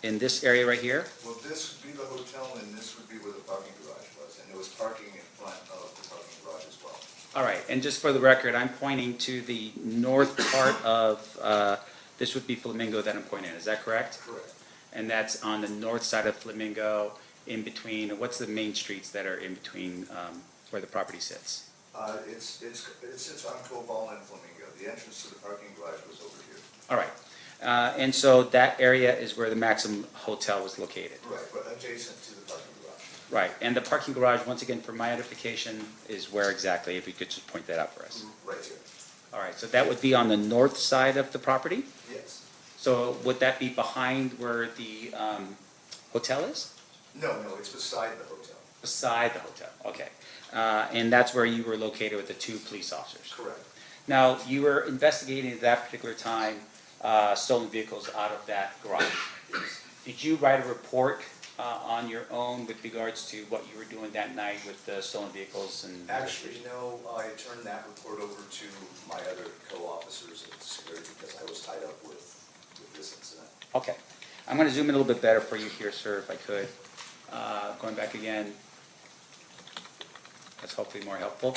in this area right here? Well, this would be the hotel and this would be where the parking garage was. And there was parking in front of the parking garage as well. All right, and just for the record, I'm pointing to the north part of, this would be Flamingo that I'm pointing at, is that correct? Correct. And that's on the north side of Flamingo, in between, what's the main streets that are in between where the property sits? It sits on Cobol and Flamingo. The entrance to the parking garage was over here. All right, and so that area is where the Maxim Hotel was located? Right, but adjacent to the parking garage. Right, and the parking garage, once again, for my edification, is where exactly, if you could just point that out for us? Right here. All right, so that would be on the north side of the property? Yes. So would that be behind where the hotel is? No, it's beside the hotel. Beside the hotel, okay. And that's where you were located with the 2 police officers? Correct. Now, you were investigating at that particular time stolen vehicles out of that garage. Did you write a report on your own with regards to what you were doing that night with the stolen vehicles and? Actually, no, I turned that report over to my other co-officers at the security because I was tied up with this incident. Okay. I'm going to zoom in a little bit better for you here, sir, if I could. Going back again. That's hopefully more helpful.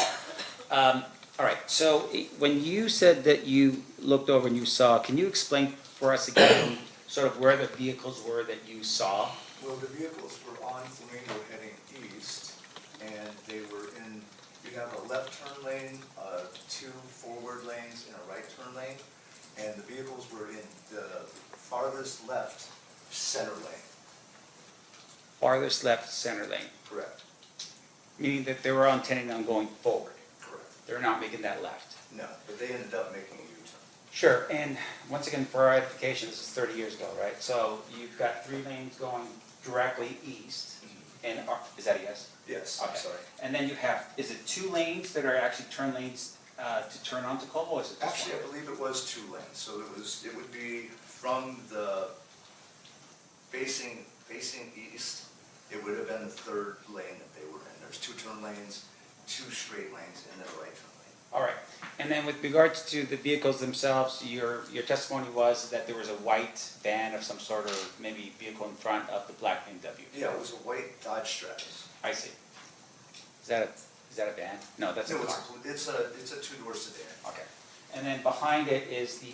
All right, so when you said that you looked over and you saw, can you explain for us again sort of where the vehicles were that you saw? Well, the vehicles were on Flamingo heading east, and they were in, you have a left turn lane, 2 forward lanes, and a right turn lane, and the vehicles were in the farthest left center lane. Farthest left center lane? Correct. Meaning that they were intending on going forward? Correct. They're not making that left? No, but they ended up making a U-turn. Sure, and once again, for our edification, this is 30 years ago, right? So you've got 3 lanes going directly east, and, is that a yes? Yes, Okay. I'm sorry. And then you have, is it 2 lanes that are actually turn lanes to turn onto Como, or is it just Actually, one? I believe it was 2 lanes, so it would be from the facing east, it would have been the 3rd lane that they were in. There's 2 turn lanes, 2 straight lanes, and then a right turn lane. All right, and then with regards to the vehicles themselves, your testimony was that there was a white van of some sort, or maybe vehicle in front of the black BMW? Yeah, it was a white Dodge Stratus. I see. Is that a van? No, that's a No, car. it's a 2-door sedan. Okay. And then behind it is the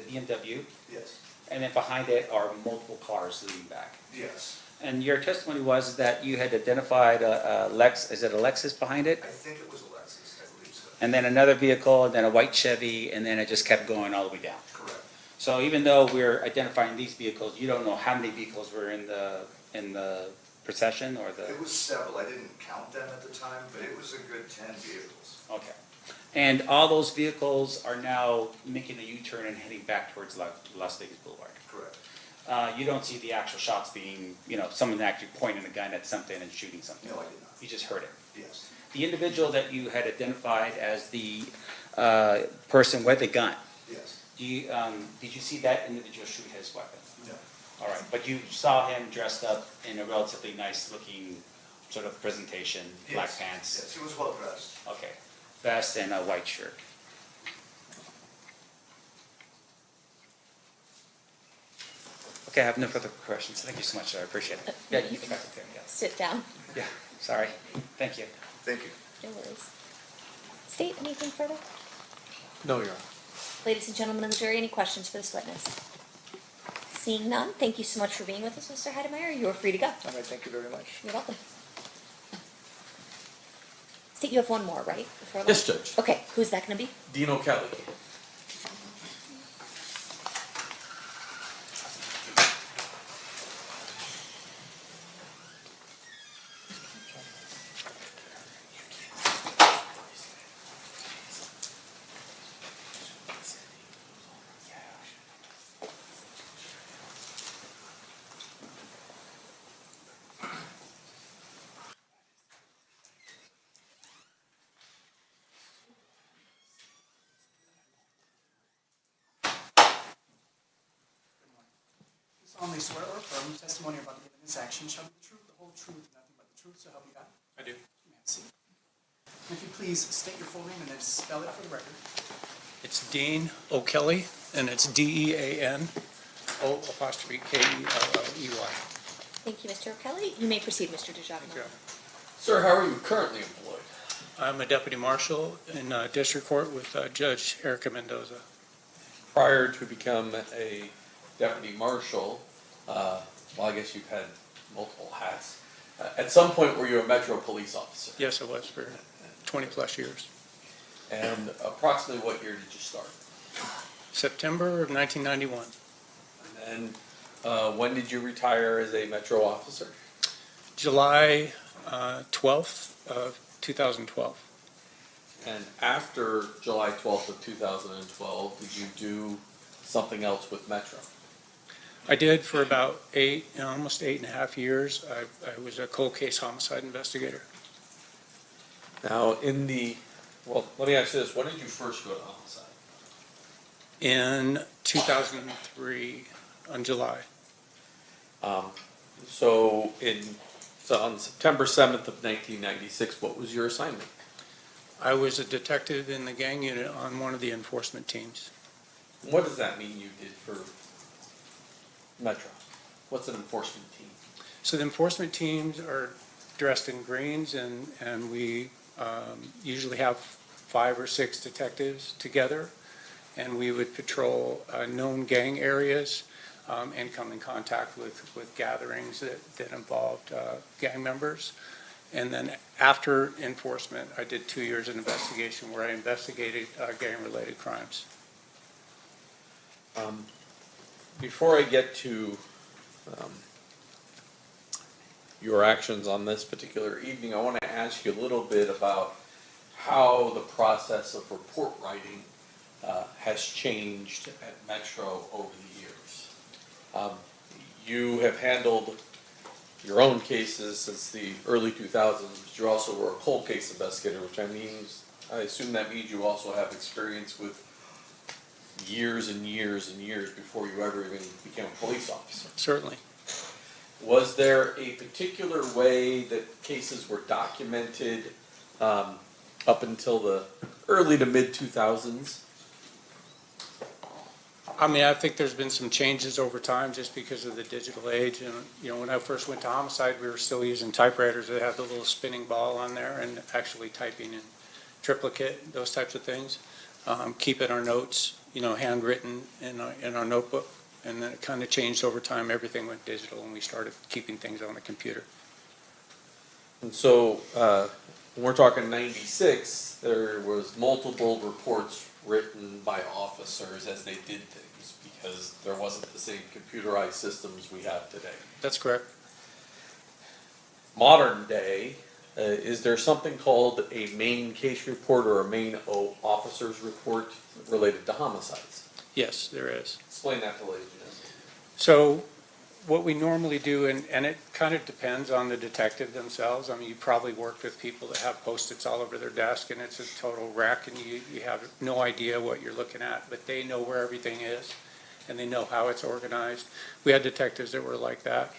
BMW, Yes. and then behind it are multiple cars leading back. Yes. And your testimony was that you had identified a Lex, is it a Lexus behind it? I think it was a Lexus, I believe so. And then another vehicle, and then a white Chevy, and then it just kept going all the way down. Correct. So even though we're identifying these vehicles, you don't know how many vehicles were in the procession or the? It was several. I didn't count them at the time, but it was a good 10 vehicles. Okay. And all those vehicles are now making a U-turn and heading back towards Las Vegas Boulevard? Correct. You don't see the actual shots being, someone actually pointing a gun at something and shooting something? No, I did not. You just heard it? Yes. The individual that you had identified as the person with the gun, Yes. did you see that individual shoot his weapon? No. All right, but you saw him dressed up in a relatively nice-looking sort of presentation, black Yes. pants? Yes, he was well dressed. Okay, vest and a white shirt. Okay, I have no further questions. Thank you so much, sir. I appreciate it. Yeah, you can back up there, yeah. Sit down. Yeah, sorry. Thank you. Thank you. No worries. State, anything further? No, Your Honor. Ladies and gentlemen of the jury, any questions for this witness? Seeing none, thank you so much for being with us, Mr. Heidemeyer. You are free to go. All right, thank you very much. You're welcome. State, you have one more, right? Before Yes, lunch? Judge. Okay, who's that gonna be? Dino Kelly. You solemnly swear or affirm the testimony you're about to give in this action shall be the truth, the whole truth, and nothing but the truth, so help you God? I do. You may have a seat. And if you please state your full name and then spell it for the record. It's Dean O'Kelly, and it's DEAN O''K-E-L-L-E-Y. Thank you, Mr. O'Kelly. You may proceed, Mr. DeJarmo. Sir, how are you currently employed? I'm a deputy marshal in district court with Judge Erica Mendoza. Prior to become a deputy marshal, well, I guess you've had multiple hats. At some point, were you a Metro police officer? Yes, I was for 20-plus years. And approximately what year did you start? September of 1991. And when did you retire as a Metro officer? July 12th of 2012. And after July 12th of 2012, did you do something else with Metro? I did for about almost 8.5 years. I was a cold case homicide investigator. Now, well, let me ask you this. When did you first go to homicide? In 2003, on July. So on September 7th of 1996, what was your assignment? I was a detective in the gang unit on one of the enforcement teams. What does that mean you did for Metro? What's an enforcement team? So the enforcement teams are dressed in greens, and we usually have 5 or 6 detectives together, and we would patrol known gang areas and come in contact with gatherings that involved gang members. And then after enforcement, I did 2 years in investigation where I investigated gang-related crimes. Before I get to your actions on this particular evening, I want to ask you a little bit about how the process of report writing has changed at Metro over the years. You have handled your own cases since the early 2000s, but you also were a cold case investigator, which I assume that means you also have experience with years and years and years before you ever even became a police officer. Certainly. Was there a particular way that cases were documented up until the early to mid 2000s? I mean, I think there's been some changes over time just because of the digital age. And, when I first went to homicide, we were still using typewriters that had the little spinning ball on there and actually typing in triplicate, those types of things. Keeping our notes, handwritten in our notebook. And then it kind of changed over time. Everything went digital and we started keeping things on the computer. And so, when we're talking 96, there was multiple reports written by officers as they did things because there wasn't the same computerized systems we have today. That's correct. Modern day, is there something called a main case report or a main officer's report related to homicides? Yes, there is. Explain that to ladies and gentlemen. So what we normally do, and it kind of depends on the detective themselves. I mean, you probably worked with people that have Post-its all over their desk and it's a total wreck and you have no idea what you're looking at, but they know where everything is and they know how it's organized. We had detectives that were like that.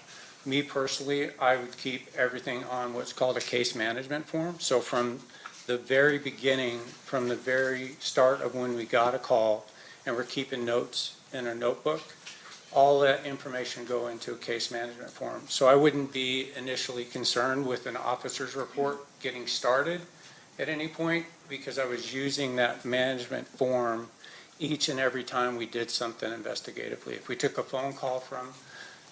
Me personally, I would keep everything on what's called a case management form. So from the very beginning, from the very start of when we got a call and we're keeping notes in a notebook, all that information go into a case management form. So I wouldn't be initially concerned with an officer's report getting started at any point, because I was using that management form each and every time we did something investigatively. If we took a phone call from,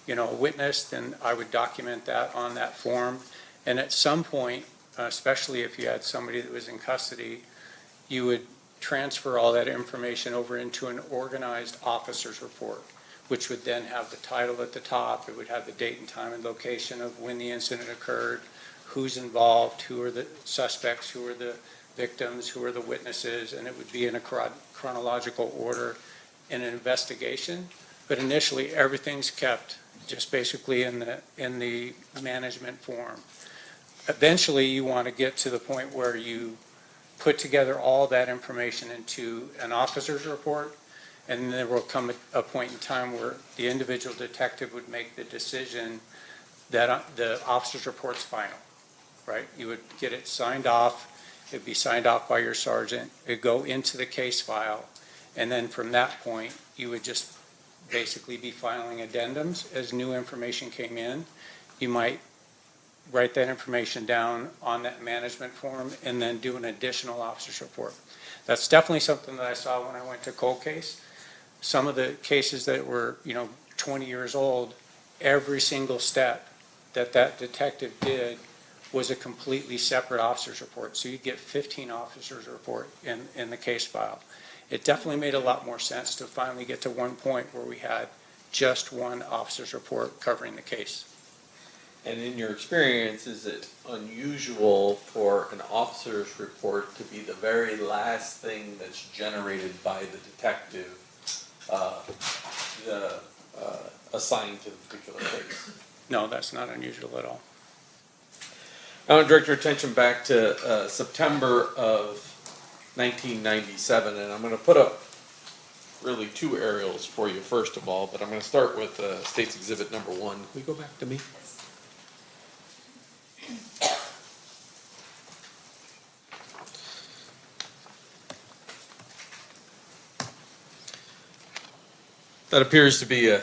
a witness, then I would document that on that form. And at some point, especially if you had somebody that was in custody, you would transfer all that information over into an organized officer's report, which would then have the title at the top. It would have the date and time and location of when the incident occurred, who's involved, who are the suspects, who are the victims, who are the witnesses, and it would be in a chronological order in an investigation. But initially, everything's kept just basically in the management form. Eventually, you want to get to the point where you put together all that information into an officer's report, and there will come a point in time where the individual detective would make the decision that the officer's report's final, right? You would get it signed off. It'd be signed off by your sergeant. It'd go into the case file, and then from that point, you would just basically be filing addendums as new information came in. You might write that information down on that management form and then do an additional officer's report. That's definitely something that I saw when I went to cold case. Some of the cases that were, 20 years old, every single step that detective did was a completely separate officer's report. So you'd get 15 officers' report in the case file. It definitely made a lot more sense to finally get to one point where we had just one officer's report covering the case. And in your experience, is it unusual for an officer's report to be the very last thing that's generated by the detective assigned to the particular case? No, that's not unusual at all. I want to direct your attention back to September of 1997, and I'm going to put up really two aerials for you first of all, but I'm going to start with State's Exhibit number 1. Can we go back to me? That appears to be an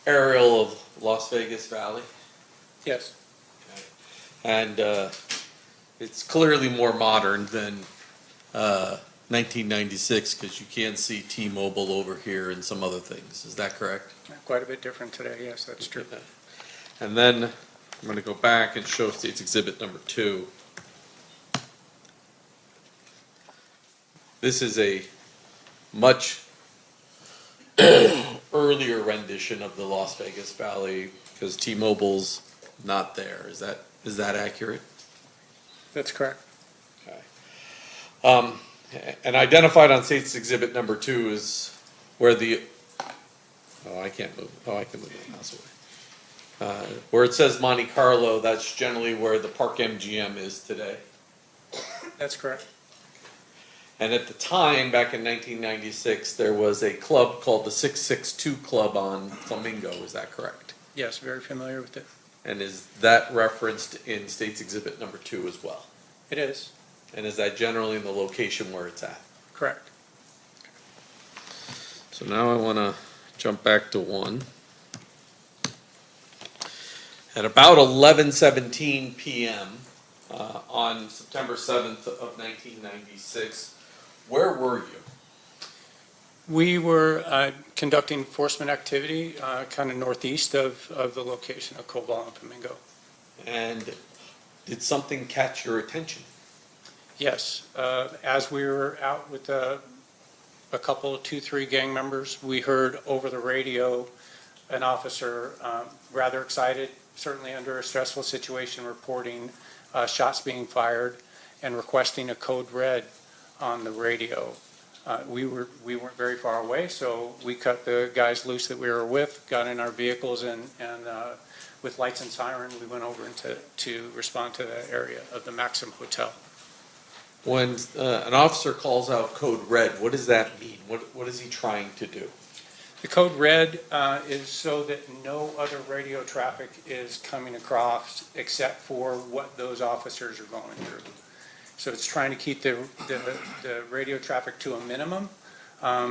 aerial of Las Vegas Valley. Yes. Okay. And it's clearly more modern than 1996 because you can see T-Mobile over here and some other things. Is that correct? Quite a bit different today, yes, that's true. Okay. And then I'm going to go back and show State's Exhibit number 2. This is a much earlier rendition of the Las Vegas Valley because T-Mobile's not there. Is that accurate? That's correct. Okay. And identified on State's Exhibit number 2 is where the I can't move. Oh, I can move the mouse away. Where it says Monte Carlo, that's generally where the Park MGM is today. That's correct. And at the time, back in 1996, there was a club called the 662 Club on Flamingo. Is that correct? Yes, very familiar with it. And is that referenced in State's Exhibit number 2 as well? It is. And is that generally in the location where it's at? Correct. So now I want to jump back to 1. At about 11:17 p.m. On September 7th of 1996, where were you? We were conducting enforcement activity kind of northeast of the location of Koval and Flamingo. And did something catch your attention? Yes. As we were out with a couple of 2-3 gang members, we heard over the radio an officer rather excited, certainly under a stressful situation, reporting shots being fired and requesting a code red on the radio. We weren't very far away, so we cut the guys loose that we were with, got in our vehicles, and with lights and siren, we went over to respond to the area of the Maxim Hotel. When an officer calls out code red, what does that mean? What is he trying to do? The code red is so that no other radio traffic is coming across except for what those officers are going through. So it's trying to keep the radio traffic to a minimum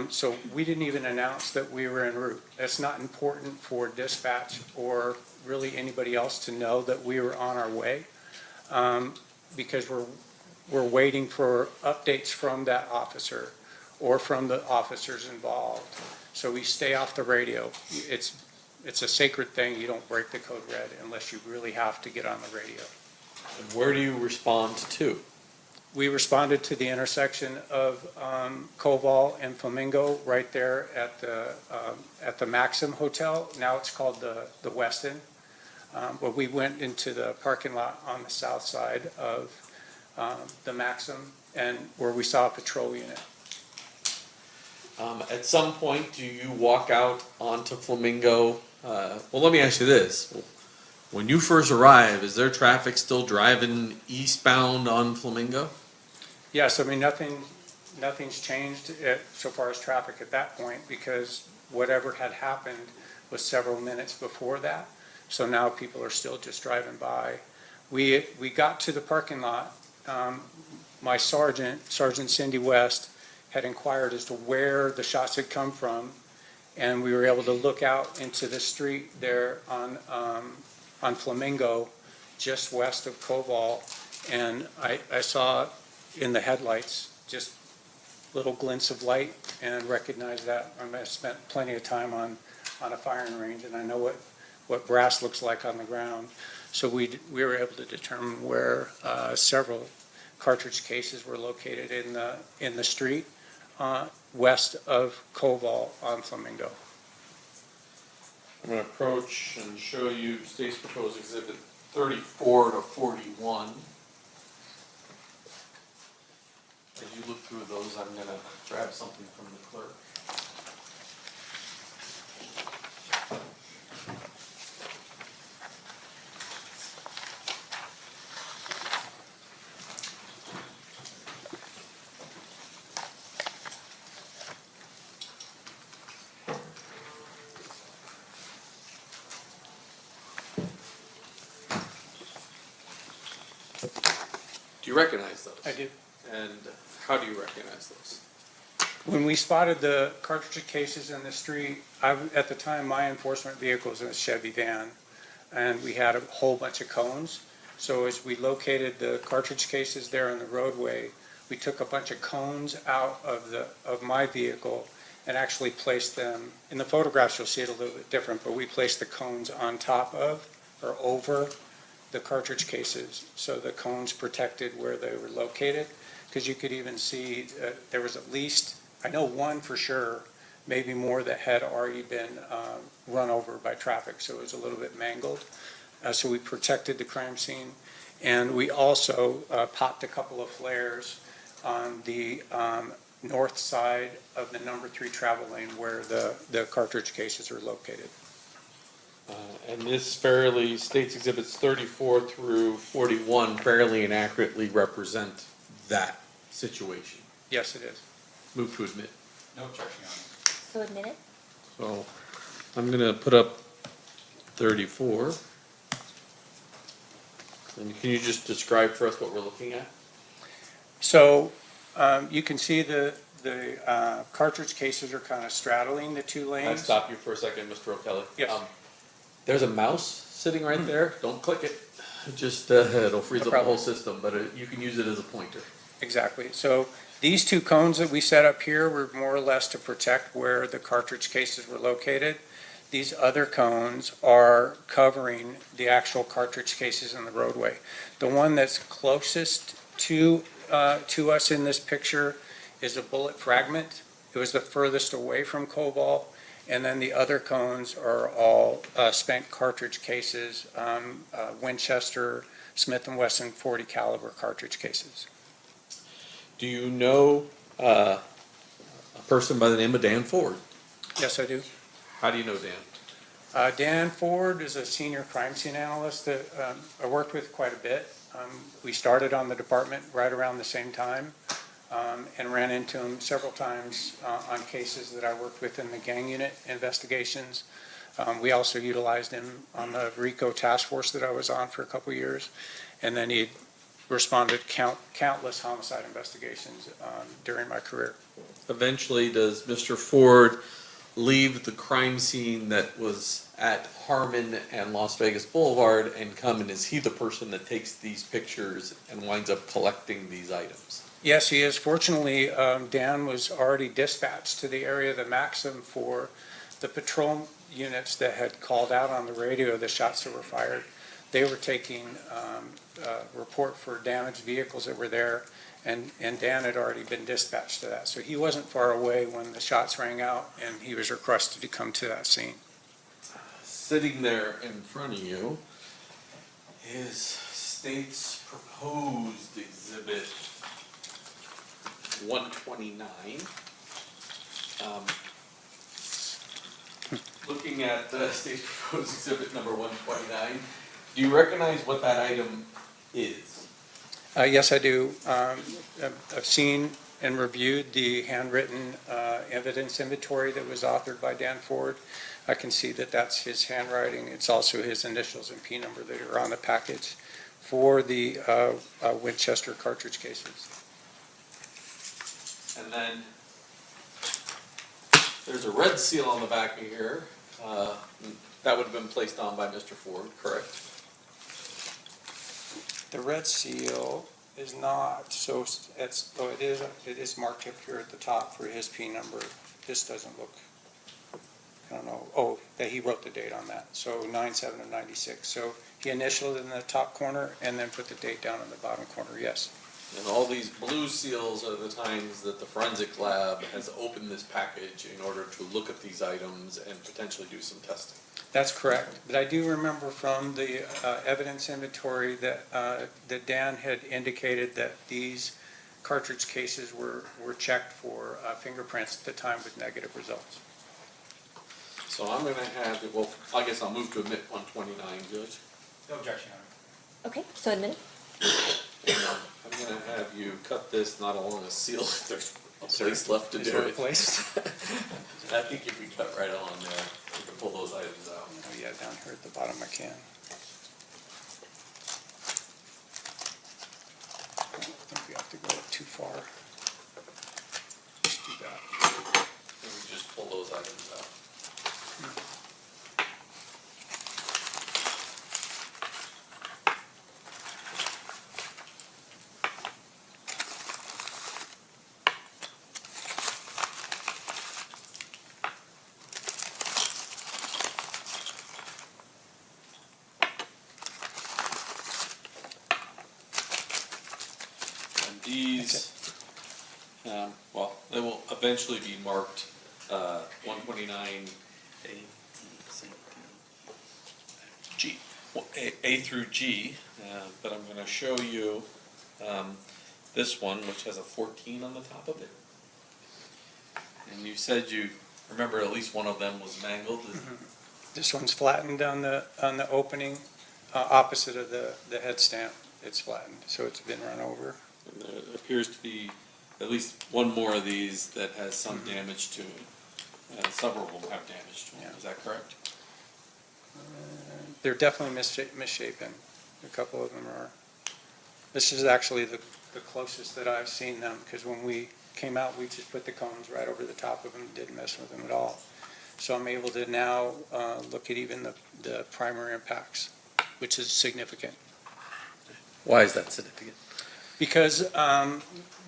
So we didn't even announce that we were en route. That's not important for dispatch or really anybody else to know that we were on our way, because we're waiting for updates from that officer or from the officers involved. So we stay off the radio. It's a sacred thing. You don't break the code red unless you really have to get on the radio. And where do you respond to? We responded to the intersection of Koval and Flamingo right there at the Maxim Hotel. Now it's called the Westin. But we went into the parking lot on the south side of the Maxim, and where we saw a patrol unit. At some point, do you walk out onto Flamingo? Well, let me ask you this. When you first arrive, is there traffic still driving eastbound on Flamingo? Yes, I mean, nothing's changed so far as traffic at that point, because whatever had happened was several minutes before that. So now people are still just driving by. We got to the parking lot. My Sergeant Cindy West, had inquired as to where the shots had come from, and we were able to look out into the street there on Flamingo, just west of Koval, and I saw in the headlights just little glints of light and recognized that. I mean, I spent plenty of time on a firing range, and I know what brass looks like on the ground. So we were able to determine where several cartridge cases were located in the street west of Koval on Flamingo. I'm going to approach and show you State's Proposed Exhibit 34 to 41. As you look through those, I'm going to grab something from the clerk. Do you recognize those? I do. And how do you recognize those? When we spotted the cartridge cases in the street, at the time, my enforcement vehicle was in a Chevy van, and we had a whole bunch of cones. So as we located the cartridge cases there on the roadway, we took a bunch of cones out of my vehicle and actually placed them, in the photographs you'll see it a little bit different, but we placed the cones on top of or over the cartridge cases, so the cones protected where they were located, because you could even see there was at least, I know one for sure, maybe more, that had already been run over by traffic, so it was a little bit mangled. So we protected the crime scene, and we also popped a couple of flares on the north side of the number 3 travel lane where the cartridge cases are located. And this State's Exhibits 34 through 41 fairly and accurately represent that situation. Yes, it is. Move to admit. No objection, Your Honor. So admit it? So I'm going to put up 34. And can you just describe for us what we're looking at? So you can see the cartridge cases are kind of straddling the 2 lanes. I'll stop you for a second, Mr. O'Kelly. Yes. There's a mouse sitting right there. Don't click it. Just it'll freeze up the whole system, but you can use it as a pointer. Exactly. So these 2 cones that we set up here were more or less to protect where the cartridge cases were located. These other cones are covering the actual cartridge cases in the roadway. The one that's closest to us in this picture is a bullet fragment. It was the furthest away from Koval. And then the other cones are all spent cartridge cases, Winchester, Smith & Wesson 40 caliber cartridge cases. Do you know a person by the name of Dan Ford? Yes, I do. How do you know Dan? Dan Ford is a senior crime scene analyst that I worked with quite a bit. We started on the department right around the same time. And ran into him several times on cases that I worked with in the gang unit investigations. We also utilized him on the RICO task force that I was on for a couple of years. And then he responded to countless homicide investigations during my career. Eventually, does Mr. Ford leave the crime scene that was at Harmon and Las Vegas Boulevard and come, and is he the person that takes these pictures and winds up collecting these items? Yes, he is. Fortunately, Dan was already dispatched to the area of the Maxim for the patrol units that had called out on the radio the shots that were fired. They were taking a report for damaged vehicles that were there, and Dan had already been dispatched to that. So he wasn't far away when the shots rang out, and he was requested to come to that scene. Sitting there in front of you is state's proposed exhibit 129. Looking at the state's proposed exhibit number 129, do you recognize what that item is? Yes, I do. I've seen and reviewed the handwritten evidence inventory that was authored by Dan Ford. I can see that that's his handwriting. It's also his initials and P number that are on the package for the Winchester cartridge cases. And then there's a red seal on the back of here. That would have been placed on by Mr. Ford, correct? The red seal is not, so it's, oh, it is marked up here at the top for his P number. This doesn't look, I don't know, oh, that he wrote the date on that, so 9/7 of 96. So he initialed it in the top corner and then put the date down in the bottom corner, yes. And all these blue seals are the times that the forensic lab has opened this package in order to look at these items and potentially do some testing. That's correct, but I do remember from the evidence inventory that that Dan had indicated that these cartridge cases were checked for fingerprints at the time with negative results. So I'm gonna have, well, I guess I'll move to admit 129, Judge. No objection, Your Honor. Okay, so admitted. I'm gonna have you cut this not along a seal, if there's a place left to Is do there a it. place? I think if we cut right along there, we can pull those items out. Oh yeah, down here at the bottom I can. I don't think we have to go too far. Just do that. And we just pull those items out. These, well, they will eventually be marked 129 G, A through G, but I'm going to show you this one, which has a 14 on the top of it. And you said you remember at least one of them was mangled. This one's flattened on the opening opposite of the head stamp. It's flattened, so it's been run over. And there appears to be at least one more of these that has some damage to it. Several of them have damage to them. Is that correct? They're definitely misshapen. A couple of them are. This is actually the closest that I've seen them, because when we came out, we just put the cones right over the top of them, didn't mess with them at all. So I'm able to now look at even the primary impacts, which is significant. Why is that significant? Because a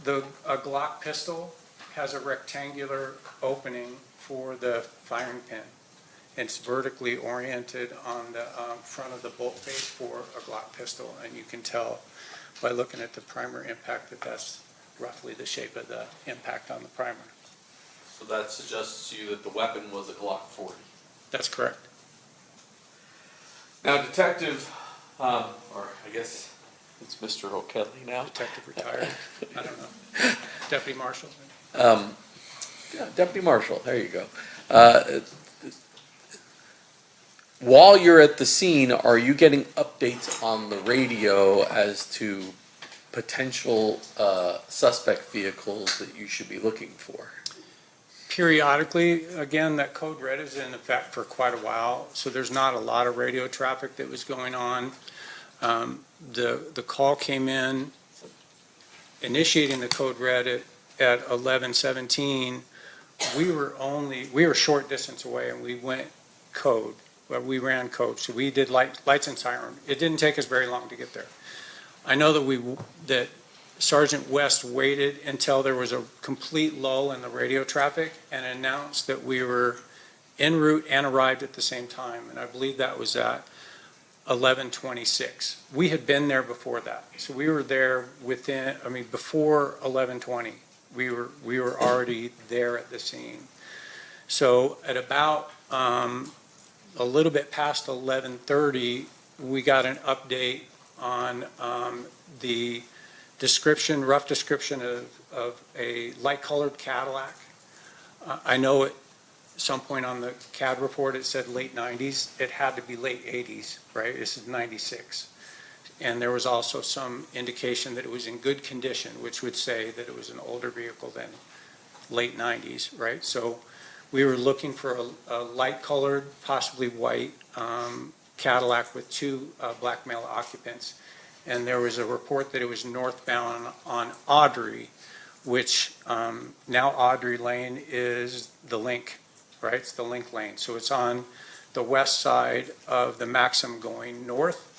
Glock pistol has a rectangular opening for the firing pin. It's vertically oriented on the front of the bolt face for a Glock pistol, and you can tell by looking at the primary impact that that's roughly the shape of the impact on the primer. So that suggests to you that the weapon was a Glock 40. That's correct. Now, Detective, or I guess it's Mr. O'Kelly now. Detective retired. I don't know. Deputy Marshal. Yeah, Deputy Marshal, there you go. While you're at the scene, are you getting updates on the radio as to potential suspect vehicles that you should be looking for? Periodically, again, that code red is in effect for quite a while, so there's not a lot of radio traffic that was going on. The call came in initiating the code red at 11:17. We were short distance away and we went code. Well, we ran code, so we did lights and siren. It didn't take us very long to get there. I know that Sergeant West waited until there was a complete lull in the radio traffic and announced that we were en route and arrived at the same time, and I believe that was at 11:26. We had been there before that, so we were there before 11:20. We were already there at the scene. So at about a little bit past 11:30, we got an update on the rough description of a light-colored Cadillac. I know at some point on the CAD report it said late 90s. It had to be late 80s, right? This is 96. And there was also some indication that it was in good condition, which would say that it was an older vehicle than late 90s, right? So we were looking for a light-colored, possibly white Cadillac with two black male occupants. And there was a report that it was northbound on Audrey, which now Audrey Lane is the Link, right? It's the Link Lane. So it's on the west side of the Maxim going north.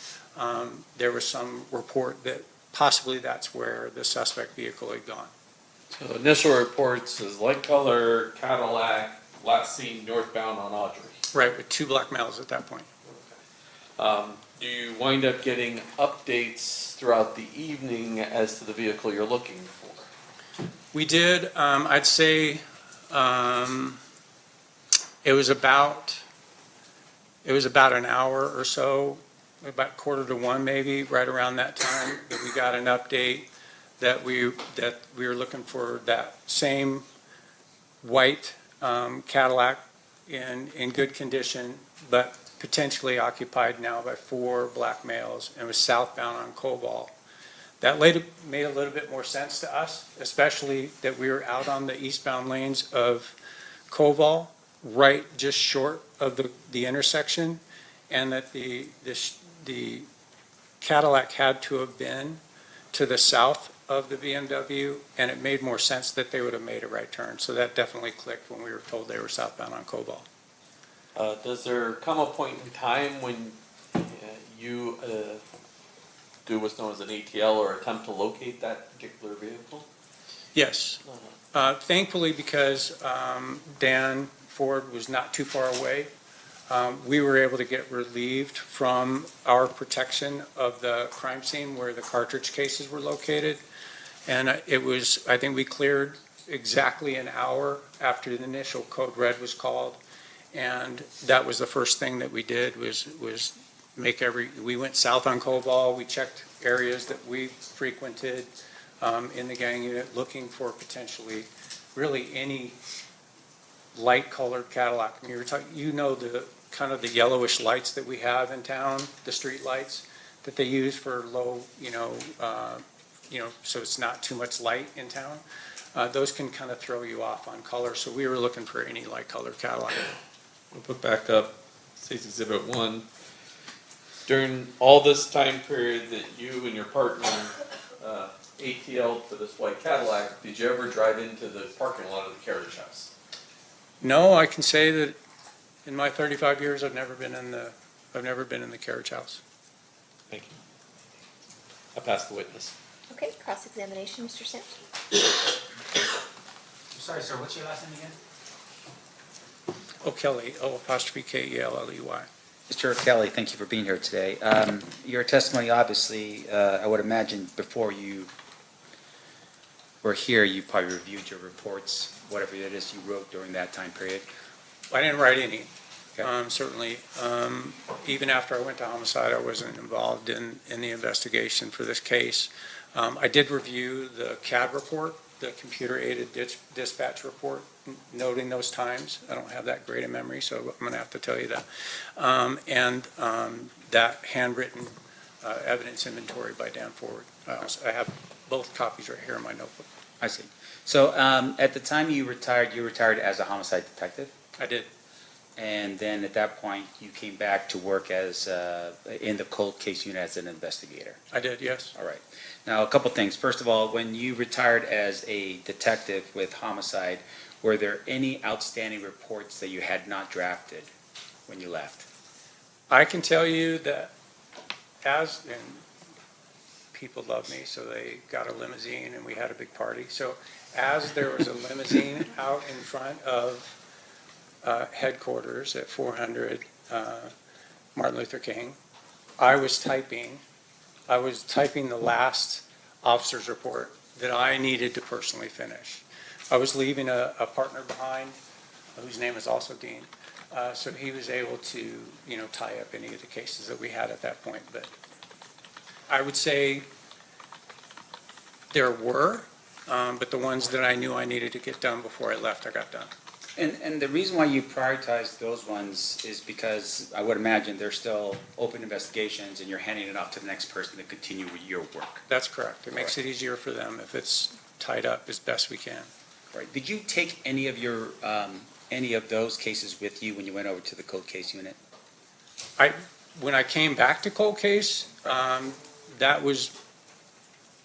There was some report that possibly that's where the suspect vehicle had gone. So initial reports is light color Cadillac, last seen northbound on Audrey. Right, with two black males at that point. Do you wind up getting updates throughout the evening as to the vehicle you're looking for? We did, I'd say, it was about an hour or so, about 12:45 maybe, right around that time, that we got an update that we were looking for that same white Cadillac in good condition, but potentially occupied now by four black males, and was southbound on Koval. That later made a little bit more sense to us, especially that we were out on the eastbound lanes of Koval, right just short of the intersection, and that the Cadillac had to have been to the south of the BMW, and it made more sense that they would have made a right turn. So that definitely clicked when we were told they were southbound on Koval. Does there come a point in time when you do what's known as an ATL or attempt to locate that particular vehicle? Yes. Thankfully, because Dan Ford was not too far away, we were able to get relieved from our protection of the crime scene where the cartridge cases were located. And I think we cleared exactly an hour after the initial code red was called. And that was the first thing that we did was we went south on Koval, we checked areas that we frequented in the gang unit looking for potentially really any light colored Cadillac. I mean, the kind of the yellowish lights that we have in town, the street lights that they use for low, so it's not too much light in town. Those can kind of throw you off on color. So we were looking for any light colored Cadillac. We'll put back up, State's Exhibit 1. During all this time period that you and your partner ATL'd for this white Cadillac, did you ever drive into the parking lot of the carriage house? No, I can say that in my 35 years, I've never been in the carriage house. Thank you. I pass the witness. Okay, cross-examination, Mr. Sims. Sorry, sir, what's your last name again? O'Kelly, O''K-E-L-L-E-Y. Mr. Kelly, thank you for being here today. Your testimony, obviously, I would imagine before you were here, you probably reviewed your reports, whatever it is you wrote during that time period. I didn't write any, Okay. certainly. Even after I went to homicide, I wasn't involved in the investigation for this case. I did review the CAD report, the computer-aided dispatch report, noting those times. I don't have that great a memory, so I'm going to have to tell you that. And that handwritten evidence inventory by Dan Ford. I have both copies right here in my notebook. I see. So at the time you retired as a homicide detective? I did. And then at that point, you came back to work as, in the cold case unit as an investigator. I did, yes. All right. Now, a couple things. First of all, when you retired as a detective with homicide, were there any outstanding reports that you had not drafted when you left? I can tell you that and people love me, so they got a limousine and we had a big party. So as there was a limousine out in front of headquarters at 400 Martin Luther King, I was typing the last officer's report that I needed to personally finish. I was leaving a partner behind, whose name is also Dean, so he was able to, tie up any of the cases that we had at that point. But I would say there were, but the ones that I knew I needed to get done before I left, I got done. And the reason why you prioritized those ones is because I would imagine they're still open investigations and you're handing it off to the next person to continue with your work. That's correct. It makes it easier for them if it's tied up as best we can. Right. Did you take any of your, any of those cases with you when you went over to the cold case unit? When I came back to cold case, that was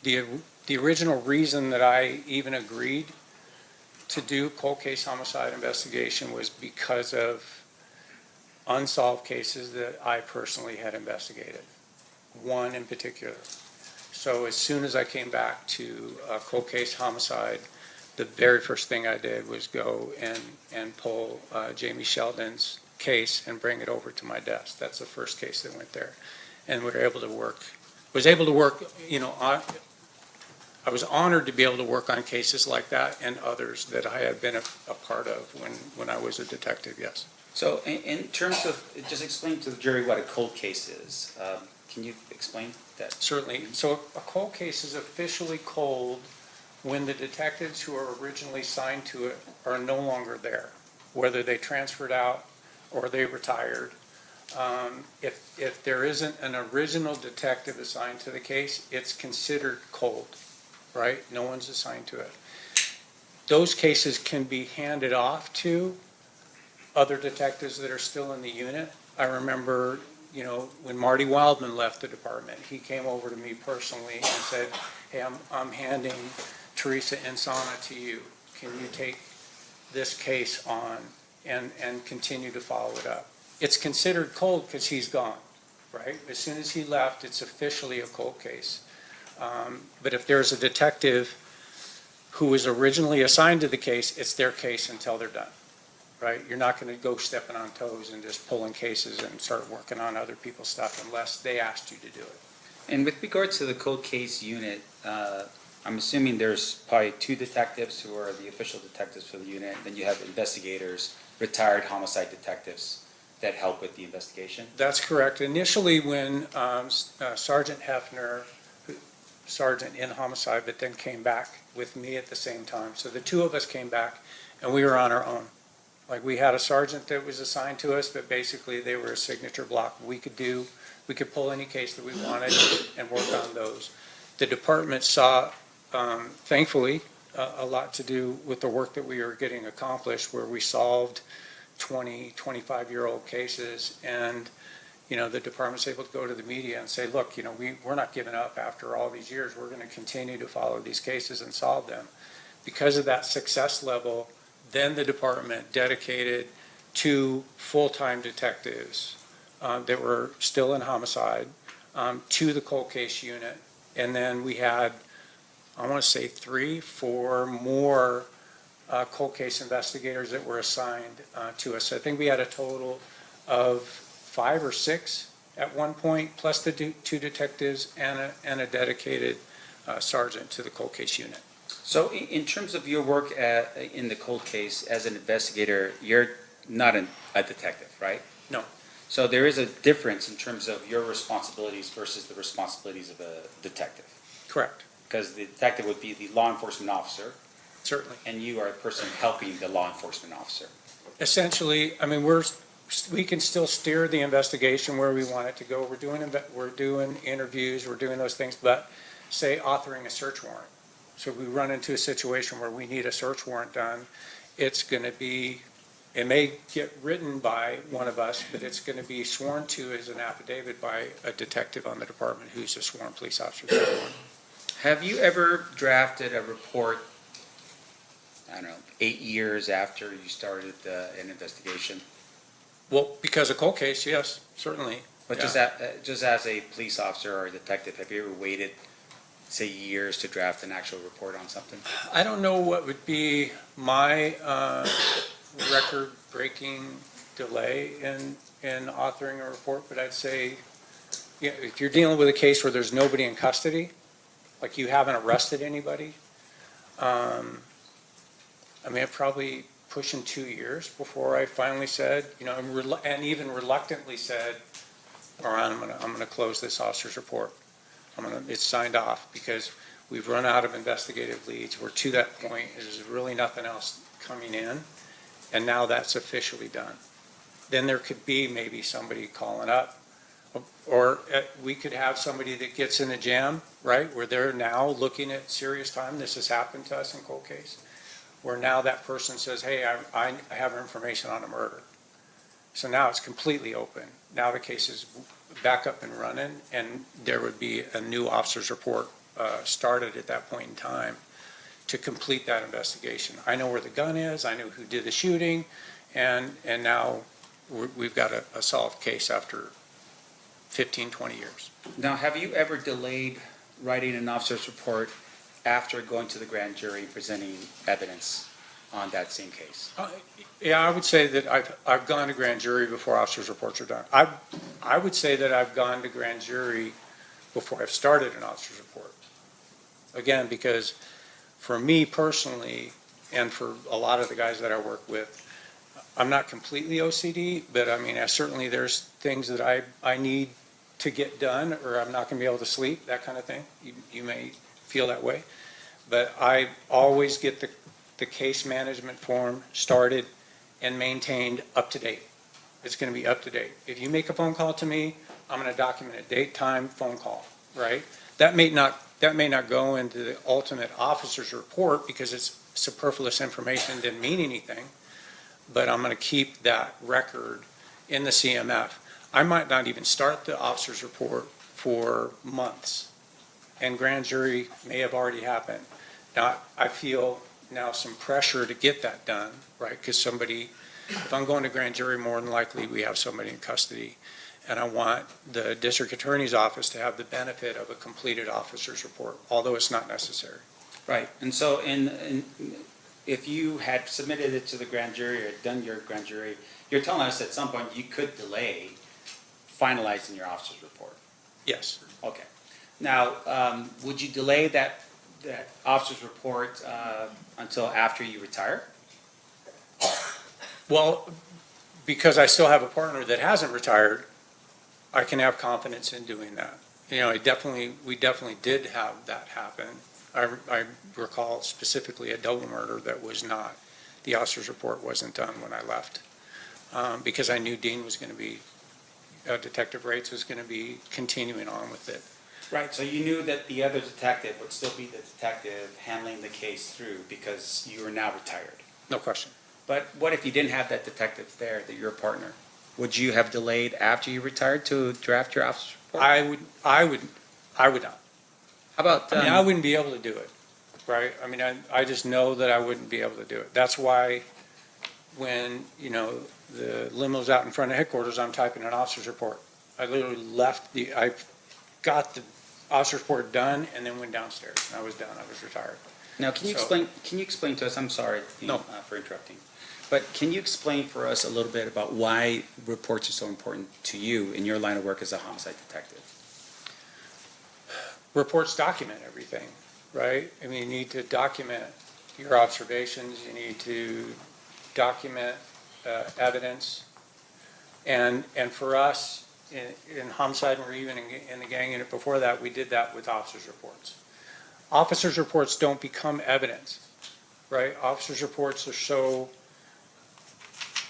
the original reason that I even agreed to do cold case homicide investigation was because of unsolved cases that I personally had investigated, one in particular. So as soon as I came back to cold case homicide, the very first thing I did was go and pull Jamie Sheldon's case and bring it over to my desk. That's the first case that went there. And we were able to work, I was honored to be able to work on cases like that and others that I had been a part of when I was a detective, yes. So in terms of, just explain to the jury what a cold case is. Can you explain that? Certainly. So a cold case is officially cold when the detectives who are originally assigned to it are no longer there, whether they transferred out or they retired. If there isn't an original detective assigned to the case, it's considered cold, right? No one's assigned to it. Those cases can be handed off to other detectives that are still in the unit. I remember, when Marty Wildman left the department, he came over to me personally and said, hey, I'm handing Teresa Insana to you. Can you take this case on and continue to follow it up? It's considered cold because he's gone, right? As soon as he left, it's officially a cold case. But if there's a detective who was originally assigned to the case, it's their case until they're done, right? You're not going to go stepping on toes and just pulling cases and start working on other people's stuff unless they asked you to do it. And with regards to the cold case unit, I'm assuming there's probably two detectives who are the official detectives for the unit, and then you have investigators, retired homicide detectives that help with the investigation? That's correct. Initially, when Sergeant Hefner, sergeant in homicide, but then came back with me at the same time. So the two of us came back, and we were on our own. Like, we had a sergeant that was assigned to us, but basically they were a signature block. We could pull any case that we wanted and work on those. The department saw, thankfully, a lot to do with the work that we were getting accomplished, where we solved 20, 25-year-old cases, and the department's able to go to the media and say, look, we're not giving up after all these years. We're going to continue to follow these cases and solve them. Because of that success level, then the department dedicated 2 full-time detectives that were still in homicide to the cold case unit. And then we had, I want to say 3, 4 more cold case investigators that were assigned to us. So I think we had a total of 5 or 6 at one point, plus the 2 detectives and a dedicated sergeant to the cold case unit. So in terms of your work in the cold case as an investigator, you're not a detective, right? No. So there is a difference in terms of your responsibilities versus the responsibilities of a detective. Correct. Because the detective would be the law enforcement officer. Certainly. And you are a person helping the law enforcement officer. Essentially, I mean, we can still steer the investigation where we want it to go. We're doing interviews, we're doing those things, but say authoring a search warrant. So if we run into a situation where we need a search warrant done, it's going to be It may get written by one of us, but it's going to be sworn to as an affidavit by a detective on the department who's a sworn police officer. Have you ever drafted a report, I don't know, 8 years after you started an investigation? Well, because of cold case, yes, certainly. But Yeah. just as a police officer or a detective, have you ever waited, say, years to draft an actual report on something? I don't know what would be my record-breaking delay in authoring a report, but I'd say, yeah, if you're dealing with a case where there's nobody in custody, like you haven't arrested anybody, I mean, probably pushing 2 years before I finally said, you know, and even reluctantly said, all right, I'm gonna close this officer's report. It's signed off because we've run out of investigative leads. We're to that point. There's really nothing else coming in. And now that's officially done. Then there could be maybe somebody calling up, or we could have somebody that gets in a jam, right, where they're now looking at serious time. This has happened to us in cold case, where now that person says, hey, I have information on a murder. So now it's completely open. Now the case is back up and running, and there would be a new officer's report started at that point in time to complete that investigation. I know where the gun is, I know who did the shooting, and now we've got a solved case after 15, 20 years. Now, have you ever delayed writing an officer's report after going to the grand jury and presenting evidence on that same case? Yeah, I would say that I've gone to grand jury before officers' reports are done. I would say that I've gone to grand jury before I've started an officer's report. Again, because for me personally, and for a lot of the guys that I work with, I'm not completely OCD, but I mean, certainly there's things that I need to get done, or I'm not gonna be able to sleep, that kind of thing. You may feel that way. But I always get the case management form started and maintained up to date. It's gonna be up to date. If you make a phone call to me, I'm gonna document it, date, time, phone call, right? That may not go into the ultimate officer's report because it's superfluous information, didn't mean anything, but I'm gonna keep that record in the CMF. I might not even start the officer's report for months, and grand jury may have already happened. Now, I feel now some pressure to get that done, right? Because if I'm going to grand jury, more than likely we have somebody in custody, and I want the district attorney's office to have the benefit of a completed officer's report, although it's not necessary. Right, and so if you had submitted it to the grand jury or done your grand jury, you're telling us at some point you could delay finalizing your officer's report? Yes. Okay. Now, would you delay that officer's report until after you retire? Well, because I still have a partner that hasn't retired, I can have confidence in doing that. You know, we definitely did have that happen. I recall specifically a double murder that was not, the officer's report wasn't done when I left. Because I knew Dean was gonna be, Detective Rates was gonna be continuing on with it. Right, so you knew that the other detective would still be the detective handling the case through because you are now retired. No question. But what if you didn't have that detective there, that you're a partner? Would you have delayed after you retired to draft your officer's report? I would not. How about? I mean, I wouldn't be able to do it, right? I mean, I just know that I wouldn't be able to do it. That's why when, you know, the limo's out in front of headquarters, I'm typing an officer's report. I literally I got the officer's report done and then went downstairs. And I was done. I was retired. Now, can you explain to us, I'm sorry for interrupting, but can you explain for us a little bit about why reports are so important to you in your line of work as a homicide detective? Reports document everything, right? I mean, you need to document your observations, you need to document evidence. And for us, in homicide, or even in the gang unit before that, we did that with officers' reports. Officers' reports don't become evidence, right? Officers' reports are so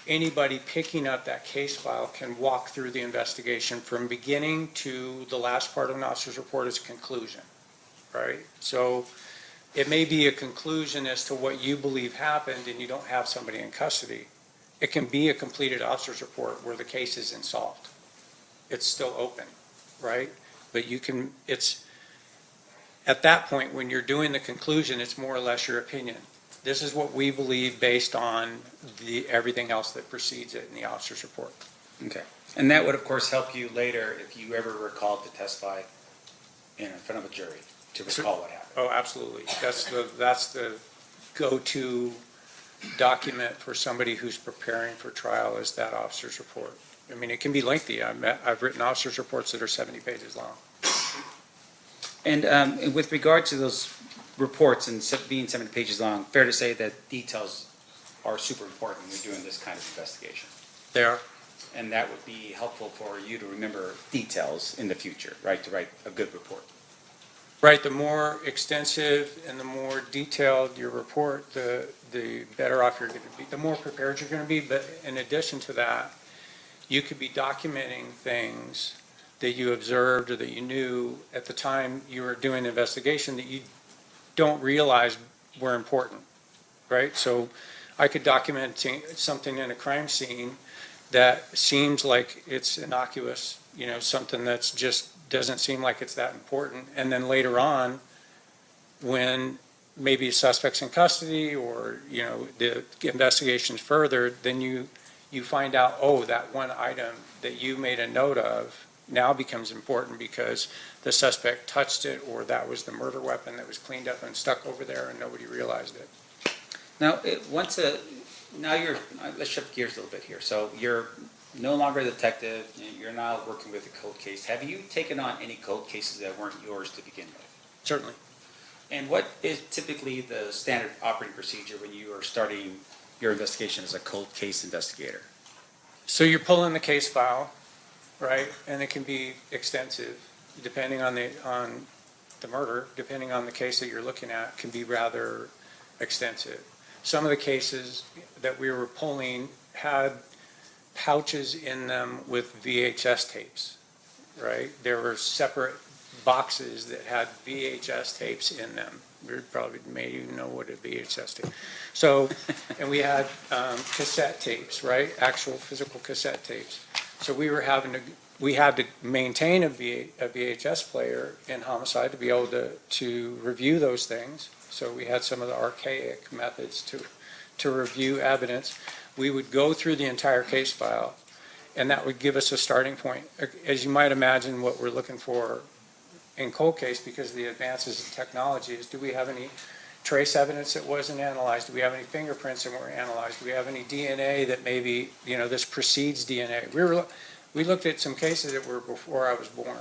anybody picking up that case file can walk through the investigation from beginning to the last part of an officer's report is conclusion, right? So it may be a conclusion as to what you believe happened and you don't have somebody in custody. it can be a completed officer's report where the case isn't solved. It's still open, right? But you can, it's, at that point, when you're doing the conclusion, it's more or less your opinion. This is what we believe based on everything else that precedes it in the officer's report. Okay. And that would, of course, help you later if you ever recalled to testify in front of a jury, to recall what happened. Oh, absolutely. That's the go-to document for somebody who's preparing for trial, is that officer's report. I mean, it can be lengthy. I've written officer's reports that are 70 pages long. And with regard to those reports and being 70 pages long, fair to say that details are super important when you're doing this kind of investigation. They are. And that would be helpful for you to remember details in the future, right, to write a good report. Right, the more extensive and the more detailed your report, the better off you're going to be, the more prepared you're going to be. But in addition to that, you could be documenting things that you observed or that you knew at the time you were doing the investigation that you don't realize were important, right? So I could document something in a crime scene that seems like it's innocuous, you know, something that's just doesn't seem like it's that important. And then later on, when maybe a suspect's in custody or, you know, the investigation's further, then you find out, oh, that one item that you made a note of now becomes important because the suspect touched it, or that was the murder weapon that was cleaned up and stuck over there and nobody realized it. Now, let's shift gears a little bit here. So you're no longer a detective, you're now working with a cold case. Have you taken on any cold cases that weren't yours to begin with? Certainly. And what is typically the standard operating procedure when you are starting your investigation as a cold case investigator? So you're pulling the case file, right? And it can be extensive, depending on the murder, depending on the case that you're looking at, can be rather extensive. Some of the cases that we were pulling had pouches in them with VHS tapes, right? There were separate boxes that had VHS tapes in them. You probably may even know what a VHS tape. So, and we had cassette tapes, right? Actual physical cassette tapes. So we had to maintain a VHS player in homicide to be able to review those things. So we had some of the archaic methods to review evidence. We would go through the entire case file, and that would give us a starting point. As you might imagine, what we're looking for in cold case, because of the advances in technology, is do we have any trace evidence that wasn't analyzed? Do we have any fingerprints that weren't analyzed? Do we have any DNA that maybe, you know, this precedes DNA? We looked at some cases that were before I was born.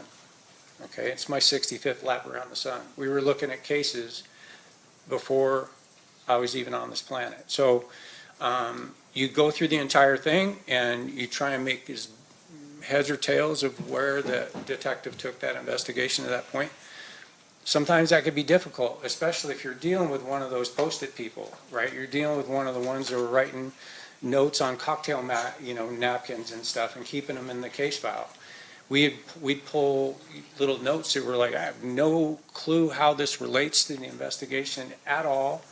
Okay, it's my 65th lap around the sun. We were looking at cases before I was even on this planet. So you go through the entire thing and you try and make these heads or tails of where the detective took that investigation to that point. Sometimes that could be difficult, especially if you're dealing with one of those Post-it people, right? You're dealing with one of the ones that were writing notes on cocktail napkins and stuff and keeping them in the case file. We'd pull little notes that were like, I have no clue how this relates to the investigation at all.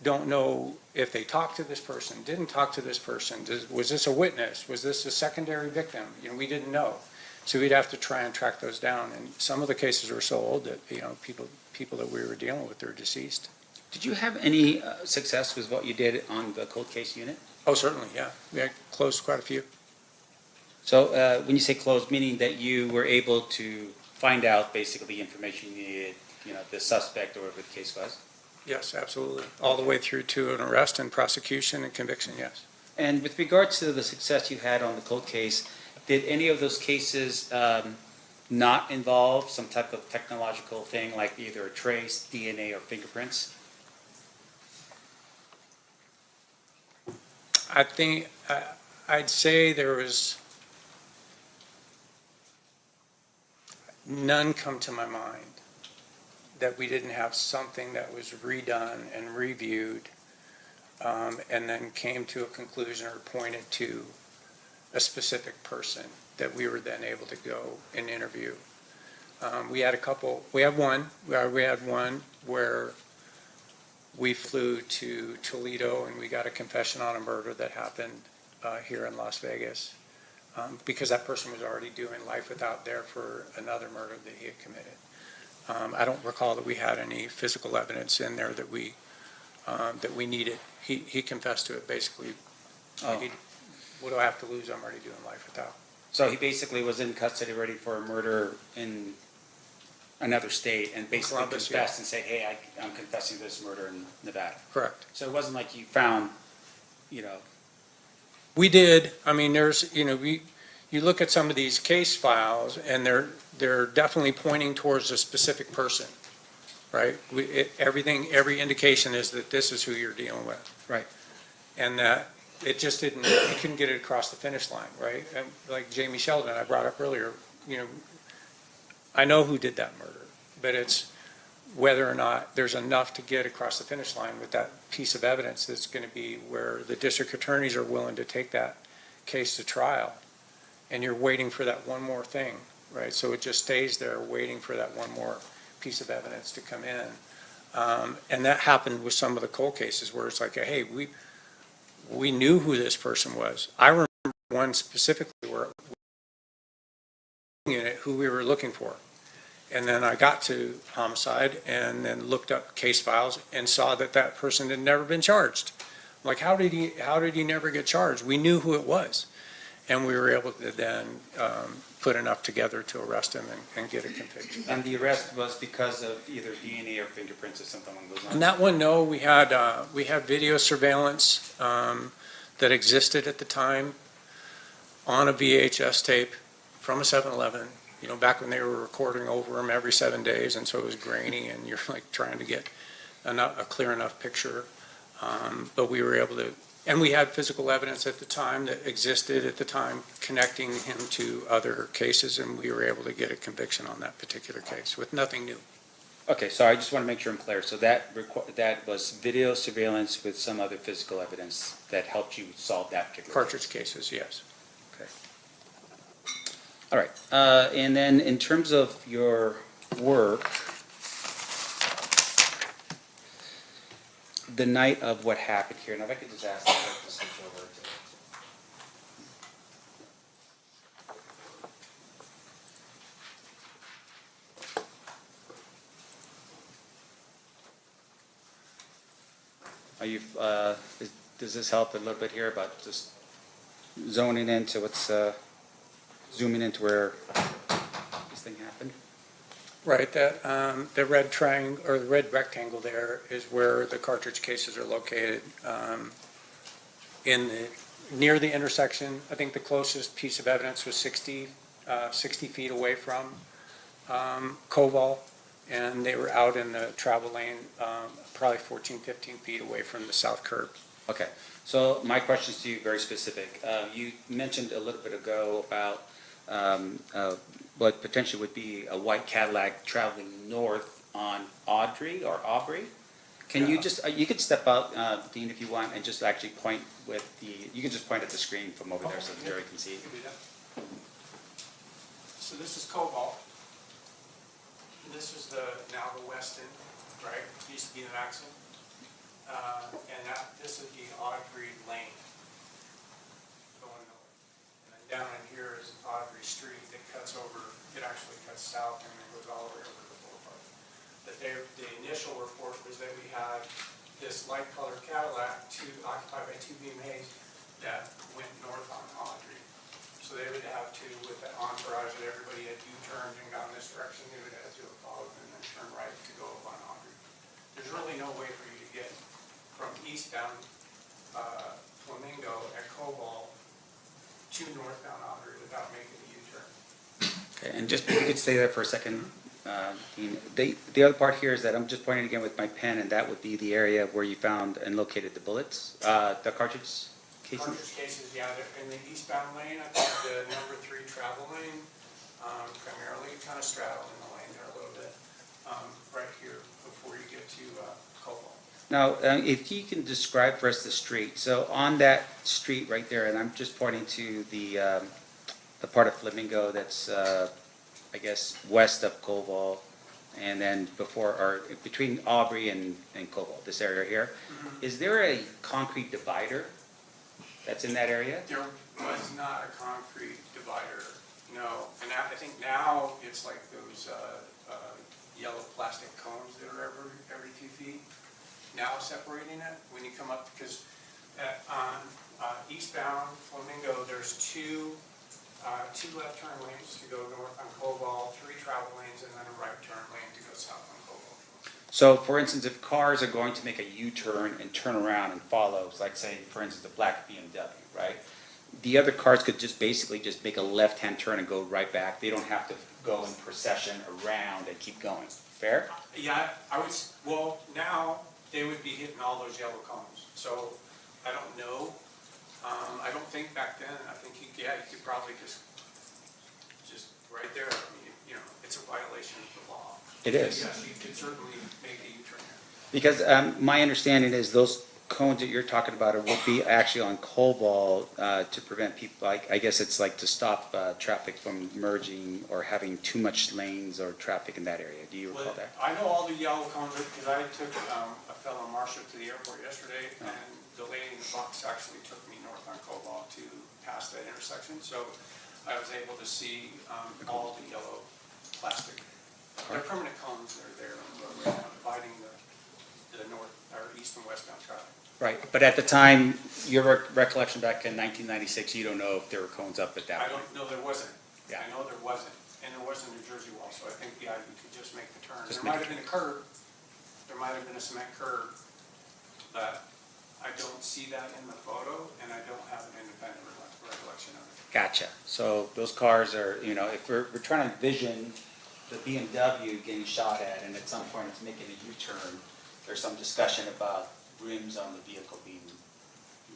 Don't know if they talked to this person, didn't talk to this person. Was this a witness? Was this a secondary victim? You know, we didn't know. So we'd have to try and track those down. And some of the cases were so old that, you know, people that we were dealing with, they're deceased. Did you have any success with what you did on the cold case unit? Oh, certainly, yeah. We had closed quite a few. So when you say closed, meaning that you were able to find out basically the information you needed, you know, the suspect or whatever the case was? Yes, absolutely. All the way through to an arrest and prosecution and conviction, yes. And with regards to the success you had on the cold case, did any of those cases not involve some type of technological thing like either a trace, DNA, or fingerprints? I think, I'd say there was none come to my mind that we didn't have something that was redone and reviewed and then came to a conclusion or pointed to a specific person that we were then able to go and interview. We had one where we flew to Toledo and we got a confession on a murder that happened here in Las Vegas, because that person was already doing life without there for another murder that he had committed. I don't recall that we had any physical evidence in there that we needed. He confessed to it basically. Oh. What do I have to lose? I'm already doing life without. So he basically was in custody ready for a murder in another state and basically Columbus, confessed yeah. and said, hey, I'm confessing to this murder in Nevada. Correct. So it wasn't like you found, We did. I mean, you look at some of these case files and they're definitely pointing towards a specific person, right? Every indication is that this is who you're dealing with. Right. And that it just didn't, you couldn't get it across the finish line, right? And like Jamie Sheldon, I brought up earlier, I know who did that murder, but it's whether or not there's enough to get across the finish line with that piece of evidence that's going to be where the district attorneys are willing to take that case to trial. And you're waiting for that one more thing, right? So it just stays there waiting for that one more piece of evidence to come in. And that happened with some of the cold cases where it's like, hey, we knew who this person was. I remember one specifically where who we were looking for. And then I got to homicide and then looked up case files and saw that that person had never been charged. Like, how did he never get charged? We knew who it was. And we were able to then put enough together to arrest him and get a conviction. And the arrest was because of either DNA or fingerprints or something along those lines? On that one, no, we had video surveillance that existed at the time on a VHS tape from a 7-Eleven, back when they were recording over them every 7 days, and so it was grainy, and you're like trying to get a clear enough picture. But we were able to, and we had physical evidence at the time that existed at the time connecting him to other cases, and we were able to get a conviction on that particular case with nothing new. Okay, so I just want to make sure I'm clear. So that was video surveillance with some other physical evidence that helped you solve that particular Cartridge cases, yes. Okay. All right, and then in terms of your work, the night of what happened here, now if I could just ask to switch over to. Are you, does this help a little bit here about just zoning into what's, zooming into where this thing happened? Right, that, the red triangle, or the red rectangle there is where the cartridge cases are located. Near the intersection, I think the closest piece of evidence was 60 feet away from Koval, and they were out in the travel lane, probably 14, 15 feet away from the south curb. Okay, so my question is to you very specific. You mentioned a little bit ago about what potentially would be a white Cadillac traveling north on Audrey or Aubrey. Can you just, you could step out, Dean, if you want, and just actually point with you can just point at the screen from over there so the jury can see. So this is Koval. This is now the Weston, right? It used to be the Maxim. And this is the Audrey Lane going north. And then down in here is Audrey Street that cuts over, it actually cuts south and then goes all the way over to the boulevard. But the initial report was that we had this light colored Cadillac occupied by two BMAs that went north on Audrey. So they would have to, with that entourage that everybody had U-turned and gone this direction, they would have to have followed and then turn right to go up on Audrey. There's really no way for you to get from eastbound Flamingo at Koval to northbound Audrey without making a U-turn. Okay, and just if you could stay there for a second, Dean. The other part here is that I'm just pointing again with my pen, and that would be the area where you found and located the bullets, the cartridge cases? Cartridge cases, yeah, they're in the eastbound lane, I think the number 3 travel lane, primarily, kind of straddling the lane there a little bit, right here before you get to Koval. Now, if you can describe for us the street. So on that street right there, and I'm just pointing to the part of Flamingo that's, I guess, west of Koval, and then before or between Aubrey and Koval, this area here. Mm-hmm. Is there a concrete divider that's in that area? There was not a concrete divider, no. And I think now it's like those yellow plastic cones that are every few feet. Now separating it when you come up, because on eastbound Flamingo, there's two left turn lanes to go north on Cobalt, 3 travel lanes, and then a right turn lane to go south on Cobalt. So, for instance, if cars are going to make a U-turn and turn around and follow, like say, for instance, the black BMW, right? The other cars could just basically just make a left-hand turn and go right back. They don't have to go in procession around and keep going. Fair? Yeah, well, now they would be hitting all those yellow cones. So I don't know. I don't think back then, I think you could probably just right there, I mean, it's a violation of the law. It is. Yes, you could certainly make a U-turn there. Because my understanding is those cones that you're talking about will be actually on Cobalt to prevent people, I guess it's like to stop traffic from merging or having too much lanes or traffic in that area. Do you recall that? I know all the yellow cones, because I took a fellow marshal to the airport yesterday, and the lady in the box actually took me north on Cobalt to pass that intersection, so I was able to see all the yellow plastic. They're permanent cones that are there on the roadway now, dividing the north, or east and westbound traffic. Right, but at the time, your recollection back in 1996, you don't know if there were cones up at that I point? don't know, there wasn't. Yeah. I know there wasn't, and there wasn't a New Jersey wall, so I think, you could just make the turn. Just There make might have been a curb, there might have been a cement curb, but I don't see that in the photo, and I don't have an independent recollection of it. Gotcha. So those cars are, if we're trying to envision the BMW getting shot at, and at some point it's making a U-turn, there's some discussion about rims on the vehicle being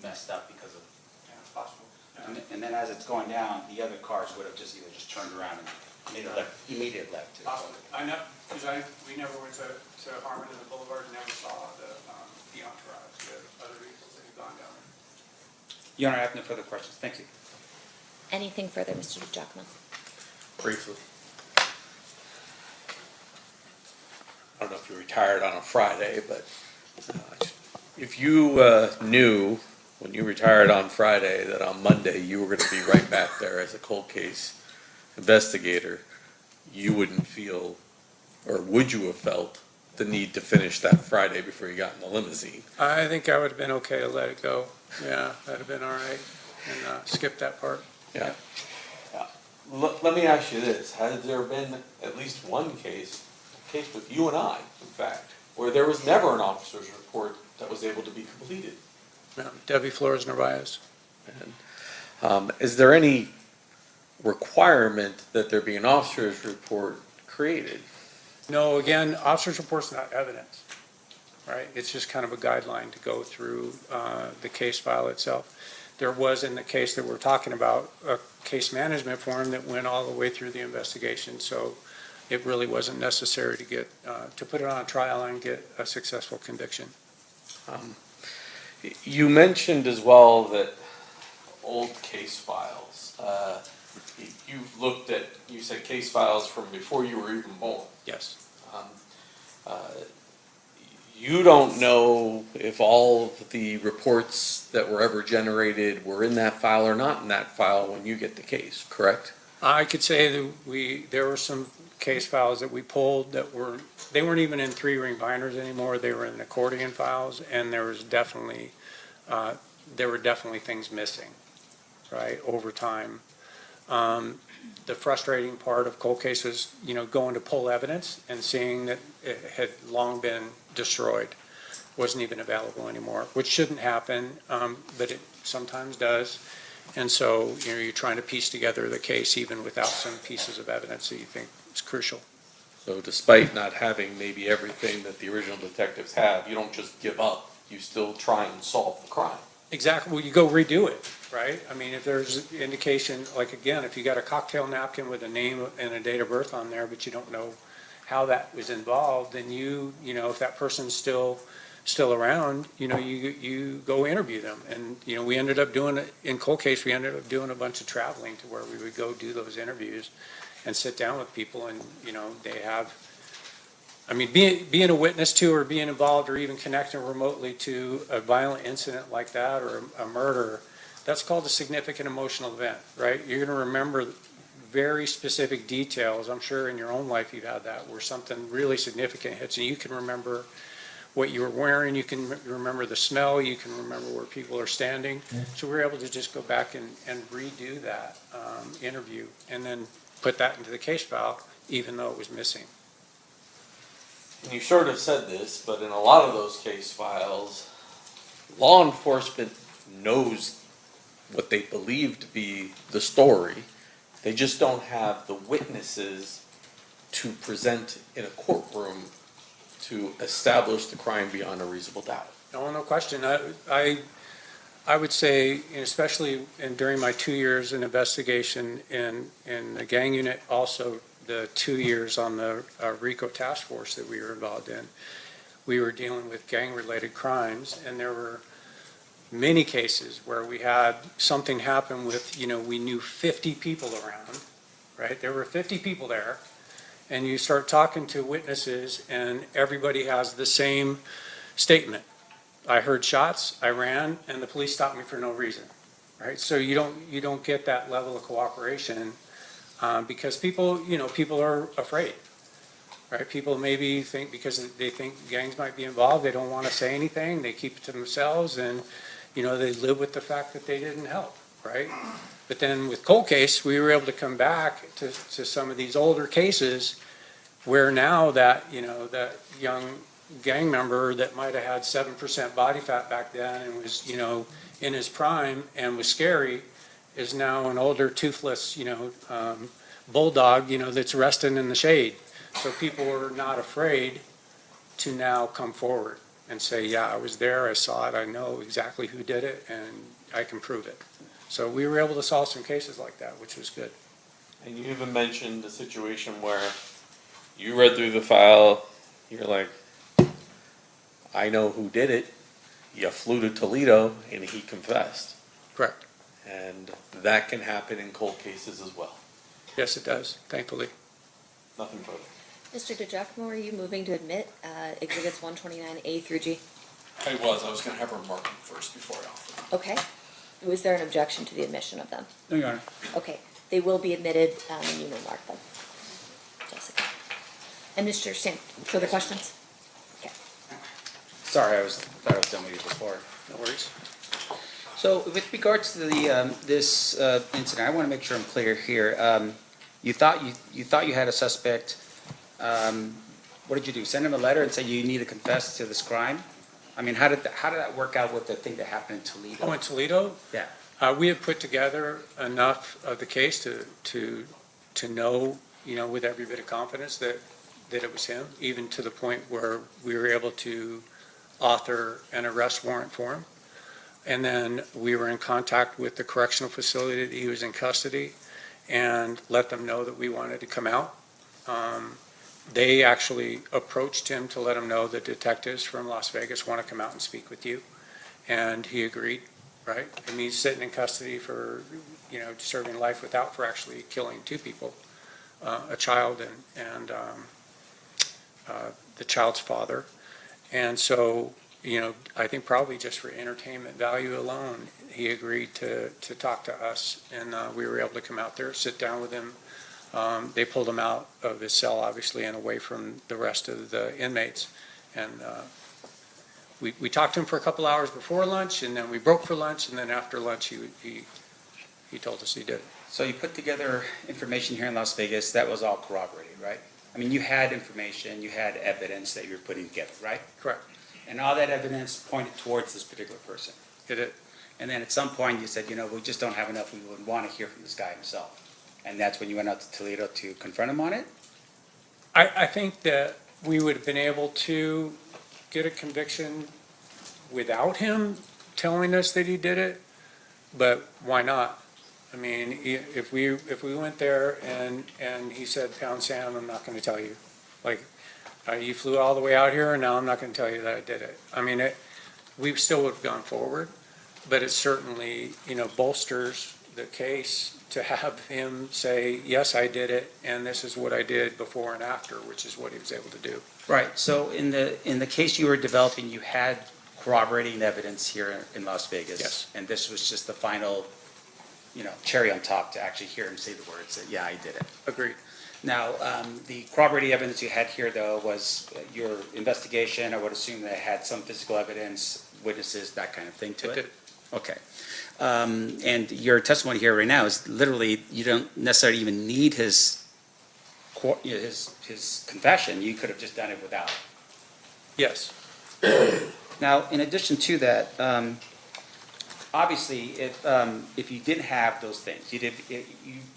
messed up because of. Yeah, it's possible. Yeah. And then as it's going down, the other cars would have just either just turned around and made a immediate left too. Possible. I know, because we never went to Harmon and the Boulevard, and never saw the entourage, the other vehicles that had gone down there. Your Honor, I have no further questions. Thank you. Anything further, Mr. Giacomo? Briefly. I don't know if you retired on a Friday, but if you knew when you retired on Friday that on Monday you were going to be right back there as a cold case investigator, you wouldn't feel, or would you have felt, the need to finish that Friday before you got in the limousine? I think I would have been okay to let it go. Yeah, that'd have been all right, and skip that part. Yeah. Let me ask you this, has there been at least one case with you and I, in fact, where there was never an officer's report that was able to be completed? No, Debbie Flores Narvaez. And, is there any requirement that there be an officer's report created? No, again, officer's report's not evidence, right? It's just kind of a guideline to go through the case file itself. There was, in the case that we're talking about, a case management form that went all the way through the investigation, so it really wasn't necessary to get, to put it on a trial and get a successful conviction. You mentioned as well that old case files, you've looked at, you said case files from before you were even born. Yes. You don't know if all of the reports that were ever generated were in that file or not in that file when you get the case, correct? I could say that there were some case files that we pulled that they weren't even in 3-ring binders anymore. They were in accordion files, and there were definitely things missing, right, over time. The frustrating part of cold cases, going to pull evidence and seeing that it had long been destroyed, wasn't even available anymore, which shouldn't happen, but it sometimes does. And so, you're trying to piece together the case even without some pieces of evidence that you think is crucial. So despite not having maybe everything that the original detectives have, you don't just give up, you still try and solve the crime. Exactly, well, you go redo it, right? I mean, if there's indication, like again, if you got a cocktail napkin with a name and a date of birth on there, but you don't know how that was involved, then if that person's still around, you go interview them. And, we ended up doing it, in cold case, we ended up doing a bunch of traveling to where we would go do those interviews and sit down with people and, they have, being a witness to or being involved or even connecting remotely to a violent incident like that or a murder, That's called a significant emotional event, right? You're gonna remember very specific details. I'm sure in your own life you've had that, where something really significant hits and you can remember what you were wearing, you can remember the smell, you can remember where people are standing. So we're able to just go back and redo that interview and then put that into the case file, even though it was missing. And you sort of said this, but in a lot of those case files, law enforcement knows what they believe to be the story. They just don't have the witnesses to present in a courtroom to establish the crime beyond a reasonable doubt. No question. I would say, especially during my 2 years in investigation in the gang unit, also the 2 years on the RICO task force that we were involved in, we were dealing with gang-related crimes, and there were many cases where we had something happen with, we knew 50 people around, right? There were 50 people there, and you start talking to witnesses, and everybody has the same statement. I heard shots, I ran, and the police stopped me for no reason, right? So you don't get that level of cooperation because people are afraid, right? People maybe think because they think gangs might be involved, they don't want to say anything, they keep it to themselves, and they live with the fact that they didn't help, right? But then with cold case, we were able to come back to some of these older cases where now that young gang member that might have had 7% body fat back then and was, in his prime and was scary is now an older toothless, bulldog, that's resting in the shade. So people are not afraid to now come forward and say, yeah, I was there, I saw it, I know exactly who did it, and I can prove it. So we were able to solve some cases like that, which was good. And you even mentioned a situation where you read through the file, you're like, I know who did it. You flew to Toledo and he confessed. Correct. And that can happen in cold cases as well. Yes, it does, thankfully. Nothing further. Mr. DeGiacomo, are you moving to admit exhibits 129A through G? I was going to have her mark them first before I offer them. Okay. Was there an objection to the admission of them? No, Your Honor. Okay, they will be admitted, and you may mark them. Jessica. And Mr. Stan, further questions? Okay. Sorry, I thought I was done with you before. No worries. So with regards to the this incident, I want to make sure I'm clear here. You thought you had a suspect. What did you do? Send him a letter and say you need to confess to this crime? I mean, how did that work out with the thing that happened in Toledo? Oh, in Toledo? Yeah. We had put together enough of the case to know, with every bit of confidence that it was him, even to the point where we were able to author an arrest warrant for him. And then we were in contact with the correctional facility that he was in custody and let them know that we wanted to come out. They actually approached him to let him know the detectives from Las Vegas want to come out and speak with you. And he agreed, right? I mean, he's sitting in custody for, serving life without for actually killing two people, a child and the child's father. And so, I think probably just for entertainment value alone, he agreed to talk to us, and we were able to come out there, sit down with him. They pulled him out of his cell, obviously, and away from the rest of the inmates. And we talked to him for a couple hours before lunch, and then we broke for lunch, and then after lunch, he told us he did it. So you put together information here in Las Vegas that was all corroborated, right? I mean, you had information, you had evidence that you were putting together, right? Correct. And all that evidence pointed towards this particular person. It did. And then at some point you said, we just don't have enough, we would want to hear from this guy himself. And that's when you went out to Toledo to confront him on it? I think that we would have been able to get a conviction without him telling us that he did it, but why not? I mean, if we went there and he said, pound sand, I'm not going to tell you. Like, you flew all the way out here and now I'm not going to tell you that I did it. I mean, we still would have gone forward, but it certainly, bolsters the case to have him say, yes, I did it, and this is what I did before and after, which is what he was able to do. Right, so in the case you were developing, you had corroborating evidence here in Las Vegas. Yes. And this was just the final, cherry on top to actually hear him say the words that, yeah, I did it. Agreed. Now, the corroborating evidence you had here, though, was your investigation. I would assume that it had some physical evidence, witnesses, that kind of thing to it? It did. Okay. And your testimony here right now is literally, you don't necessarily even need his confession. You could have just done it without. Yes. Now, in addition to that, obviously, if you didn't have those things, you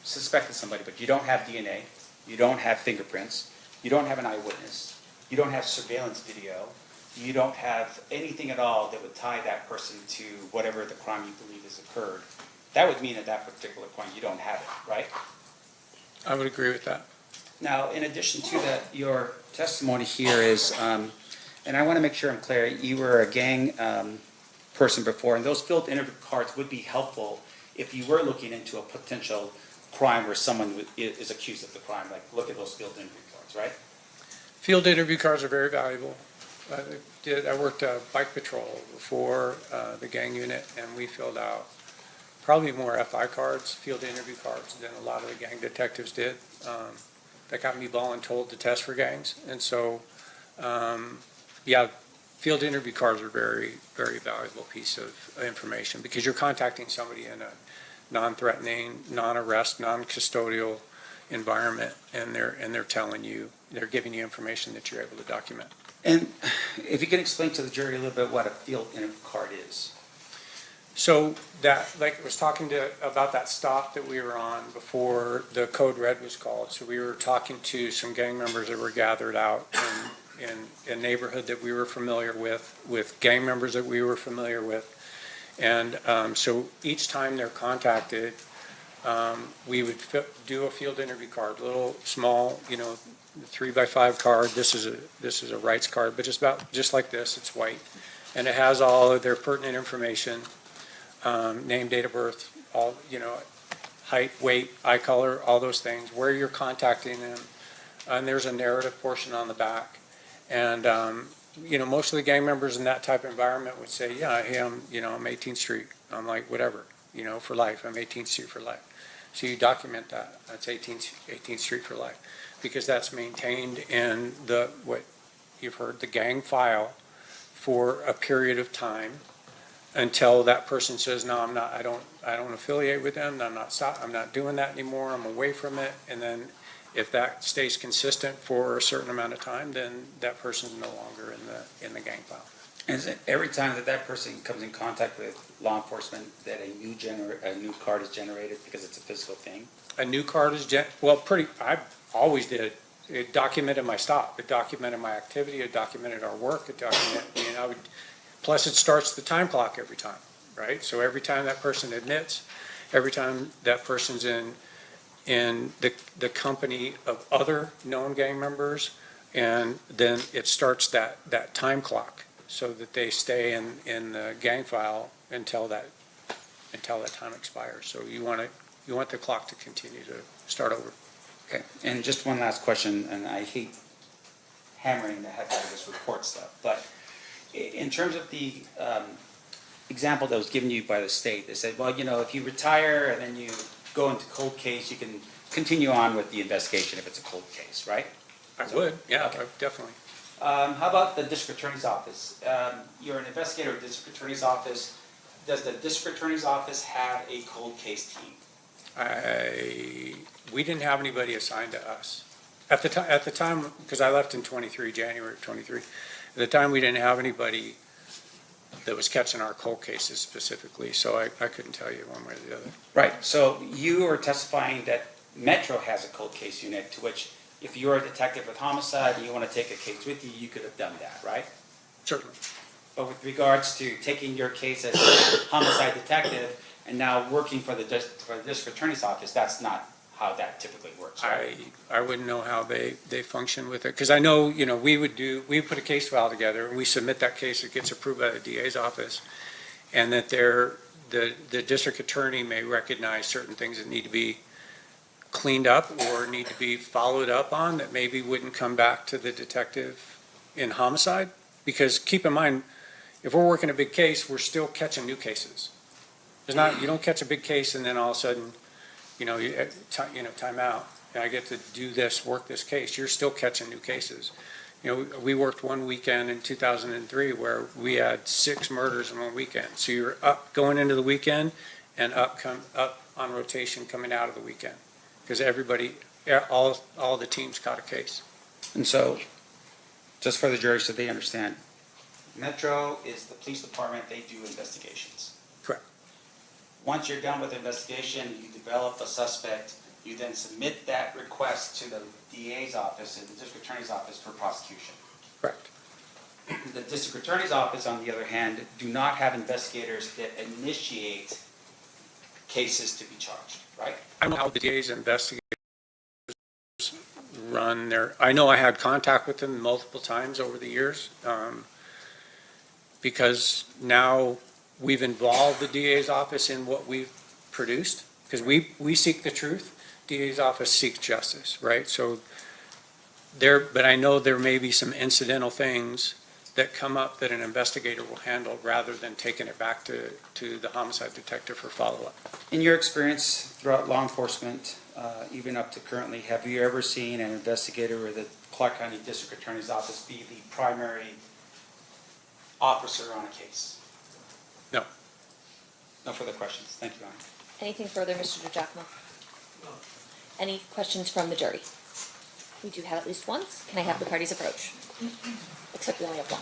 suspected somebody, but you don't have DNA, you don't have fingerprints, you don't have an eyewitness, you don't have surveillance video, you don't have anything at all that would tie that person to whatever the crime you believe has occurred, that would mean at that particular point you don't have it, right? I would agree with that. Now, in addition to that, your testimony here is, and I want to make sure I'm clear, you were a gang person before, and those filled interview cards would be helpful if you were looking into a potential crime where someone is accused of the crime. Like, look at those field interview cards, right? Field interview cards are very valuable. I worked bike patrol before the gang unit, and we filled out probably more FI cards, field interview cards, than a lot of the gang detectives did. That got me voluntold to test for gangs, and so, yeah, field interview cards are very, very valuable piece of information because you're contacting somebody in a non-threatening, non-arrest, non-custodial environment, and they're telling you, they're giving you information that you're able to document. And if you can explain to the jury a little bit what a field interview card is. So that, like I was talking about that stop that we were on before the code red was called. So we were talking to some gang members that were gathered out in a neighborhood that we were familiar with gang members that we were familiar with. And so each time they're contacted, we would do a field interview card, little small, 3x5 card. This is a rights card, but just like this. It's white, and it has all of their pertinent information, name, date of birth, all height, weight, eye color, all those things, where you're contacting them, and there's a narrative portion on the back. And most of the gang members in that type of environment would say, yeah, hey, I'm 18th Street. I'm like, whatever, for life. I'm 18th Street for life. So you document that. That's 18th Street for life, because that's maintained in what you've heard, the gang file, for a period of time until that person says, no, I'm not. I don't affiliate with them. I'm not doing that anymore. I'm away from it. And then if that stays consistent for a certain amount of time, then that person's no longer in the gang file. And is it every time that person comes in contact with law enforcement that a new card is generated because it's a physical thing? A new card is I always did. It documented my stop. It documented my activity. It documented our work. It documented, plus it starts the time clock every time, right? So every time that person admits, every time that person's in the company of other known gang members, and then it starts that time clock so that they stay in the gang file until that time expires. So you want the clock to continue to start over. Okay, and just one last question, and I hate hammering the heck out of this report stuff, but in terms of the example that was given you by the state, they said, well, if you retire and then you go into cold case, you can continue on with the investigation if it's a cold case, right? I would, yeah, okay. Definitely. How about the district attorney's office? You're an investigator at the district attorney's office. Does the district attorney's office have a cold case team? We didn't have anybody assigned to us. At the time, because I left in January of 23, at the time we didn't have anybody that was catching our cold cases specifically, so I couldn't tell you one way or the other. Right, so you are testifying that Metro has a cold case unit, to which if you're a detective with homicide and you want to take a case with you, you could have done that, right? Certainly. But with regards to taking your case as a homicide detective and now working for the district attorney's office, that's not how that typically works, right? I wouldn't know how they function with it, because I know, we put a case file together and we submit that case, it gets approved by the DA's office, and that the district attorney may recognize certain things that need to be cleaned up or need to be followed up on that maybe wouldn't come back to the detective in homicide. Because keep in mind, if we're working a big case, we're still catching new cases. There's not, you don't catch a big case and then all of a sudden, time out. And I get to do this, work this case. You're still catching new cases. We worked one weekend in 2003 where we had 6 murders in one weekend. So you're up going into the weekend and up on rotation coming out of the weekend. Because everybody, all the teams caught a case. And so, just for the jury so they understand, Metro is the police department, they do investigations. Correct. Once you're done with the investigation, you develop a suspect, you then submit that request to the DA's office and the district attorney's office for prosecution. Correct. The district attorney's office, on the other hand, do not have investigators that initiate cases to be charged, right? I don't know how the DA's investigators run their, I know I had contact with them multiple times over the years, because now we've involved the DA's office in what we've produced, because we seek the truth, DA's office seeks justice, right? So but I know there may be some incidental things that come up that an investigator will handle rather than taking it back to the homicide detective for follow-up. In your experience throughout law enforcement, even up to currently, have you ever seen an investigator or the Clark County District Attorney's Office be the primary officer on a case? No. No further questions. Thank you, Your Honor. Anything further, Mr. DiGiacomo? No. Any questions from the jury? We do have at least once. Can I have the parties approach? Except we only have one.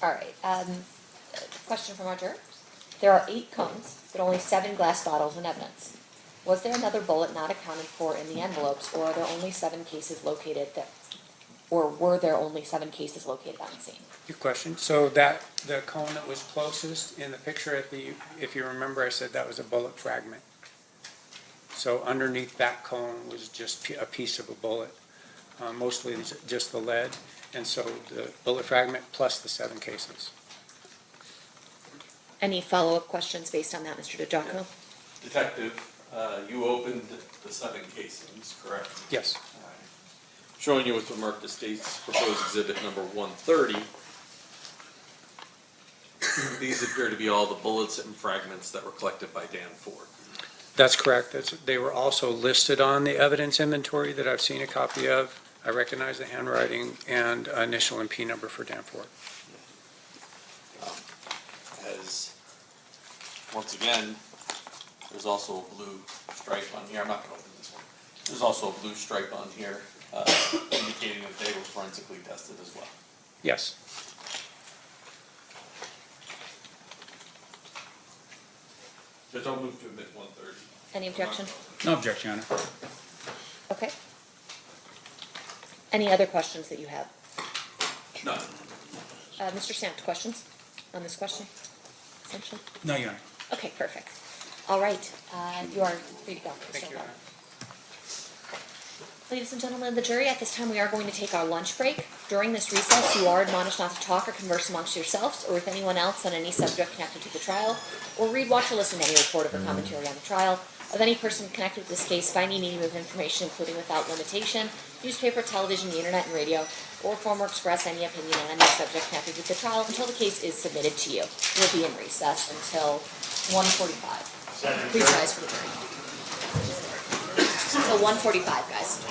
All right, question from our jurors. There are 8 cones, but only 7 glass bottles in evidence. Was there another bullet not accounted for in the envelopes, or are there only 7 cases located or were there only 7 cases located on the scene? Good question. So the cone that was closest in the picture if you remember, I said that was a bullet fragment. So underneath that cone was just a piece of a bullet, mostly just the lead. And so the bullet fragment plus the 7 cases. Any follow-up questions based on that, Mr. DiGiacomo? Detective, you opened the 7 casings, correct? Yes. All right. Showing you with the marked estates proposed exhibit number 130. These appear to be all the bullets and fragments that were collected by Dan Ford. That's correct. They were also listed on the evidence inventory that I've seen a copy of. I recognize the handwriting and initial and P number for Dan Ford. As, once again, there's also a blue stripe on here. I'm not going to open this one. There's also a blue stripe on here indicating that they were forensically tested as well. Yes. Judge, I'll move to admit 130. Any objection? No objection, Your Honor. Okay. Any other questions that you have? No. Mr. Sant, questions on this question, essentially? No, Your Honor. Okay, perfect. All right, you are free to go. Thank you, Your Honor. Ladies and gentlemen of the jury, at this time we are going to take our lunch break. During this recess, you are admonished not to talk or converse amongst yourselves or with anyone else on any subject connected to the trial, or read, watch, or listen to any report or commentary on the trial of any person connected to this case by any medium of information, including without limitation, newspaper, television, the internet, and radio, or form or express any opinion on any subject connected with the trial until the case is submitted to you. We'll be in recess until 1:45. Please rise for the jury. Until 1:45, guys.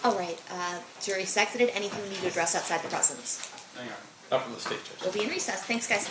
All right, jury exited. Anything we need to address outside the presence? Not from the state judge. We'll be in recess. Thanks, guys.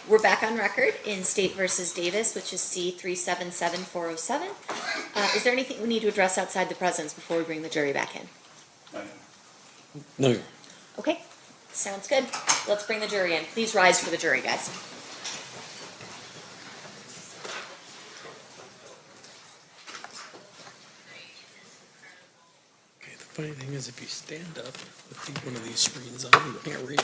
We're back on record in State versus Davis, which is C377407. Is there anything we need to address outside the presence before we bring the jury back in? No. Okay, sounds good. Let's bring the jury in. Please rise for the jury, guys. Okay, the funny thing is if you stand up with one of these screens on, you can't read.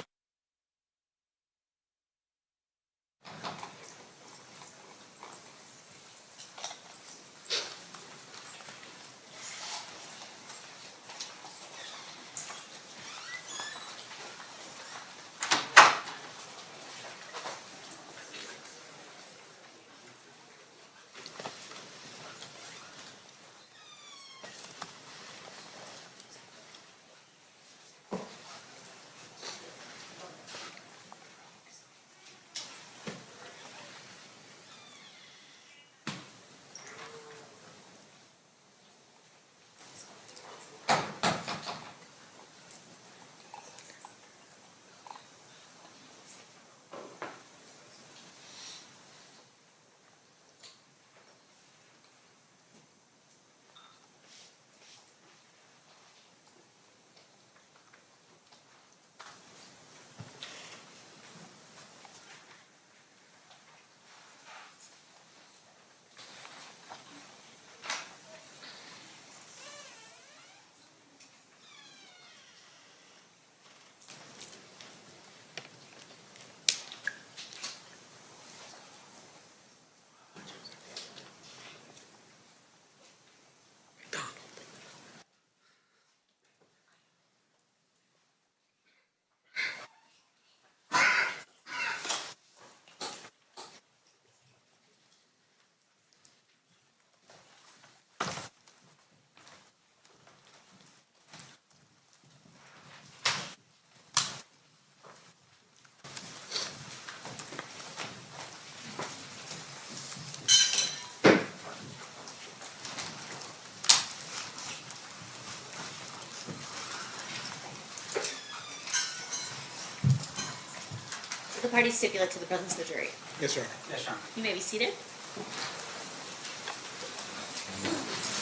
The parties stipulate to the presence of the jury. Yes, sir. Yes, sir. You may be seated.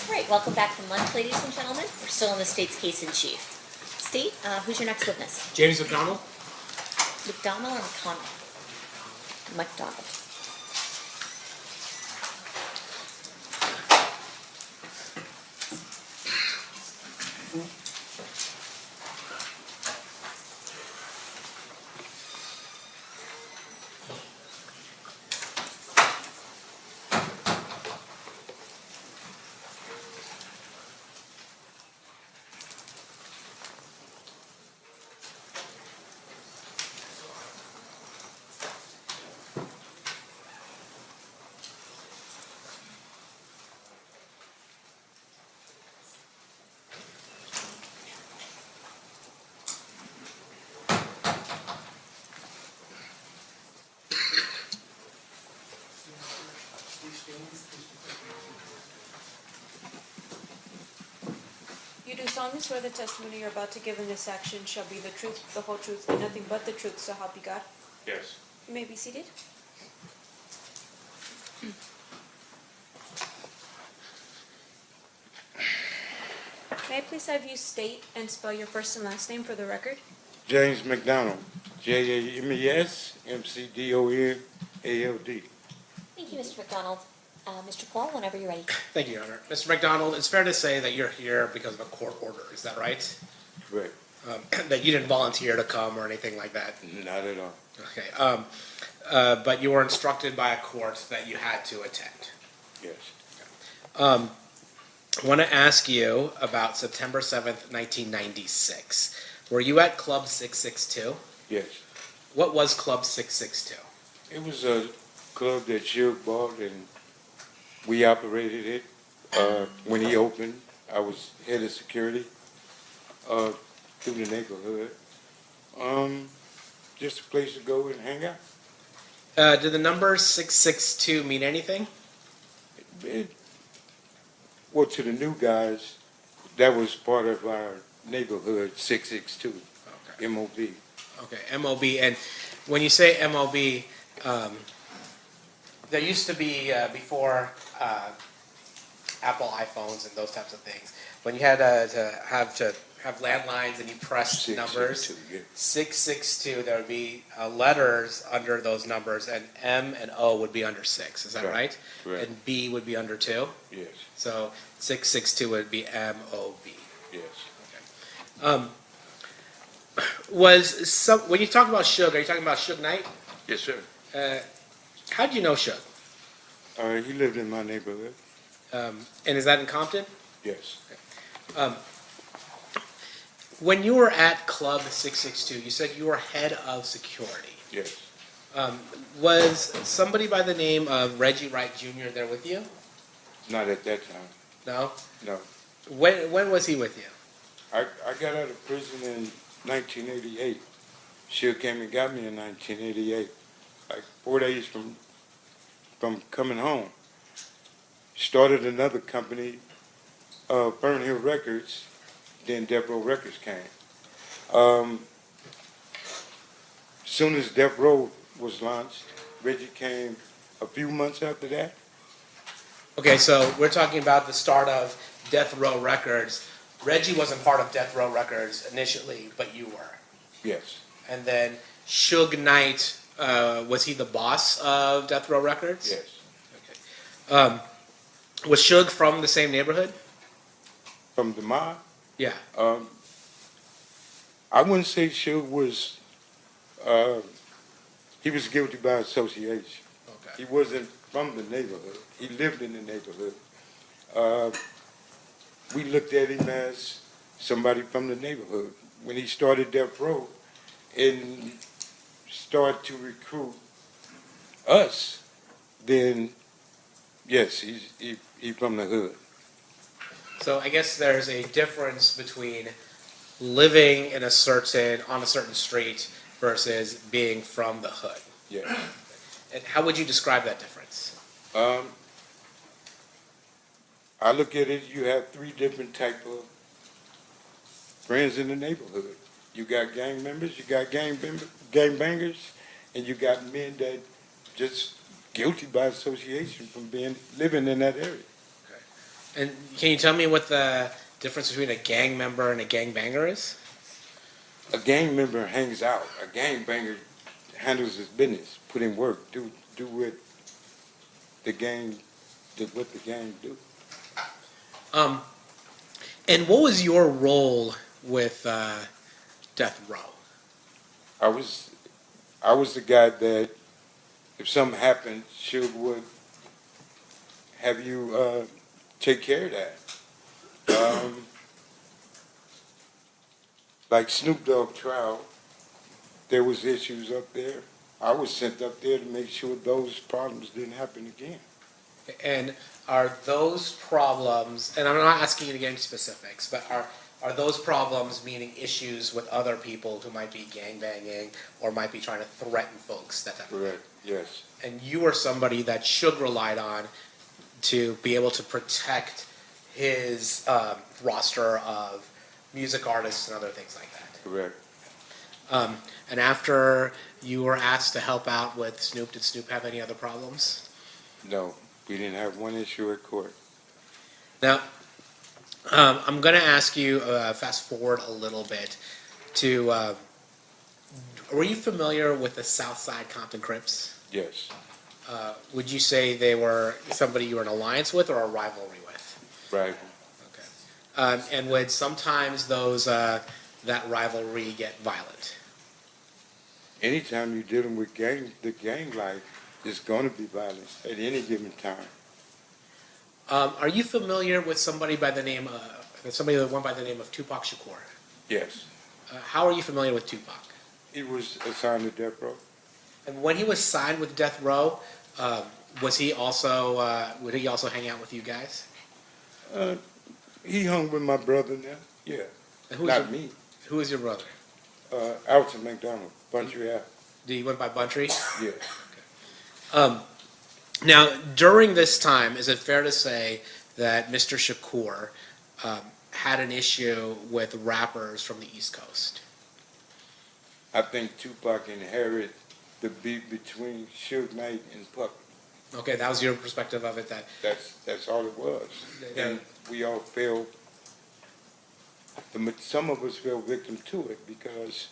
All right, welcome back from lunch, ladies and gentlemen. We're still on the state's case in chief. State, who's your next witness? James McDonald? McDonald or McConnell? McDonald. You do solemnly swear the testimony you're about to give in this action shall be the truth, the whole truth, and nothing but the truth, so help you God? Yes. You may be seated. May I please have you state and spell your first and last name for the record? James McDonald, JAMES, Thank you, Mr. McDonald. Mr. Paul, whenever you're ready. Thank you, Your Honor. Mr. McDonald, it's fair to say that you're here because of a court order, is that right? Correct. That you didn't volunteer to come or anything like that? Not at all. Okay. But you were instructed by a court that you had to attend? Yes. I want to ask you about September 7th, 1996. Were you at Club 662? Yes. What was Club 662? It was a club that Suge bought, and we operated it. When he opened, I was head of security through the neighborhood. Just a place to go and hang out. Did the number 662 mean anything? Well, to the new guys, that was part of our neighborhood, 662, Okay. MOB. Okay, MOB. And when you say MOB, There used to be, before Apple iPhones and those types of things, when you had to have landlines and you pressed numbers, 662, there would be letters under those numbers, and M and O would be under 6. Is that right? Correct. And B would be under 2? Yes. So 662 would be M-O-B. Yes. When you talk about Suge, are you talking about Suge Knight? Yes, sir. How did you know Suge? He lived in my neighborhood. And is that in Compton? Yes. When you were at Club 662, you said you were head of security. Yes. Was somebody by the name of Reggie Wright Jr. there with you? Not at that time. No? No. When was he with you? I got out of prison in 1988. She came and got me in 1988, like 4 days from coming home. Started another company, Fern Hill Records, then Death Row Records came. Soon as Death Row was launched, Reggie came a few months after that. Okay, so we're talking about the start of Death Row Records. Reggie wasn't part of Death Row Records initially, but you were. Yes. And then Suge Knight, was he the boss of Death Row Records? Yes. Okay. Was Suge from the same neighborhood? From the mob? Yeah. I wouldn't say Suge was, he was guilty by association. Okay. He wasn't from the neighborhood. He lived in the neighborhood. We looked at him as somebody from the neighborhood. When he started Death Row and started to recruit us, then yes, he's from the hood. So I guess there's a difference between living on a certain street versus being from the hood. Yeah. And how would you describe that difference? I look at it, you have 3 different type of friends in the neighborhood. You got gang members, you got gang bangers, and you got men that just guilty by association from living in that area. Okay. And can you tell me what the difference between a gang member and a gang banger is? A gang member hangs out. A gang banger handles his business, put in work, do what the gang do. And what was your role with Death Row? I was the guy that if something happened, Suge would have you take care of that. Like Snoop Dogg trial, there was issues up there. I was sent up there to make sure those problems didn't happen again. And are those problems, and I'm not asking you to get into specifics, but are those problems meaning issues with other people who might be gangbanging or might be trying to threaten folks, that type of thing? Correct, yes. And you were somebody that Suge relied on to be able to protect his roster of music artists and other things like that. Correct. And after you were asked to help out with Snoop, did Snoop have any other problems? No, we didn't have one issue at court. Now, I'm going to ask you, fast forward a little bit, to, were you familiar with the Southside Compton Crips? Yes. Would you say they were somebody you were in alliance with or a rivalry with? Right. And would sometimes that rivalry get violent? Anytime you're dealing with the gang life, it's going to be violent at any given time. Are you familiar with somebody that went by the name of Tupac Shakur? Yes. How are you familiar with Tupac? He was assigned to Death Row. And when he was signed with Death Row, would he also hang out with you guys? He hung with my brother now. Yeah. Not me. Who is your brother? Alton McDonald, Buntry Ave. Did he went by Buntry? Yes. Okay. Now, during this time, is it fair to say that Mr. Shakur had an issue with rappers from the East Coast? I think Tupac inherited the beef between Suge Knight and Puffy. Okay, that was your perspective of it, that. That's all it was. And we all fell, some of us fell victim to it because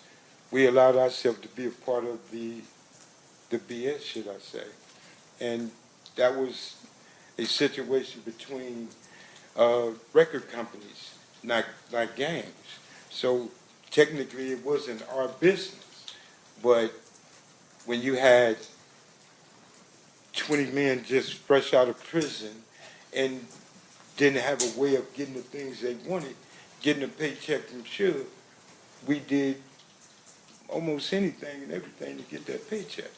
we allowed ourselves to be a part of the BS, should I say. And that was a situation between record companies, not gangs. So technically it wasn't our business. But when you had 20 men just fresh out of prison and didn't have a way of getting the things they wanted, getting a paycheck from Suge, we did almost anything and everything to get that paycheck.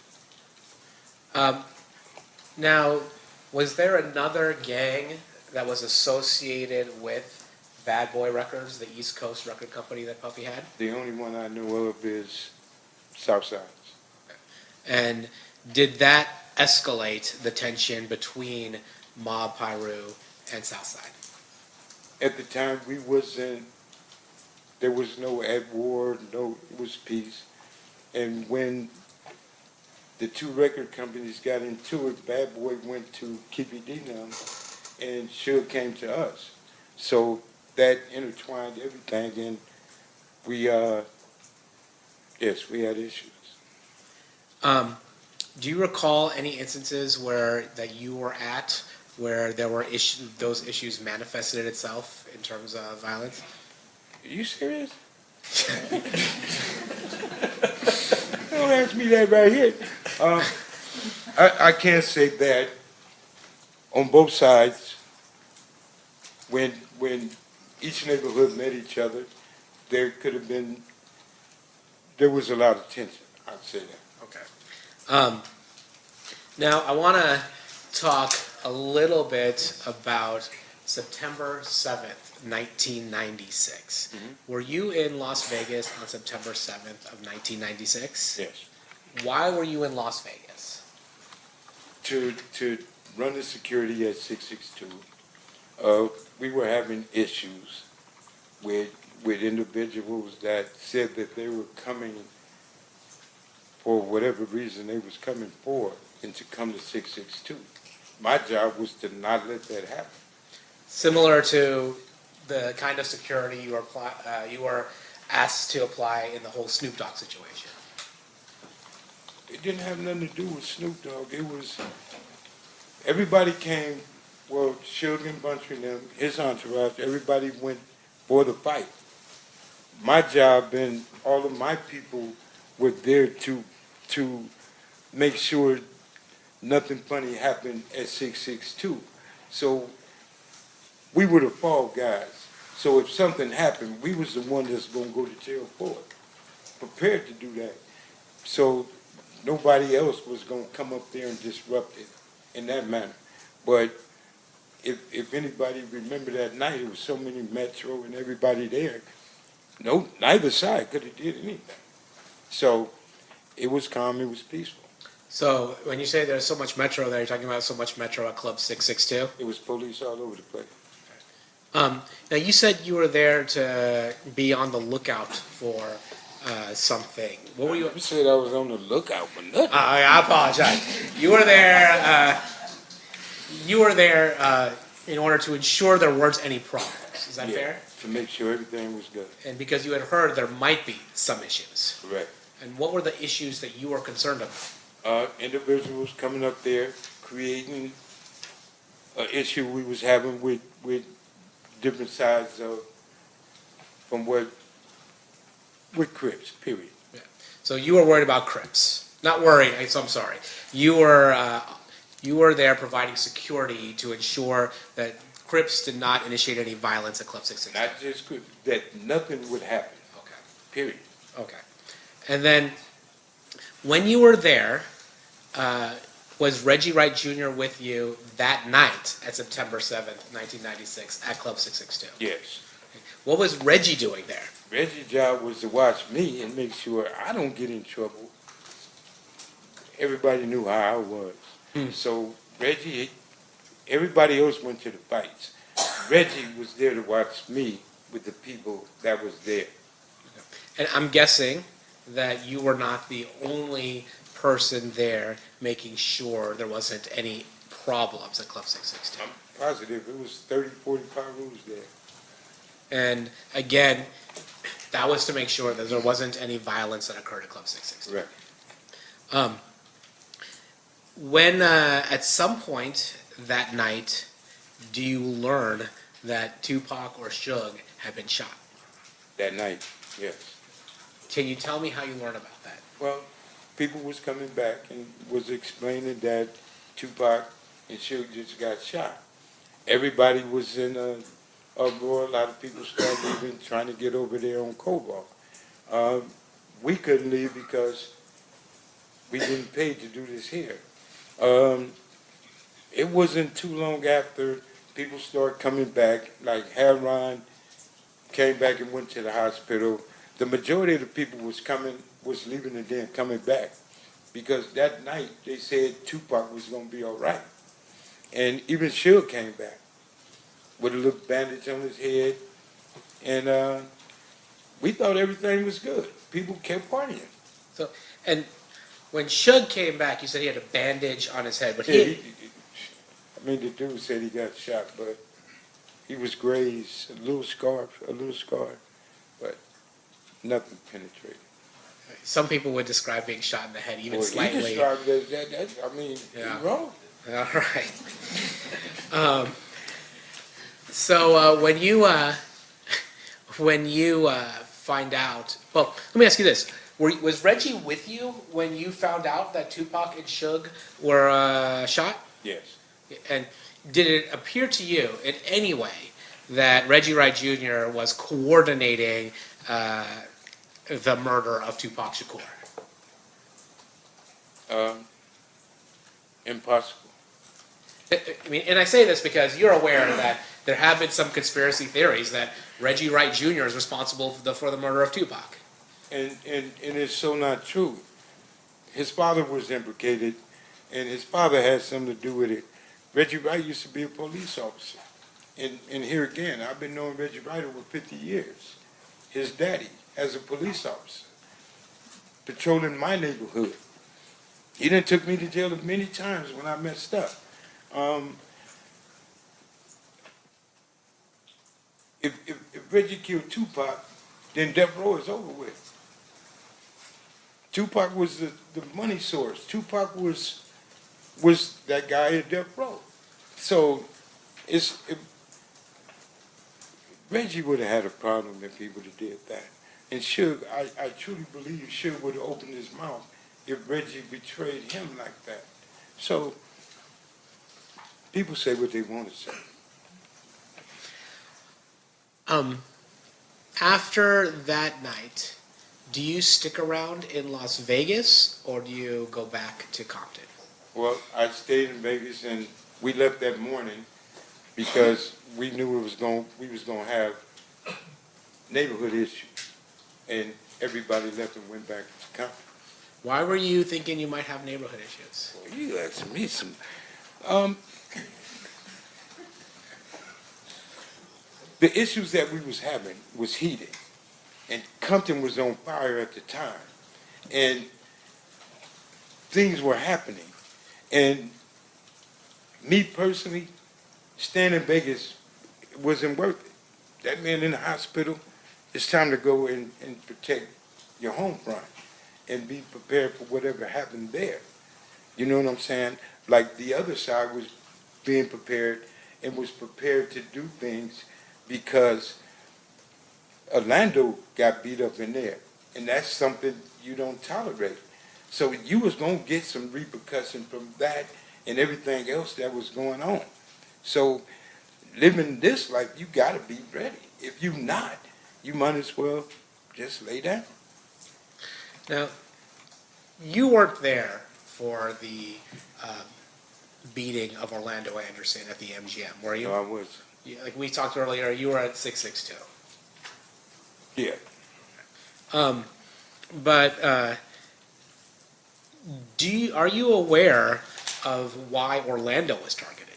Now, was there another gang that was associated with Bad Boy Records, the East Coast record company that Puffy had? The only one I know of is Southside. And did that escalate the tension between Mob Piru and Southside? At the time, there was no at war, it was peace. And when the two record companies got into it, Bad Boy went to Keepy D now, and Suge came to us. So that intertwined everything, and we had issues. Do you recall any instances that you were at where there were those issues manifested itself in terms of violence? Are you serious? Don't ask me that right here. I can't say that on both sides. When each neighborhood met each other, there was a lot of tension. I'd say that. Okay. Now, I want to talk a little bit about September 7th, 1996. Mm-hmm. Were you in Las Vegas on September 7th of 1996? Yes. Why were you in Las Vegas? To run the security at 662. We were having issues with individuals that said that they were coming for whatever reason they was coming for, and to come to 662. My job was to not let that happen. Similar to the kind of security you were asked to apply in the whole Snoop Dogg situation. It didn't have nothing to do with Snoop Dogg. It was, everybody came, well, Suge and Bunchy and them, his entourage, everybody went for the fight. My job and all of my people were there to make sure nothing funny happened at 662. So we were the fall guys. So if something happened, we was the one that's going to go to jail for it. Prepared to do that. So nobody else was going to come up there and disrupt it in that manner. But if anybody remember that night, it was so many Metro and everybody there. Neither side could have did anything. So it was calm, it was peaceful. So when you say there's so much Metro there, you're talking about so much Metro at Club 662? It was police all over the place. Now you said you were there to be on the lookout for something. What were you? You said I was on the lookout for nothing. I apologize. You were there. You were there in order to ensure there weren't any problems. Is that fair? To make sure everything was good. And because you had heard there might be some issues. Correct. And what were the issues that you were concerned about? Individuals coming up there creating an issue we was having with different sides of from with Crips, period. Yeah. So you were worried about Crips. Not worried, I'm sorry. You were there providing security to ensure that Crips did not initiate any violence at Club 660. Not just Crips, that nothing would happen. Okay. Period. Okay. And then when you were there, was Reggie Wright Jr. with you that night at September 7th, 1996 at Club 662? Yes. What was Reggie doing there? Reggie's job was to watch me and make sure I don't get in trouble. Everybody knew how I was. So Reggie, everybody else went to the fights. Reggie was there to watch me with the people that was there. And I'm guessing that you were not the only person there making sure there wasn't any problems at Club 662. I'm positive it was 30, 40 Pyrus there. And again, that was to make sure that there wasn't any violence that occurred at Club 662. Right. When at some point that night, do you learn that Tupac or Suge had been shot? That night, yes. Can you tell me how you learned about that? Well, people was coming back and was explaining that Tupac and Suge just got shot. Everybody was in a uproar. A lot of people started leaving, trying to get over there on Cobalt. We couldn't leave because we didn't pay to do this here. It wasn't too long after people started coming back, like Heron came back and went to the hospital. The majority of the people was leaving and then coming back because that night they said Tupac was going to be all right. And even Suge came back with a little bandage on his head. And we thought everything was good. People kept partying. So, and when Suge came back, you said he had a bandage on his head, but Yeah, the dude said he got shot, but he was grazed, a little scar, but nothing penetrated. some people would describe being shot in the head even Well, slightly. You described that, I mean, Yeah. you're wrong. All right. So when you find out, well, let me ask you this: was Reggie with you when you found out that Tupac and Suge were shot? Yes. And did it appear to you in any way that Reggie Wright Jr. was coordinating the murder of Tupac Shakur? Impossible. I mean, and I say this because you're aware that there have been some conspiracy theories that Reggie Wright Jr. is responsible for the murder of Tupac. And it's so not true. His father was implicated, and his father had something to do with it. Reggie Wright used to be a police officer. And here again, I've been knowing Reggie Wright over 50 years. His daddy, as a police officer, patrolling my neighborhood. He done took me to jail many times when I messed up. If Reggie killed Tupac, then death row is over with. Tupac was the money source. Tupac was that guy at death row. So Reggie would have had a problem if he would have did that. And Suge, I truly believe Suge would have opened his mouth if Reggie betrayed him like that. So people say what they want to say. After that night, do you stick around in Las Vegas or do you go back to Compton? Well, I stayed in Vegas and we left that morning because we knew we was going to have neighborhood issues, and everybody left and went back to Compton. Why were you thinking you might have neighborhood issues? Well, you asking me some. The issues that we was having was heated, and Compton was on fire at the time, and things were happening. And me personally, staying in Vegas wasn't worth it. That man in the hospital, it's time to go and protect your home front and be prepared for whatever happened there. You know what I'm saying? Like the other side was being prepared and was prepared to do things because Orlando got beat up in there. And that's something you don't tolerate. So you was going to get some repercussion from that and everything else that was going on. So living this life, you got to be ready. If you not, you might as well just lay down. Now, you weren't there for the beating of Orlando Anderson at the MGM, were you? No, I was. Yeah, like we talked earlier, you were at 662. Yeah. But are you aware of why Orlando was targeted?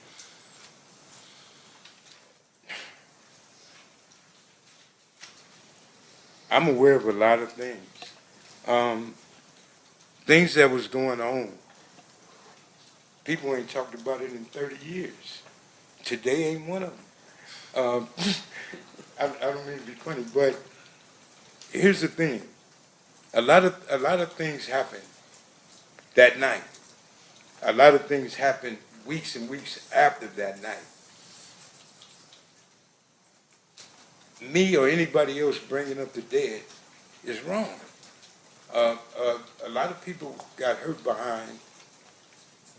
I'm aware of a lot of things. Things that was going on, people ain't talked about it in 30 years. Today ain't one of them. I don't mean to be funny, but here's the thing. A lot of things happened that night. A lot of things happened weeks and weeks after that night. Me or anybody else bringing up the dead is wrong. A lot of people got hurt behind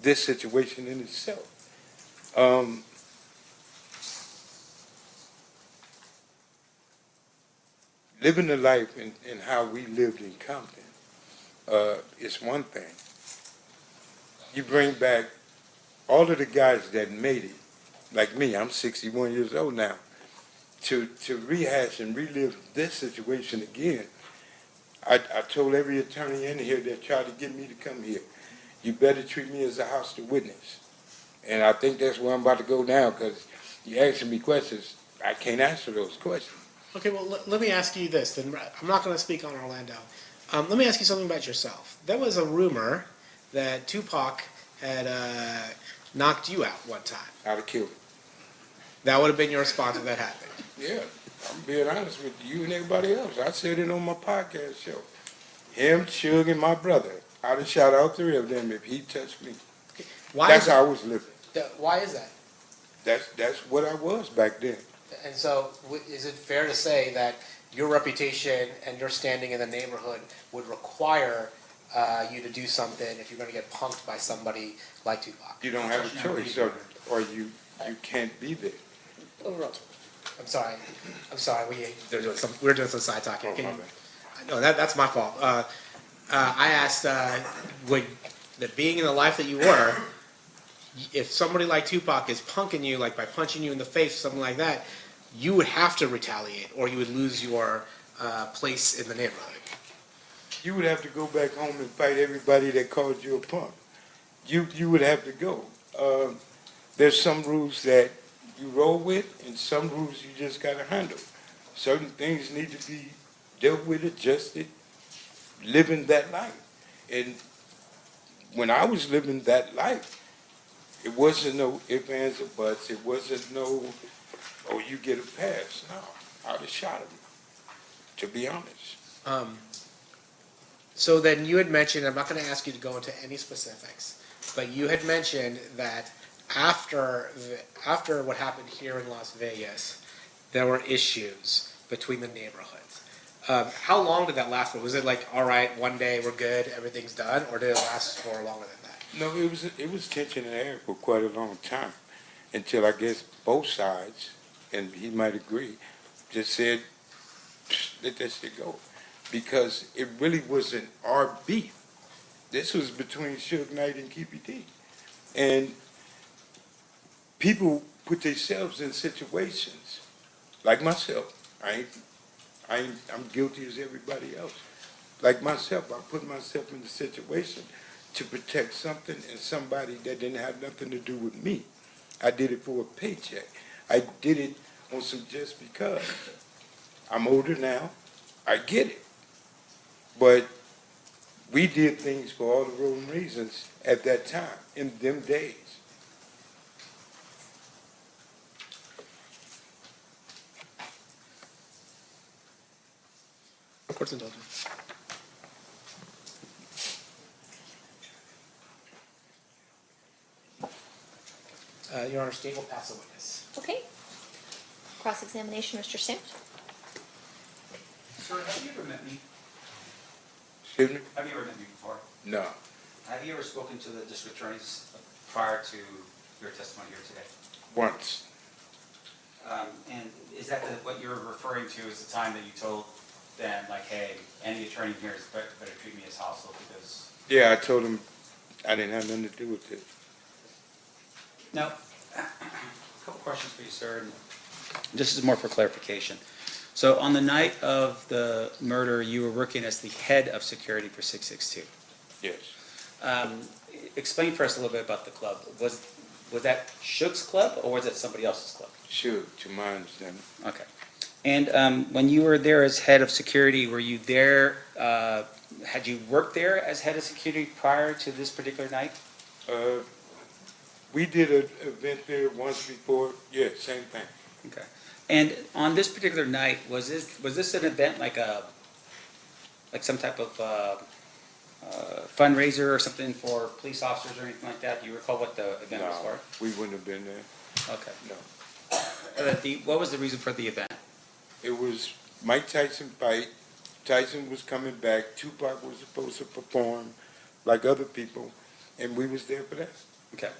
this situation in itself. Living the life and how we lived in Compton is one thing. You bring back all of the guys that made it, like me, I'm 61 years old now, to rehash and relive this situation again. I told every attorney in here that tried to get me to come here, you better treat me as a hostile witness. And I think that's where I'm about to go now, because you're asking me questions, I can't answer those questions. Okay, well, let me ask you this, then. I'm not going to speak on Orlando. Let me ask you something about yourself. There was a rumor that Tupac had knocked you out one time. I'd have killed him. That would have been your response if that happened. Yeah, I'm being honest with you and everybody else. I said it on my podcast show. Him, Suge, and my brother. I'd have shot all three of them if he touched me. That's how I was living. Why is that? That's what I was back then. And so, is it fair to say that your reputation and your standing in the neighborhood would require you to do something if you're going to get punked by somebody like Tupac? You don't have a choice, or you can't be there. Overruled. I'm sorry. We're doing some side talking. Oh, my bad. No, that's my fault. I asked, that being in the life that you were, if somebody like Tupac is punking you, like by punching you in the face or something like that, you would have to retaliate, or you would lose your place in the neighborhood. You would have to go back home and fight everybody that called you a punk. You would have to go. There's some rules that you roll with, and some rules you just got to handle. Certain things need to be dealt with, adjusted, living that life. And when I was living that life, it wasn't no ifs, ands, or buts. It wasn't no, oh, you get a pass. No, I'd have shot him, to be honest. So then you had mentioned, I'm not going to ask you to go into any specifics, but you had mentioned that after what happened here in Las Vegas, there were issues between the neighborhoods. How long did that last for? Was it like, all right, one day we're good, everything's done, or did it last for longer than that? No, it was tension in the air for quite a long time, until I guess both sides, and he might agree, just said, let that shit go. Because it really wasn't our beef. This was between Suge Knight and Keepy D. And people put themselves in situations, like myself. I'm guilty as everybody else. Like myself, I put myself in a situation to protect something and somebody that didn't have nothing to do with me. I did it for a paycheck. I did it on some just because. I'm older now. I get it. But we did things for all the wrong reasons at that time, in them days. Court's indulgent. Your Honor, state will pass a witness. Okay. Cross-examination, Mr. Sims. Sir, have you ever met me? Excuse me? Have you ever met me before? No. Have you ever spoken to the district attorneys prior to your testimony here today? Once. And is that what you're referring to is the time that you told them, like, hey, any attorney here is better treat me as hostile because... Yeah, I told him I didn't have nothing to do with it. Now, a couple questions for you, sir. And this is more for clarification. So on the night of the murder, you were working as the head of security for 662. Yes. Explain for us a little bit about the club. Was that Suge's club or was it somebody else's club? Suge, to my understanding. Okay. And when you were there as head of security, were you there had you worked there as head of security prior to this particular night? We did an event there once before, yeah, same thing. Okay. And on this particular night, was this an event like some type of fundraiser or something for police officers or anything like that? Do you recall what the event was for? We wouldn't have been there. Okay. No. What was the reason for the event? It was Mike Tyson fight. Tyson was coming back. Tupac was supposed to perform like other people, and we was there for that. Okay.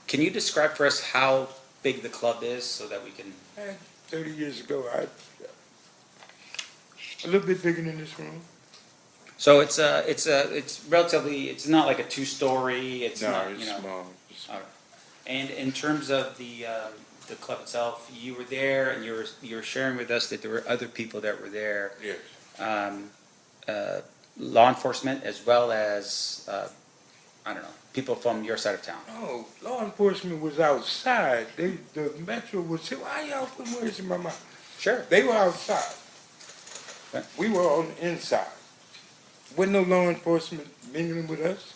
Can you describe for us how big the club is so that we can? 30 years ago, a little bit bigger than this room. So it's relatively, it's not like a two-story, it's No, not, it's you know. small. All right. And in terms of the club itself, you were there and you were sharing with us that there were other people that were there. Yes. Law enforcement as well as, I don't know, people from your side of town. No, law enforcement was outside. The Metro would say, why y'all putting words in my mouth? Sure. They were outside. Okay. We were on the inside. Wasn't no law enforcement mingling with us.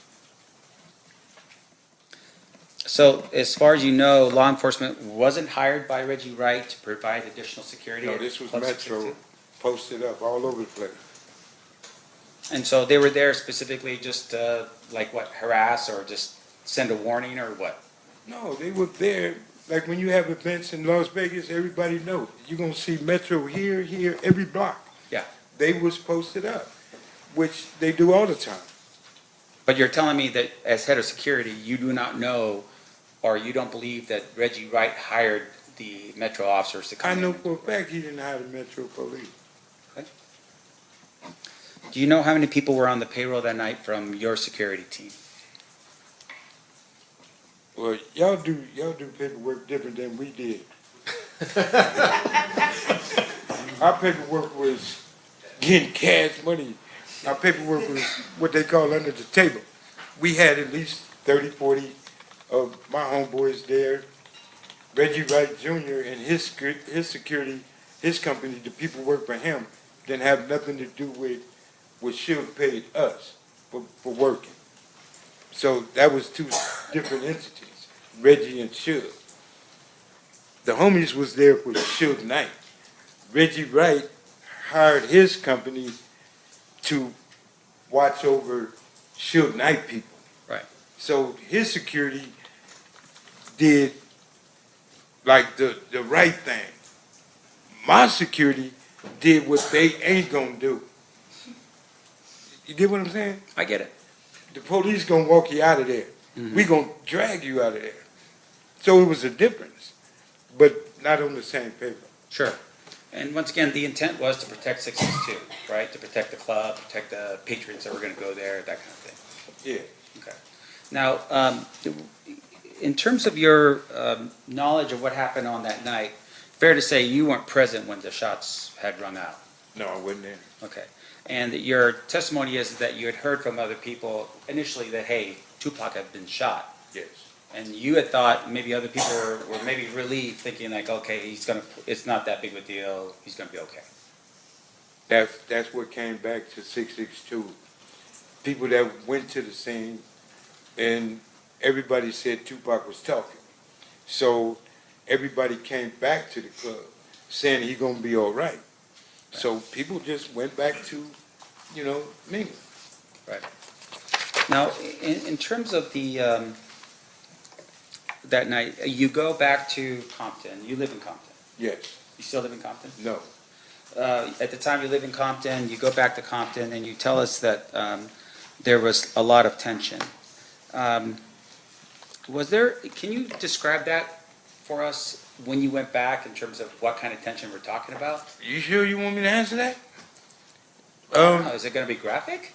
So as far as you know, law enforcement wasn't hired by Reggie Wright to provide additional security? No, at this was Club Metro 662? posted up all over the place. And so they were there specifically just to, like what, harass or just send a warning or what? No, they were there. Like when you have events in Las Vegas, everybody knows. You're going to see Metro here, every block. Yeah. They was posted up, which they do all the time. But you're telling me that as head of security, you do not know or you don't believe that Reggie Wright hired the Metro officers to come I in? know for a fact he didn't hire the Metro Police. Okay. Do you know how many people were on the payroll that night from your security team? Well, y'all do paperwork different than we did. Our paperwork was getting cash money. Our paperwork was what they call under the table. We had at least 30, 40 of my homeboys there. Reggie Wright Jr. and his security, his company, the people who work for him, didn't have nothing to do with what Suge paid us for working. So that was two different entities, Reggie and Suge. The homies was there for Suge Knight. Reggie Wright hired his company to watch over Suge Knight people. Right. So his security did like the right thing. My security did what they ain't gonna do. You get what I'm saying? I get it. The police gonna walk you out of there. Mm-hmm. We gonna drag you out of there. So it was a difference, but not on the same paper. Sure. And once again, the intent was to protect 662, right? To protect the club, protect the patrons that were going to go there, that kind of thing. Yeah. Okay. Now, in terms of your knowledge of what happened on that night, fair to say you weren't present when the shots had rung out. No, I wasn't there. Okay. And your testimony is that you had heard from other people initially that, hey, Tupac had been shot. Yes. And you had thought maybe other people were maybe relieved, thinking like, okay, it's not that big of a deal, he's gonna be okay. That's what came back to 662. People that went to the scene, and everybody said Tupac was talking. So everybody came back to the club saying he gonna be all right. So people just went back to, mingling. Right. Now, in terms of the that night, you go back to Compton. You live in Compton. Yes. You still live in Compton? No. At the time you live in Compton, you go back to Compton, and you tell us that there was a lot of tension. Can you describe that for us when you went back in terms of what kind of tension we're talking about? You sure you want me to answer that? I don't know. Is it going to be graphic?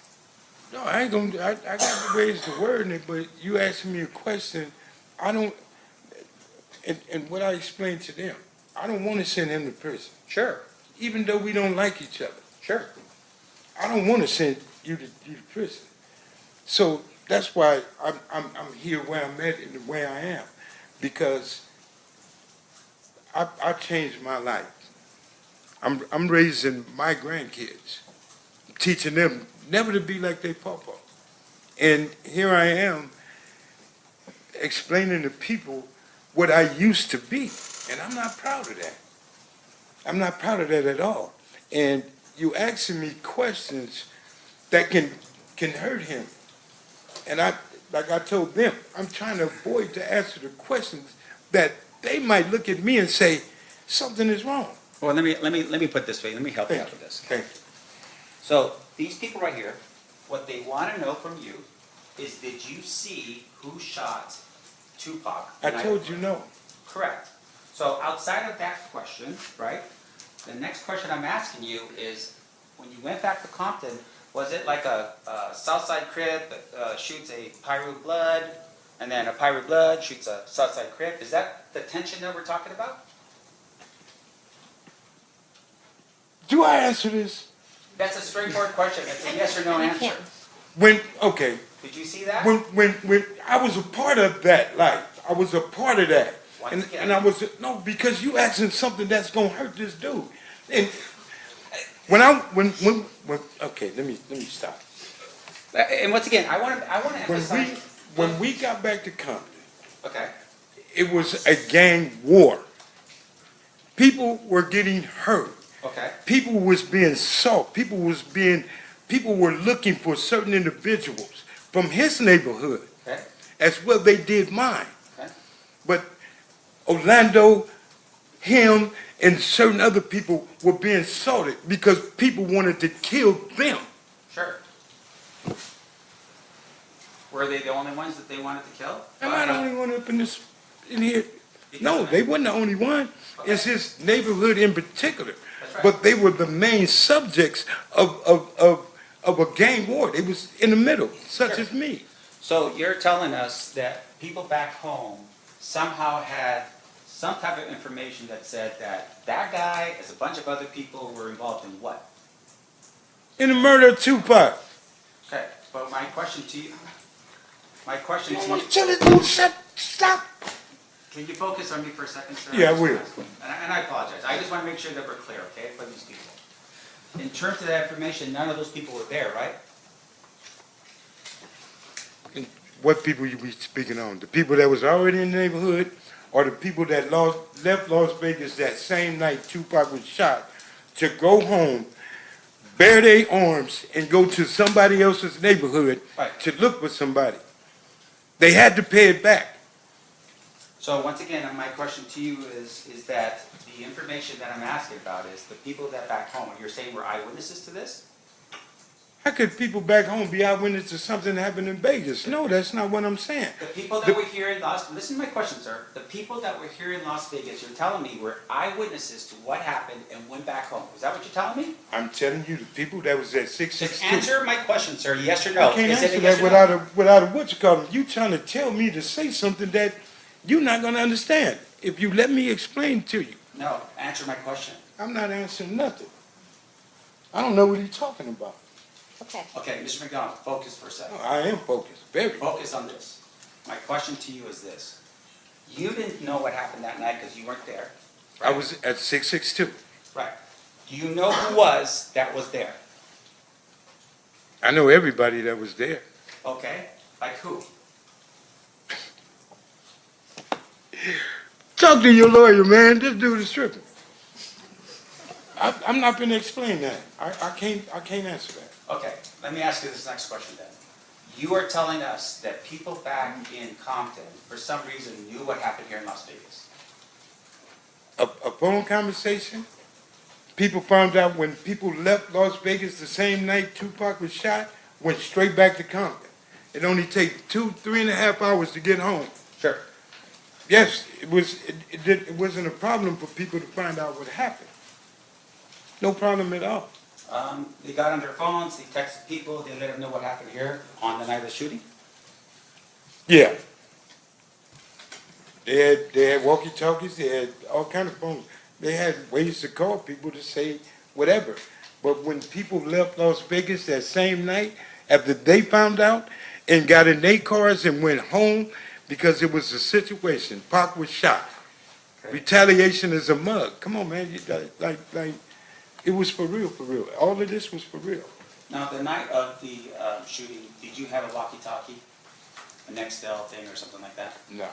No, I ain't gonna. I got to raise the word in it, but you asking me a question. I don't. And what I explained to them, I don't want to send him to prison. Sure. Even though we don't like each other. Sure. I don't want to send you to prison. So that's why I'm here where I'm at and the way I am, because I changed my life. I'm raising my grandkids. I'm teaching them never to be like their papa. And here I am explaining to people what I used to be, and I'm not proud of that. I'm not proud of that at all. And you asking me questions that can hurt him. And like I told them, I'm trying to avoid to answer the questions that they might look at me and say, something is wrong. Well, let me put it this way, let me help you out with this. Thank you. So, these people right here, what they want to know from you is, did you see who shot Tupac? I told you no. Correct. So outside of that question, right, the next question I'm asking you is, when you went back to Compton, was it like a Southside Crip that shoots a Piru Blood, and then a Piru Blood shoots a Southside Crip? Is that the tension that we're talking about? Do I answer this? That's a straightforward question. It's a yes or no answer. Okay. Did you see that? When I was a part of that life, I was a part of that. Once again. And I was, no, because you asking something that's gonna hurt this dude. And when okay, let me stop. And once again, I want to emphasize. When we got back to Compton, Okay. it was a gang war. People were getting hurt. Okay. People was being sought. People were looking for certain individuals from his neighborhood, Okay. as well they did mine. Okay. But Orlando, him, and certain other people were being sought because people wanted to kill them. Sure. Were they the only ones that they wanted to kill? Am I the only one up in here? No, they weren't the only one. Okay. It's his neighborhood in particular. That's right. But they were the main subjects of a gang war. They was in the middle, such Sure. as me. So you're telling us that people back home somehow had some type of information that said that that guy, as a bunch of other people, were involved in what? In the murder of Tupac. Okay, but my question to you, Stop. Can you focus on me for a second, sir? Yeah, I will. And I apologize. I just want to make sure that we're clear, okay, for these people. In terms of that information, none of those people were there, right? What people you be speaking on? The people that was already in the neighborhood, or the people that left Las Vegas that same night Tupac was shot to go home, bear their arms, and go to somebody else's neighborhood Right. to look for somebody. They had to pay it back. So once again, my question to you is that the information that I'm asking about is the people that back home, you're saying were eyewitnesses to this? How could people back home be eyewitness to something that happened in Vegas? No, that's not what I'm saying. The people that were here in listen to my question, sir. The people that were here in Las Vegas, you're telling me were eyewitnesses to what happened and went back home. Is that what you're telling me? I'm telling you, the people that was at 662. Just answer my question, sir. Yes or no? I can't Is it answer a yes that or no? without a what you call it. You trying to tell me to say something that you're not going to understand. If you let me explain to you. No, answer my question. I'm not answering nothing. I don't know what he's talking about. Okay. Okay, Mr. McDonald, focus for a second. No, I am focused, very. Focus on this. My question to you is this. You didn't know what happened that night because you weren't there. I was at 662. Right. Do you know who that was there? I know everybody that was there. Okay. Like who? Talk to your lawyer, man. This dude is tripping. I'm not going to explain that. I can't answer that. Okay, let me ask you this next question then. You are telling us that people back in Compton, for some reason, knew what happened here in Las Vegas. A phone conversation. People found out when people left Las Vegas the same night Tupac was shot, went straight back to Compton. It only takes 3.5 hours to get home. Sure. Yes, it wasn't a problem for people to find out what happened. No problem at all. They got on their phones, they texted people, they let them know what happened here on the night of the shooting? Yeah. They had walkie-talkies, they had all kind of phones. They had ways to call people to say whatever. But when people left Las Vegas that same night, after they found out and got in their cars and went home because it was a situation, Pac was shot. Okay. Retaliation is a mug. Come on, man. Like, it was for real, for real. All of this was for real. Now, the night of the shooting, did you have a walkie-talkie, a Nextel thing or something like that? No.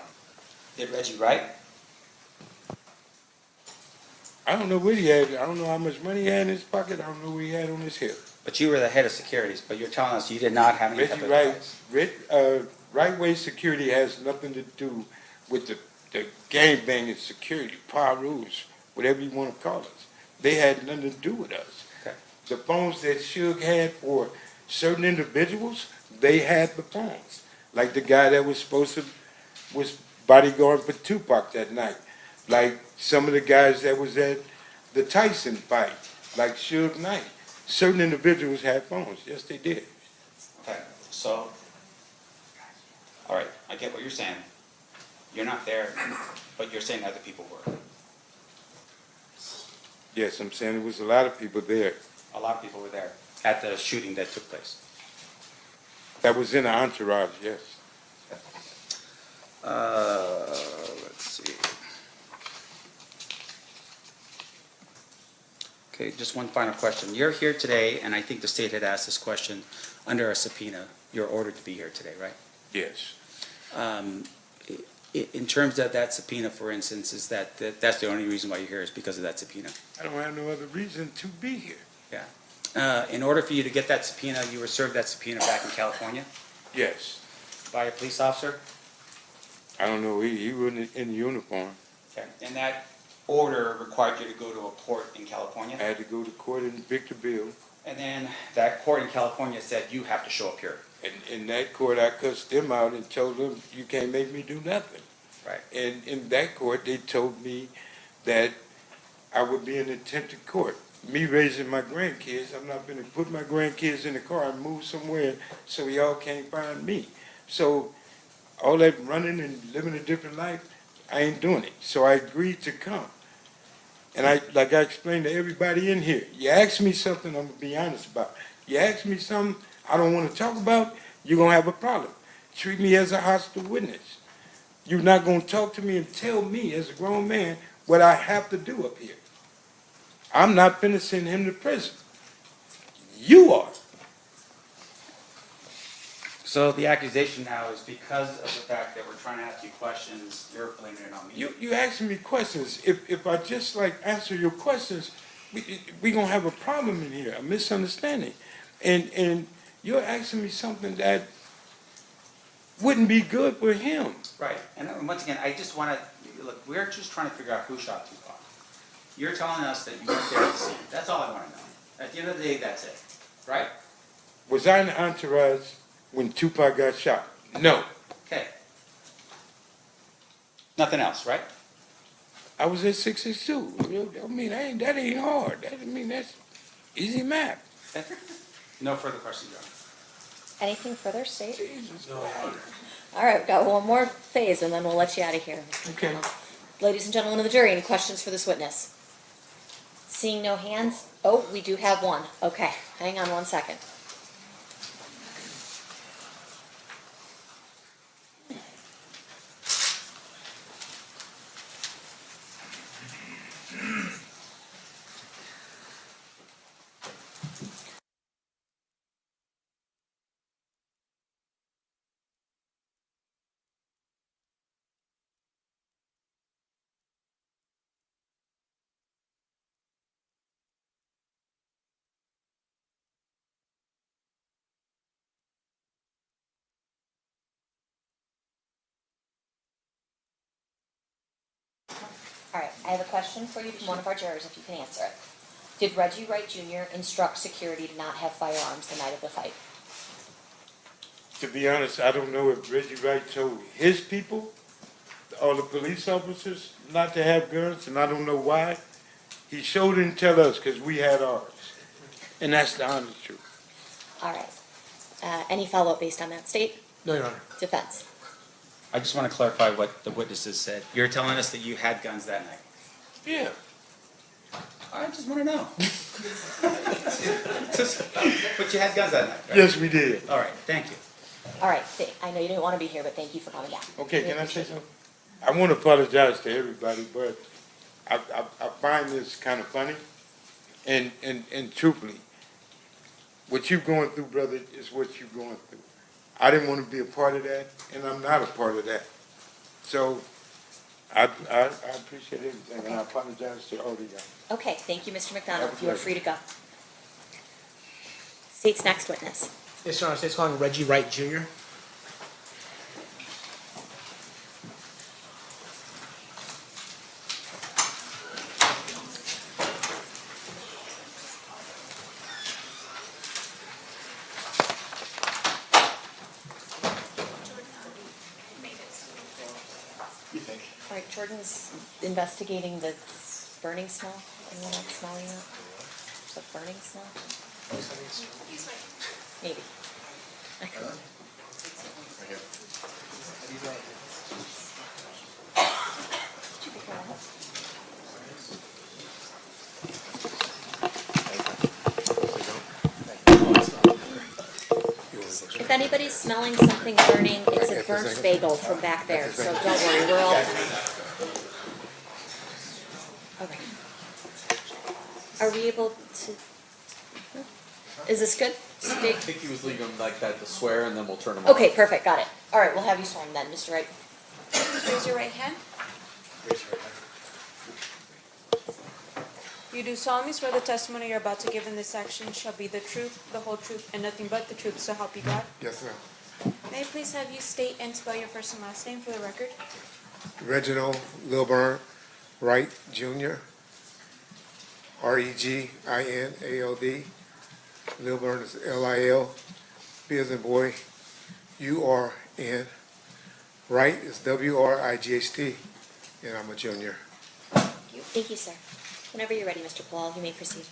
Did Reggie Wright? I don't know what he had. I don't know how much money he had in his pocket. I don't know what he had on his hip. But you were the head of securities, but you're telling us you did not have any type Reggie of Wright, device. Right Way Security has nothing to do with the gang banging security, power rules, whatever you want to call us. They had nothing to do with us. Okay. The phones that Suge had for certain individuals, they had the phones. Like the guy that was bodyguard for Tupac that night. Like some of the guys that was at the Tyson fight, like Suge Knight. Certain individuals had phones. Yes, they did. Okay, so, all right, I get what you're saying. You're not there, but you're saying other people were. Yes, I'm saying there was a lot of people there. A lot of people were there at the shooting that took place. That was in the entourage, yes. Let's see. Okay, just one final question. You're here today, and I think the state had asked this question, under a subpoena. You're ordered to be here today, right? Yes. In terms of that subpoena, for instance, is that's the only reason why you're here is because of that subpoena? I don't have no other reason to be here. Yeah. In order for you to get that subpoena, you were served that subpoena back in California? Yes. By a police officer? I don't know, he wasn't in uniform. Okay, and that order required you to go to a court in California? I had to go to court in Victorville. And then that court in California said you have to show up here? And in that court, I cussed them out and told them, you can't make me do nothing. Right. And in that court, they told me that I would be in attempted court. Me raising my grandkids, I'm not going to put my grandkids in the car and move somewhere so y'all can't find me. So all that running and living a different life, I ain't doing it. So I agreed to come. And like I explained to everybody in here, you ask me something, I'm going to be honest about. You ask me something I don't want to talk about, you're going to have a problem. Treat me as a hostile witness. You're not going to talk to me and tell me as a grown man what I have to do up here. I'm not finna send him to prison. You are. So the accusation now is because of the fact that we're trying to ask you questions, you're blaming it on me? You asking me questions. If I just like answer your questions, we gonna have a problem in here, a misunderstanding. And you're asking me something that wouldn't be good for him. Right, and once again, I just want to, look, we're just trying to figure out who shot Tupac. You're telling us that you weren't there at the scene. That's all I want to know. At the end of the day, that's it, right? Was I in the entourage when Tupac got shot? No. Okay. Nothing else, right? I was at 662. I mean, that ain't hard. That's easy math. No further questions, John. Anything further, State? No. All right, we've got one more phase and then we'll let you out of here. Okay. Ladies and gentlemen of the jury, any questions for this witness? Seeing no hands? Oh, we do have one. Okay, hang on one second. All right, I have a question for you from one of our jurors, if you can answer it. Did Reggie Wright Jr. instruct security to not have firearms the night of the fight? To be honest, I don't know if Reggie Wright told his people, all the police officers, not to have guns, and I don't know why. He sure didn't tell us because we had ours. And that's the honest truth. All right. Any follow-up based on that, State? No, Your Honor. Defense? I just want to clarify what the witnesses said. You're telling us that you had guns that night? Yeah. I just want to know. But you had guns that night, right? Yes, we did. All right, thank you. All right, I know you didn't want to be here, but thank you for coming back. Okay, We can I appreciate say something? I want to apologize to everybody, but I find this kind of funny. And truthfully, what you're going through, brother, is what you're going through. I didn't want to be a part of that, and I'm not a part of that. So I appreciate everything, and I apologize to all of y'all. Okay, thank you, Mr. McDonald. Have a You are pleasure. free to go. State's next witness. Yes, Your Honor, state's calling Reggie Wright Jr. You think? All right, Jordan's investigating the burning smell. Anyone else smelling that? Is it burning smell? Maybe. I could. If anybody's smelling something burning, it's a burnt bagel from back there, so don't worry, we're all. Okay. Are we able to? Is this good? I think he was leaving them like that to swear, and then we'll turn them on. Okay, perfect, got it. All right, we'll have you sworn then, Mr. Wright. Please raise your right hand. You do solemnly swear the testimony you're about to give in this action shall be the truth, the whole truth, and nothing but the truth, so help you God? Yes, ma'am. May I please have you state and spell your first and last name for the record? Reginald Lilburn Wright Jr., Reginald. Lilburn is Lil, B as in boy, URN. Wright is WRIGHT, and I'm a junior. Thank you, sir. Whenever you're ready, Mr. Paul, you may proceed.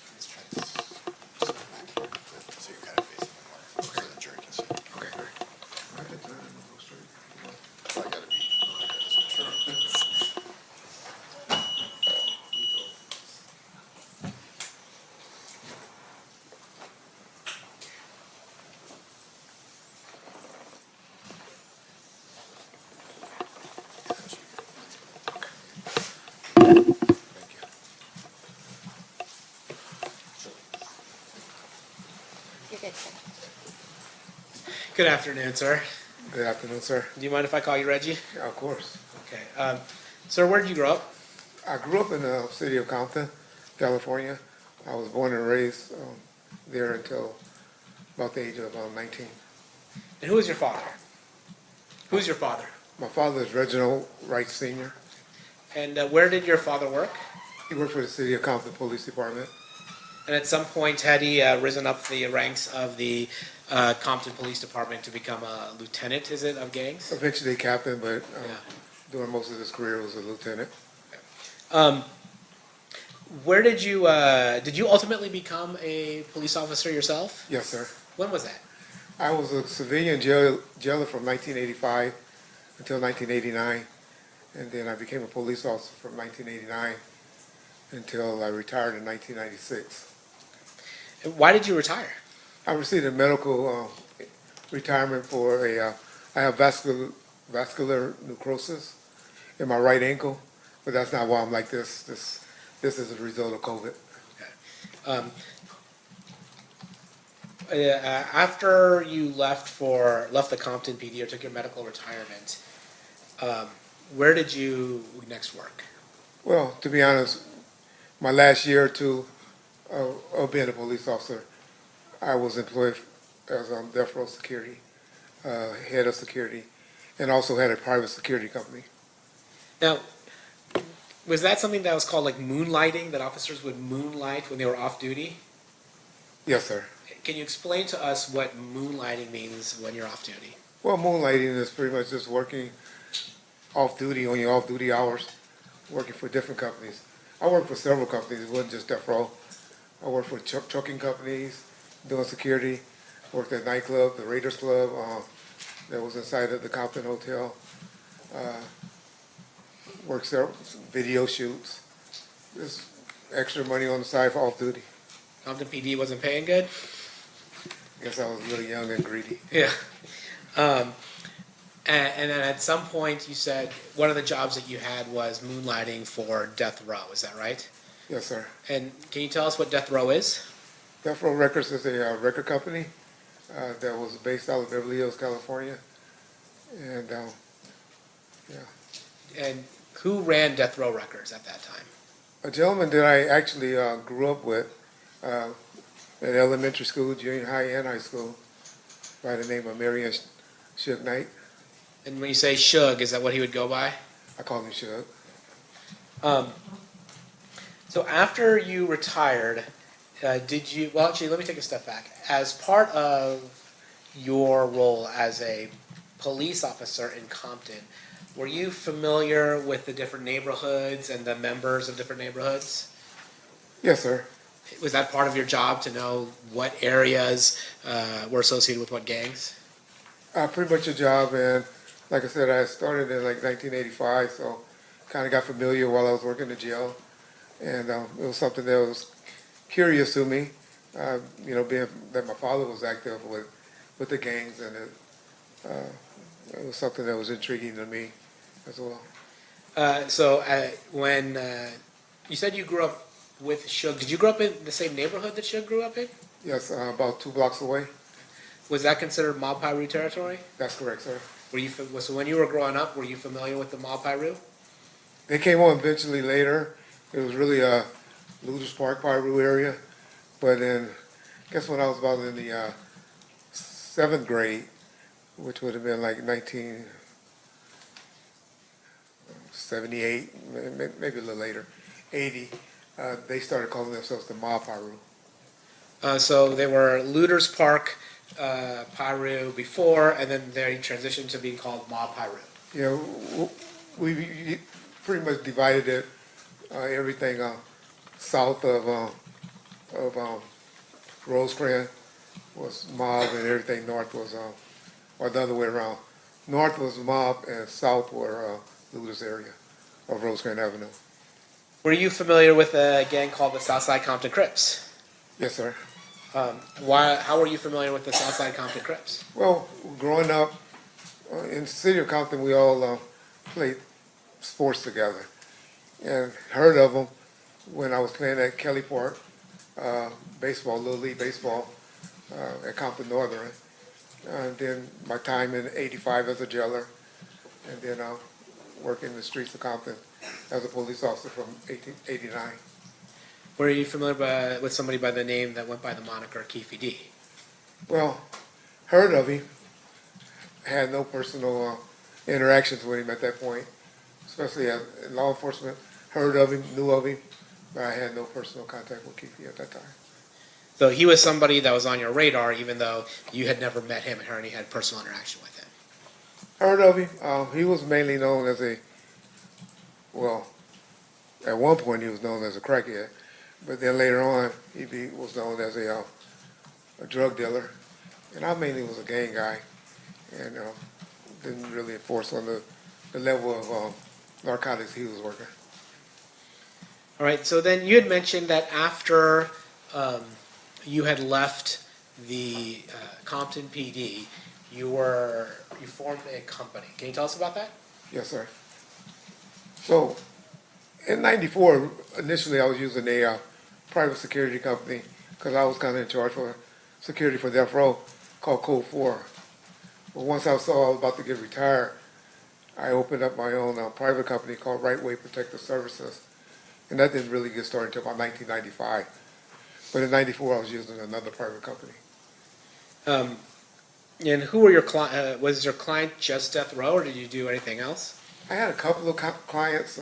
You're good, sir. Good afternoon, sir. Good afternoon, sir. Do you mind if I call you Reggie? Yeah, of course. Okay. Sir, where did you grow up? I grew up in the city of Compton, California. I was born and raised there until about the age of 19. And who is your father? Who's your father? My father is Reginald Wright Sr. And where did your father work? He worked for the city of Compton Police Department. And at some point, had he risen up the ranks of the Compton Police Department to become a lieutenant, is it, of gangs? Eventually captain, but during most of his career was a lieutenant. Where did you ultimately become a police officer yourself? Yes, sir. When was that? I was a civilian jailer from 1985 until 1989, and then I became a police officer from 1989 until I retired in 1996. And why did you retire? I received a medical retirement for I have vascular necrosis in my right ankle, but that's not why I'm like this. This is a result of COVID. After you left the Compton PD or took your medical retirement, where did you next work? Well, to be honest, my last year or two of being a police officer, I was employed as death row security, head of security, and also had a private security company. Now, was that something that was called like moonlighting, that officers would moonlight when they were off duty? Yes, sir. Can you explain to us what moonlighting means when you're off duty? Well, moonlighting is pretty much just working off duty on your off duty hours, working for different companies. I worked for several companies. It wasn't just death row. I worked for trucking companies, doing security. Worked at nightclub, the Raiders Club, that was inside of the Compton Hotel. Worked several video shoots. Just extra money on the side for off duty. Compton PD wasn't paying good? Guess I was really young and greedy. Yeah. And then at some point you said one of the jobs that you had was moonlighting for death row. Is that right? Yes, sir. And can you tell us what death row is? Death Row Records is a record company that was based out of Beverly Hills, California. And, yeah. And who ran Death Row Records at that time? A gentleman that I actually grew up with at elementary school, junior high, and high school by the name of Marion Suge Knight. And when you say Suge, is that what he would go by? I call him Suge. So after you retired, did you, well, actually, let me take a step back. As part of your role as a police officer in Compton, were you familiar with the different neighborhoods and the members of different neighborhoods? Yes, sir. Was that part of your job to know what areas were associated with what gangs? Pretty much a job, and like I said, I started in like 1985, so kind of got familiar while I was working the jail, and it was something that was curious to me, you know, being that my father was active with the gangs, and it was something that was intriguing to me as well. So when you said you grew up with Suge, did you grow up in the same neighborhood that Suge grew up in? Yes, about 2 blocks away. Was that considered Mob Piru territory? That's correct, sir. Were you so when you were growing up, were you familiar with the Mob Piru? They came on eventually later. It was really a Luders Park, Piru area. But then, I guess when I was about in the 7th grade, which would have been like 1978, maybe a little later, 80, they started calling themselves the Mob Piru. So they were Luders Park, Piru before, and then they transitioned to being called Mob Piru. Yeah, we pretty much divided it, everything south of Rosecrans was mob, and everything north was, or the other way around. North was mob, and south were Luders area of Rosecrans Avenue. Were you familiar with a gang called the Southside Compton Crips? Yes, sir. How were you familiar with the Southside Compton Crips? Well, growing up in the city of Compton, we all played sports together, and heard of them when I was playing at Kelly Park, baseball, Little League baseball, at Compton Northern. And then my time in '85 as a jailer, and then working in the streets of Compton as a police officer from 1989. Were you familiar with somebody by the name that went by the moniker Keefy D? Well, heard of him. Had no personal interactions with him at that point, especially as in law enforcement. Heard of him, knew of him, but I had no personal contact with Keefy at that time. So he was somebody that was on your radar, even though you had never met him and already had personal interaction with him. Heard of him. He was mainly known as well, at one point he was known as a crackhead, but then later on he was known as a drug dealer, and I mainly was a gang guy, and didn't really enforce on the level of narcotics he was working. All right, so then you had mentioned that after you had left the Compton PD, you formed a company. Can you tell us about that? Yes, sir. So, in '94, initially I was using a private security company because I was kind of in charge for security for Death Row, called Code 4. But once I saw I was about to get retired, I opened up my own private company called Right Way Protective Services. And that didn't really get started until about 1995. But in '94, I was using another private company. And who were your clients? Was your client just Death Row, or did you do anything else? I had a couple of clients,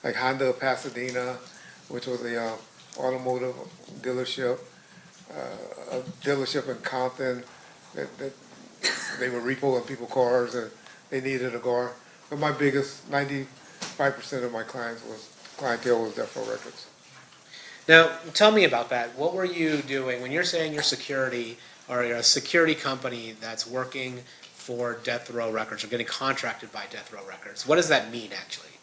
like Honda of Pasadena, which was a automotive dealership, a dealership in Compton that they were repoing people's cars and they needed a car. But my biggest, 95% of my clientele was Death Row Records. Now, tell me about that. What were you doing when you're saying you're security, or you're a security company that's working for Death Row Records or getting contracted by Death Row Records? What does that mean, actually?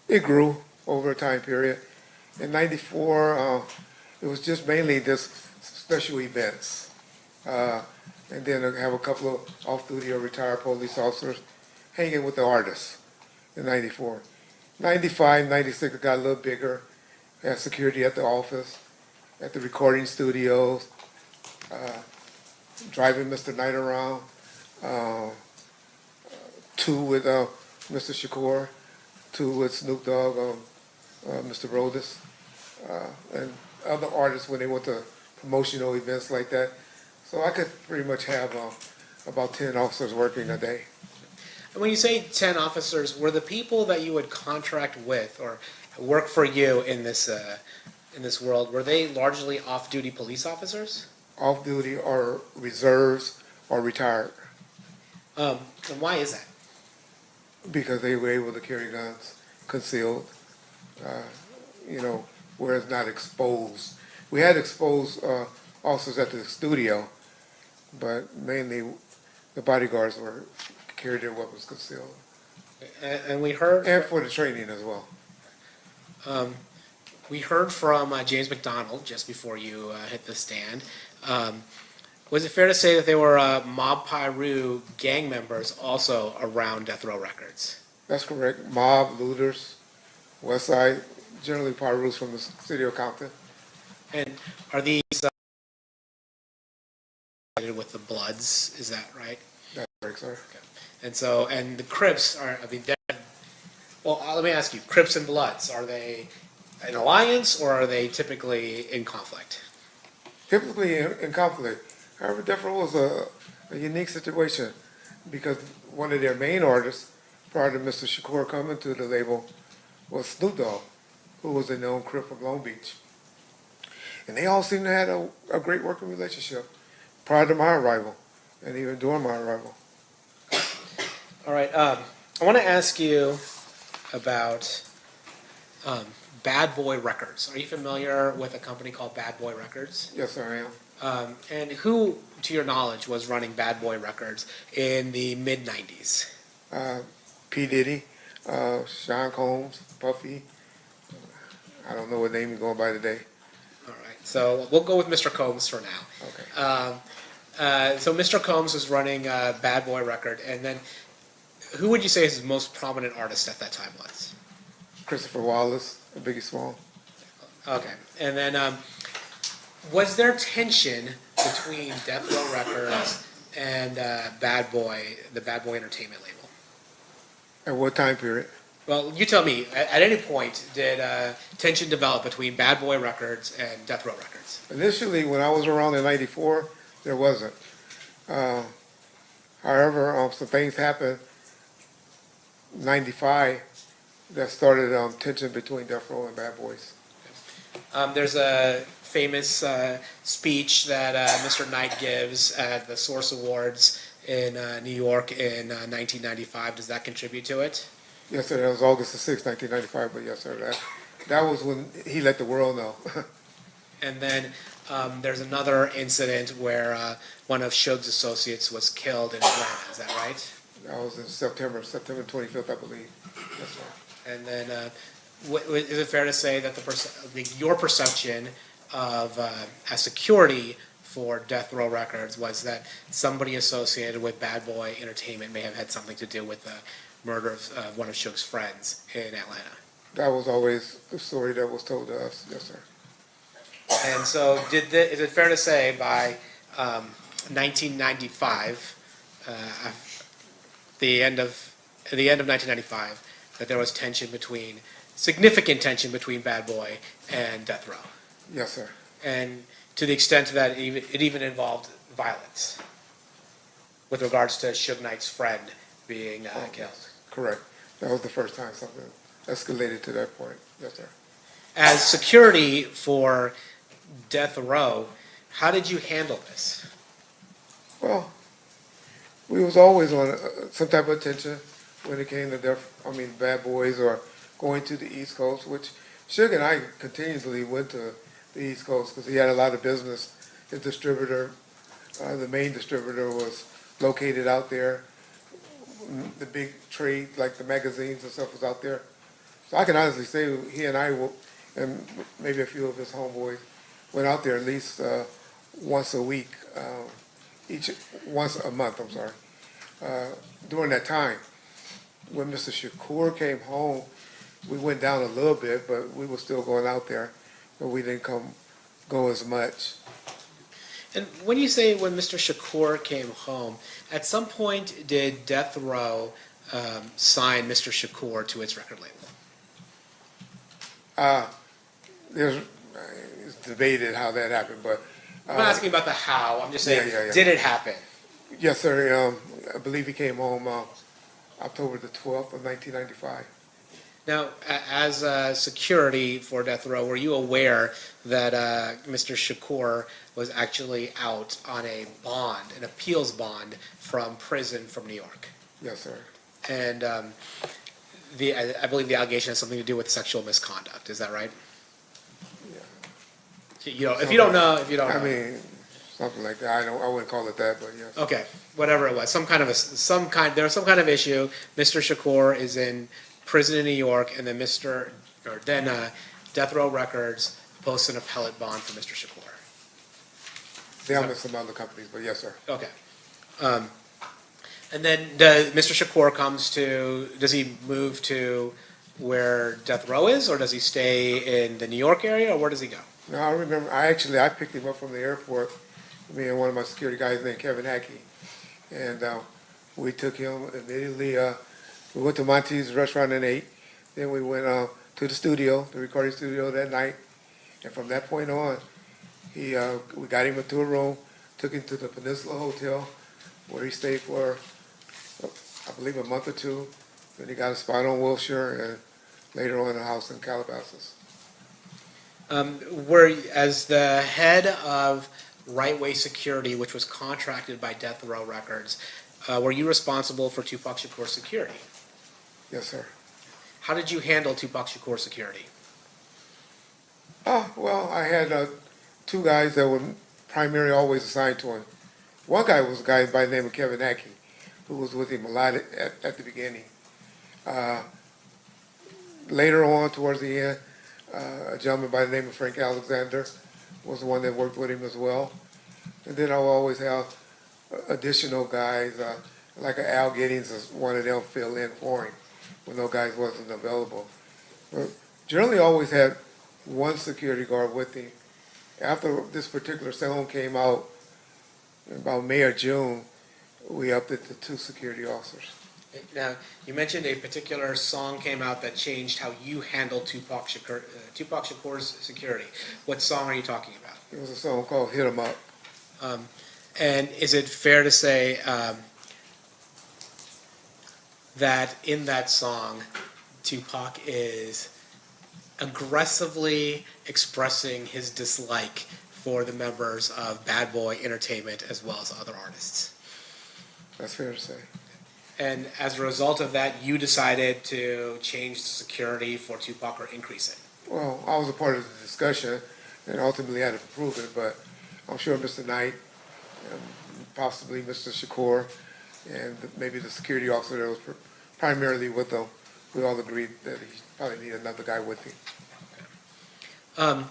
It grew over a time period. In '94, it was just mainly just special events. And then I have a couple of off-duty or retired police officers hanging with the artists in '94. '95, '96, it got a little bigger. Had security at the office. at the recording studios, driving Mr. Knight around, two with Mr. Shakur, two with Snoop Dogg, Mr. Brodus, and other artists when they went to promotional events like that. So I could pretty much have about 10 officers working a day. And when you say 10 officers, were the people that you would contract with or work for you in this world, were they largely off-duty police officers? Off-duty or reserves or retired. And why is that? Because they were able to carry guns concealed, where it's not exposed. We had exposed officers at the studio, but mainly the bodyguards carried their weapons concealed. And we heard... And for the training as well. We heard from James McDonald just before you hit the stand. Was it fair to say that there were Mob Piru gang members also around Death Row Records? That's correct. Mob, looters, West Side, generally Pirus from the city of Compton. And are these with the Bloods? Is that right? That's correct, sir. Okay. And the Crips are, well, let me ask you, Crips and Bloods, are they an alliance or are they typically in conflict? Typically in conflict. However, Death Row was a unique situation because one of their main artists, prior to Mr. Shakur coming to the label, was Snoop Dogg, who was a known Crip from Long Beach. And they all seemed to have a great working relationship prior to my arrival and even during my arrival. All right. I want to ask you about Bad Boy Records. Are you familiar with a company called Bad Boy Records? Yes, I am. And who, to your knowledge, was running Bad Boy Records in the mid-90s? P. Diddy, Sean Combs, Puffy. I don't know what name he's going by today. All right. So we'll go with Mr. Combs for now. Okay. So Mr. Combs was running Bad Boy Record. And then who would you say his most prominent artist at that time was? Christopher Wallace, Biggie Small. Okay. And then was there tension between Death Row Records and Bad Boy, the Bad Boy Entertainment label? At what time period? Well, you tell me. At any point, did tension develop between Bad Boy Records and Death Row Records? Initially, when I was around in '94, there wasn't. However, some things happened in '95 that started tension between Death Row and Bad Boys. There's a famous speech that Mr. Knight gives at the Source Awards in New York in 1995. Does that contribute to it? Yes, sir. That was August the 6th, 1995. But yes, sir. That was when he let the world know. And then there's another incident where one of Suge's associates was killed in Atlanta. Is that right? That was in September 25th, I believe. Yes, sir. And then is it fair to say that your perception of as security for Death Row Records was that somebody associated with Bad Boy Entertainment may have had something to do with the murder of one of Suge's friends in Atlanta? That was always the story that was told to us. Yes, sir. And so is it fair to say by 1995, the end of 1995, that there was significant tension between Bad Boy and Death Row? Yes, sir. And to the extent that it even involved violence with regards to Suge Knight's friend being killed. Correct. That was the first time something escalated to that point. Yes, sir. As security for Death Row, how did you handle this? Well, we was always on some type of tension when it came to Bad Boys or going to the East Coast, which Suge and I continuously went to the East Coast because he had a lot of business. His distributor, the main distributor, was located out there. The big trade, like the magazines and stuff, was out there. So I can honestly say he and I, and maybe a few of his homeboys, went out there at least once a week, once a month, I'm sorry, during that time. When Mr. Shakur came home, we went down a little bit, but we were still going out there, but we didn't come go as much. And when you say when Mr. Shakur came home, at some point did Death Row sign Mr. Shakur to its record label? It's debated how that happened, but. I'm not asking about the how, I'm just saying, Yeah. did it happen? Yes, sir. I believe he came home October the 12th of 1995. Now, as security for Death Row, were you aware that Mr. Shakur was actually out on a bond, an appeals bond from prison from New York? Yes, sir. And I believe the allegation has something to do with sexual misconduct. Is that right? Yeah. You know, if you don't know, I mean, something like that. I wouldn't call it that, but yes. Okay, whatever it was, there was some kind of issue. Mr. Shakur is in prison in New York, and then Death Row Records posts an appellate bond for Mr. Shakur. There are some other companies, but yes, sir. Okay. And then Mr. Shakur does he move to where Death Row is, or does he stay in the New York area, or where does he go? No, I remember, I picked him up from the airport, me and one of my security guys named Kevin Hackey. And we took him immediately, we went to Monty's restaurant and ate. Then we went to the studio, the recording studio that night. And from that point on, we got him into a room, took him to the Peninsula Hotel, where he stayed for, I believe, a month or two. Then he got a spot on Wilshire, and later on a house in Calabasas. As the head of Right Way Security, which was contracted by Death Row Records, were you responsible for Tupac Shakur's security? Yes, sir. How did you handle Tupac Shakur's security? Well, I had two guys that were primarily always assigned to him. One guy was a guy by the name of Kevin Hackey, who was with him a lot at the beginning. Later on, towards the end, a gentleman by the name of Frank Alexander was the one that worked with him as well. And then I will always have additional guys, like Al Giddings, as one of them fill in for him when those guys wasn't available. But generally always had one security guard with him. After this particular song came out, in about May or June, we upped it to 2 security officers. Now, you mentioned a particular song came out that changed how you handled Tupac Shakur's security. What song are you talking about? It was a song called Hit 'Em Up. And is it fair to say that in that song, Tupac is aggressively expressing his dislike for the members of Bad Boy Entertainment as well as other artists? That's fair to say. And as a result of that, you decided to change the security for Tupac or increase it? Well, I was a part of the discussion and ultimately had to approve it, but I'm sure Mr. Knight, possibly Mr. Shakur, and maybe the security officer that was primarily with them, we all agreed that he probably needed another guy with him.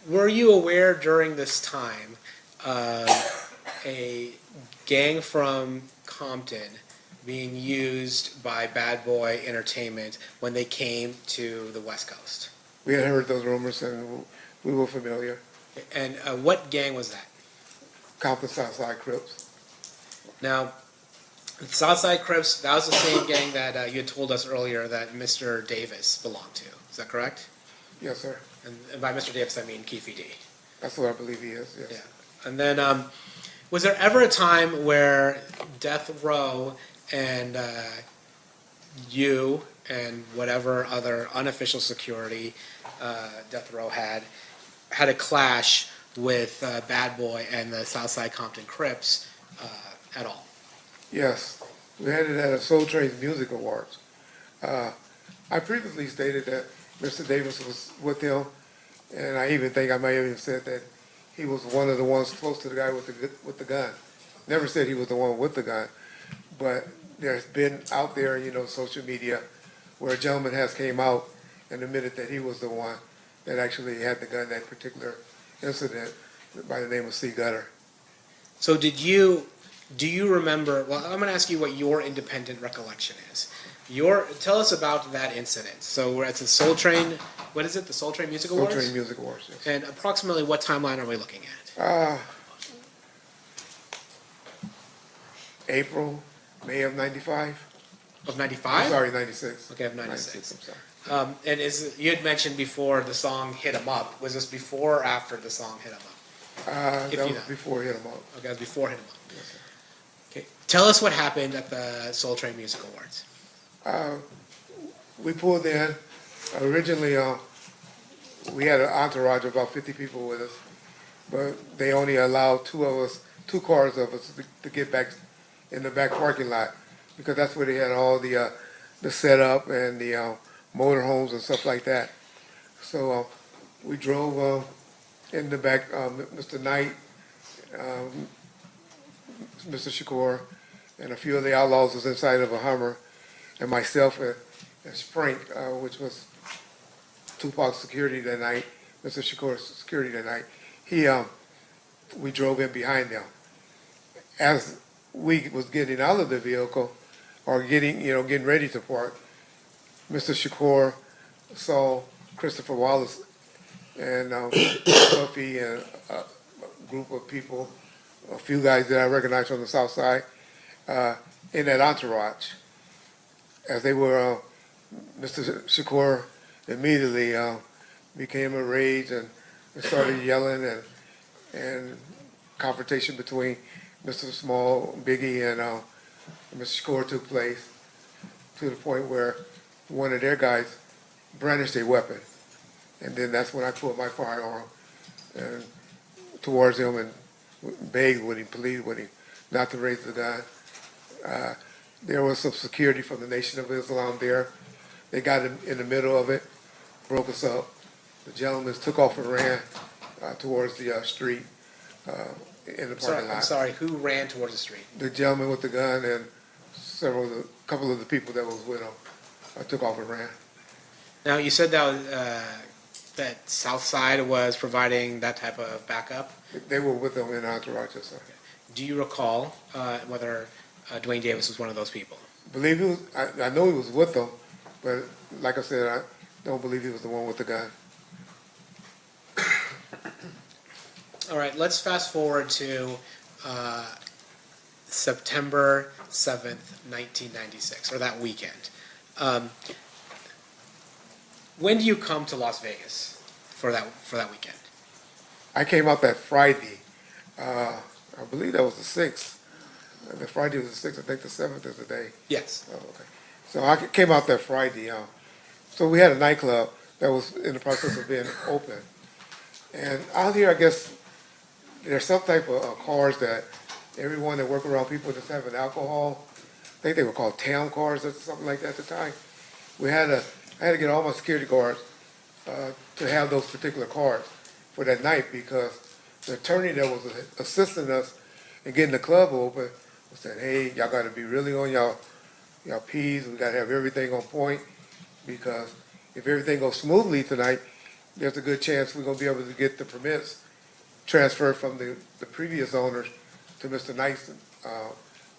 Were you aware during this time of a gang from Compton being used by Bad Boy Entertainment when they came to the West Coast? We had heard those rumors and we were familiar. And what gang was that? Compton Southside Crips. Now, Southside Crips, that was the same gang that you had told us earlier that Mr. Davis belonged to. Is that correct? Yes, sir. And by Mr. Davis, I mean Keefe D. That's what I believe he is, yes. Yeah. And then, was there ever a time where Death Row and you and whatever other unofficial security Death Row had a clash with Bad Boy and the Southside Compton Crips at all? Yes. We had it at a Soul Train's Music Awards. I previously stated that Mr. Davis was with him, and I even think I might have even said that he was one of the ones close to the guy with the gun. Never said he was the one with the gun, but there's been out there, social media, where a gentleman has came out and admitted that he was the one that actually had the gun that particular incident by the name of C. Gutter. So do you remember, well, I'm going to ask you what your independent recollection is. Tell us about that incident. So we're at the Soul Train, what is it, the Soul Train Music Awards? Soul Train Music Awards, yes. And approximately what timeline are we looking at? April, May of 95. Of 95? I'm sorry, 96. Okay, of 96. I'm sorry. And you had mentioned before the song Hit 'Em Up. Was this before or after the song Hit 'Em Up? That was before Hit 'Em Up. Okay, that was before Hit 'Em Up. Yes, sir. Okay, tell us what happened at the Soul Train Music Awards. We pulled in. Originally, we had an entourage of about 50 people with us, but they only allowed two cars of us to get back in the back parking lot, because that's where they had all the setup and the motorhomes and stuff like that. So we drove in the back. Mr. Knight, Mr. Shakur, and a few of the outlaws was inside of a Hummer, and myself as Frank, which was Tupac's security that night, Mr. Shakur's security that night. We drove in behind them. As we was getting out of the vehicle, or getting ready to park, Mr. Shakur saw Christopher Wallace and Puffy and a group of people, a few guys that I recognized from the South Side, in that entourage. As they were, Mr. Shakur immediately became enraged and started yelling, and confrontation between Mr. Small, Biggie, and Mr. Shakur took place, to the point where one of their guys brandished a weapon. And then that's when I pulled my firearm and towards him and begged with him, pleaded with him not to raise the gun. There was some security from the Nation of Islam there. They got in the middle of it, broke us up. The gentlemen took off and ran towards the street in the parking lot. I'm sorry, who ran towards the street? The gentleman with the gun and a couple of the people that was with him took off and ran. Now, you said that South Side was providing that type of backup? They were with them in entourage, yes, sir. Do you recall whether Duane Davis was one of those people? Believe he was. I know he was with them, but like I said, I don't believe he was the one with the gun. All right, let's fast forward to September 7th, 1996, or that weekend. When do you come to Las Vegas for that weekend? I came out that Friday. I believe that was the 6th. The Friday was the 6th. I think the 7th is the day. Yes. Oh, okay. So I came out that Friday. So we had a nightclub that was in the process of being open. And out here, I guess, there's some type of cars that everyone that work around people that's having alcohol, I think they were called town cars or something like that at the time. I had to get all my security guards to have those particular cars for that night, because the attorney that was assisting us in getting the club open said, hey, y'all got to be really on y'all P's. We got to have everything on point, because if everything goes smoothly tonight, there's a good chance we're going to be able to get the permits transferred from the previous owners to Mr. Knight's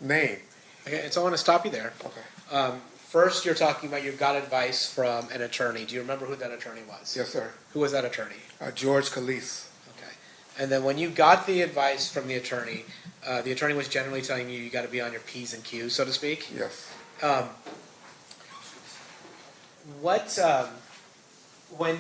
name. Okay, so I want to stop you there. Okay. First, you're talking about you got advice from an attorney. Do you remember who that attorney was? Yes, sir. Who was that attorney? George Calise. Okay. And then when you got the advice from the attorney was generally telling you got to be on your P's and Q's, so to speak? Yes. When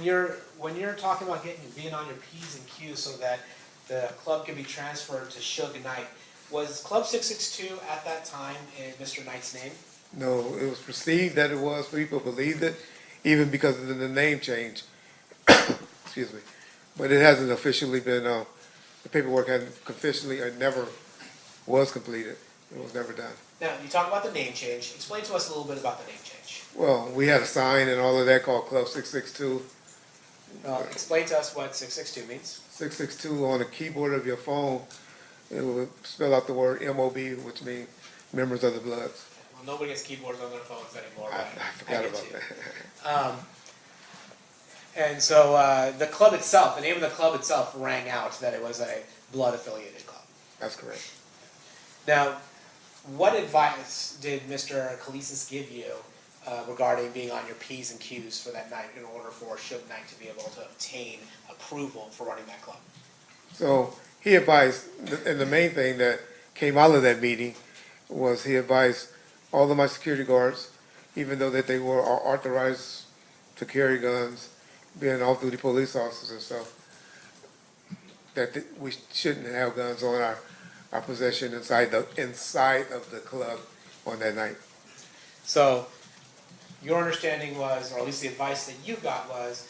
you're talking about being on your P's and Q's so that the club can be transferred to Suge Knight, was Club 662 at that time in Mr. Knight's name? No, it was perceived that it was. People believed it, even because of the name change. Excuse me. But it hasn't officially been, the paperwork hadn't officially, it never was completed. It was never done. Now, you talk about the name change. Explain to us a little bit about the name change. Well, we had a sign and all of that called Club 662. Explain to us what 662 means. 662 on the keyboard of your phone, it will spell out the word MOB, which means Members of the Bloods. Well, nobody has keyboards on their phones anymore. I forgot about that. And so the club itself, the name of the club itself rang out that it was a blood-affiliated club. That's correct. Now, what advice did Mr. Kalisis give you regarding being on your P's and Q's for that night in order for Suge Knight to be able to obtain approval for running that club? So he advised, and the main thing that came out of that meeting was he advised all of my security guards, even though that they were authorized to carry guns, being off-duty police officers and stuff, that we shouldn't have guns on our possession inside of the club on that night. So your understanding was, or at least the advice that you got was,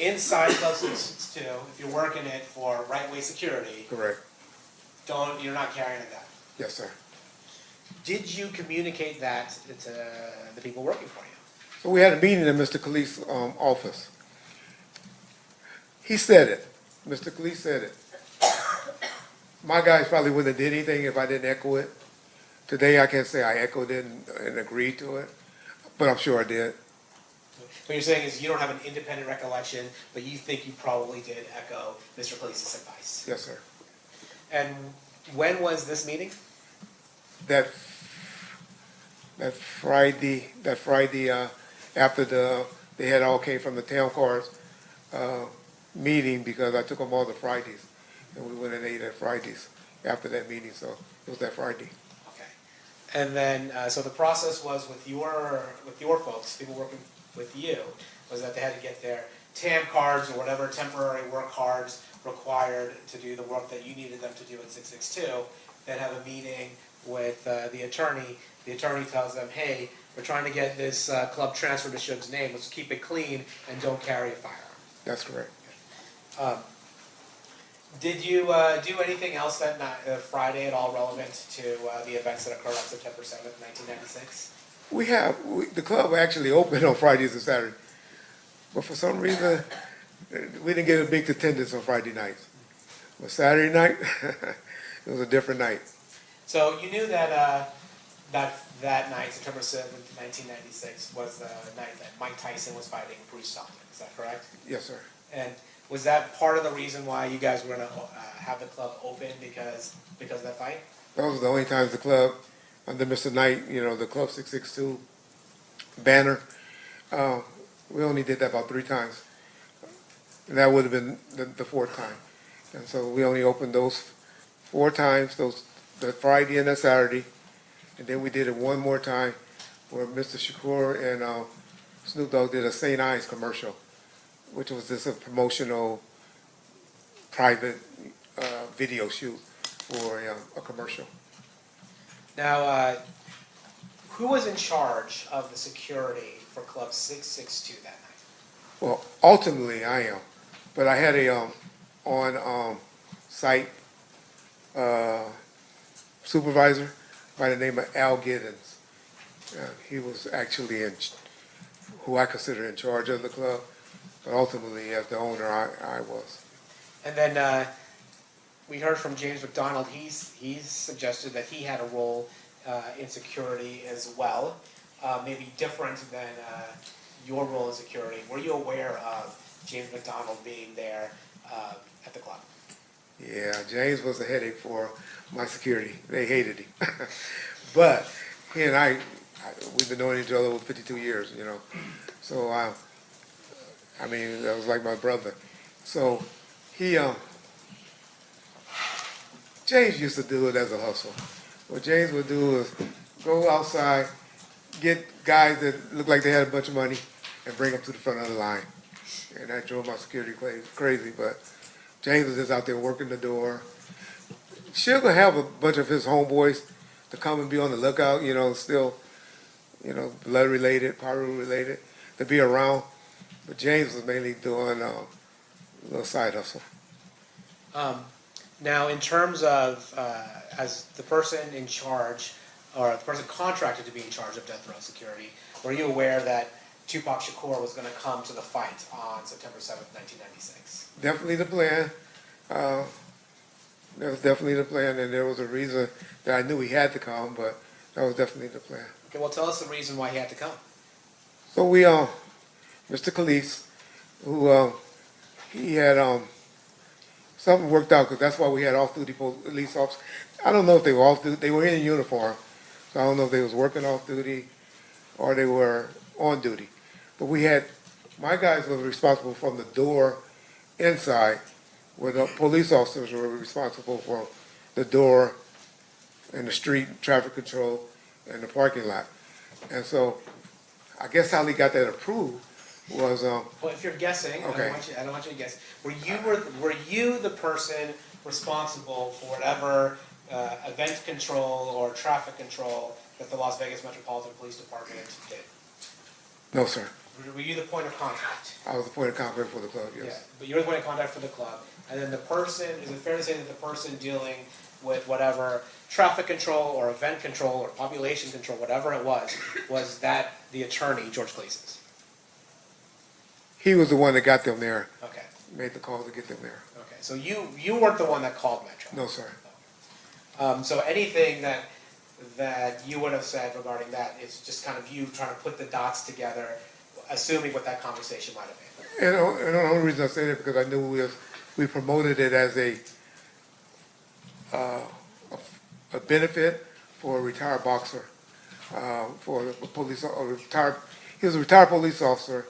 inside Club 662, if you're working it for right-way security, Correct. you're not carrying a gun. Yes, sir. Did you communicate that to the people working for you? So we had a meeting in Mr. Khalif's office. He said it. Mr. Khalif said it. My guys probably wouldn't have did anything if I didn't echo it. Today I can't say I echoed it and agreed to it, but I'm sure I did. What you're saying is you don't have an independent recollection, but you think you probably did echo Mr. Khalif's advice. Yes, sir. And when was this meeting? That Friday after they had all came from the town cars meeting, because I took them all to Fridays, and we went and ate at Fridays after that meeting, so it was that Friday. And then, so the process was with your folks, people working with you, was that they had to get their TAM cards or whatever temporary work cards required to do the work that you needed them to do in 662, then have a meeting with the attorney. The attorney tells them, hey, we're trying to get this club transferred to Suge's name, let's keep it clean and don't carry a firearm. That's correct. Did you do anything else that night, Friday at all relevant to the events that occurred on September 7th, 1996? The club actually opened on Fridays and Saturdays, but for some reason, we didn't get a big attendance on Friday nights. But Saturday night, it was a different night. So you knew that that night, September 7th, 1996, was the night that Mike Tyson was fighting Bruce Thompson. Is that correct? Yes, sir. And was that part of the reason why you guys were going to have the club open because of that fight? That was the only times the club, under Mr. Knight, the Club 662 banner, we only did that about 3 times. And that would have been the 4th time. And so we only opened those 4 times, the Friday and the Saturday. And then we did it one more time where Mr. Shakur and Snoop Dogg did a St. Ives commercial, which was just a promotional private video shoot for a commercial. Now, who was in charge of the security for Club 662 that night? Well, ultimately I am, but I had a on-site supervisor by the name of Al Giddens. He was actually who I consider in charge of the club, but ultimately as the owner I was. And then we heard from James McDonald. He's suggested that he had a role in security as well, maybe different than your role in security. Were you aware of James McDonald being there at the club? Yeah, James was a headache for my security. They hated him. But he and we've been knowing each other for 52 years, So, I mean, that was like my brother. So James used to do it as a hustle. What James would do is go outside, get guys that looked like they had a bunch of money, and bring them to the front of the line. And that drove my security crazy, but James was just out there working the door. Suge would have a bunch of his homeboys to come and be on the lookout, still, blood related, Pyro related, to be around. But James was mainly doing a little side hustle. Now, in terms of as the person in charge, or the person contracted to be in charge of death row security, were you aware that Tupac Shakur was going to come to the fight on September 7th, 1996? Definitely the plan. That was definitely the plan, and there was a reason that I knew he had to come, but that was definitely the plan. Okay, well, tell us the reason why he had to come. So we, Mr. Khalif, who he had something worked out, because that's why we had off-duty police officers. I don't know if they were off-duty. They were in uniform, so I don't know if they was working off-duty or they were on duty. But we had, my guys were responsible from the door inside, where the police officers were responsible for the door and the street, traffic control, and the parking lot. And so, I guess how they got that approved was, Well, if you're guessing, Okay. I don't want you to guess. Were you the person responsible for whatever event control or traffic control that the Las Vegas Metropolitan Police Department did? no, sir. Were you the point of contact? I was the point of contact for the club, Yeah, yes. but you were the point of contact for the club, and then the person, is it fair to say that the person dealing with whatever traffic control or event control or population control, whatever it was that the attorney, George Gleason's? He was the one that got them there, Okay, made the call to get them there. okay, so you weren't the one that called Metro? No, sir. So anything that you would have said regarding that is just kind of you trying to put the dots together, assuming what that conversation might have been? And the only reason I say that because I knew we promoted it as a benefit for a retired boxer, for a police, he was a retired police officer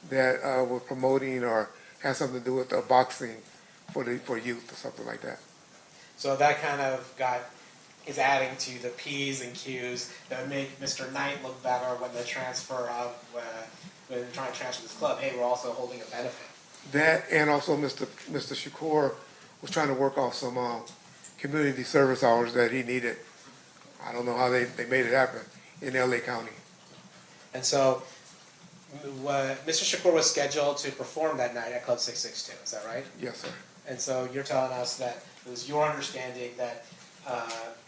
that was promoting or had something to do with boxing for youth or something like that. So that kind of is adding to the P's and Q's that would make Mr. Knight look better when the transfer of, when they're trying to transfer this club, hey, we're also holding a benefit. That and also Mr. Shakur was trying to work off some community service hours that he needed. I don't know how they made it happen in LA County. And so Mr. Shakur was scheduled to perform that night at Club 662, is that right? Yes, sir. And so you're telling us that it was your understanding that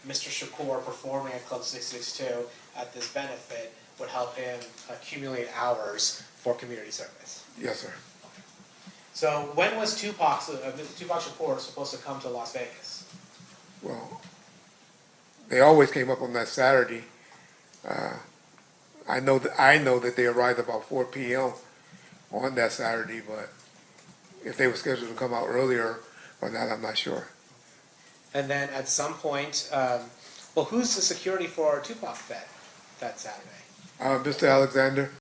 Mr. Shakur performing at Club 662 at this benefit would help him accumulate hours for community service? Yes, sir. So when was Tupac Shakur supposed to come to Las Vegas? Well, they always came up on that Saturday. I know that they arrived about 4 p.m. on that Saturday, but if they were scheduled to come out earlier or not, I'm not sure. And then at some point, well, who's the security for Tupac that Saturday? Mr. Alexander.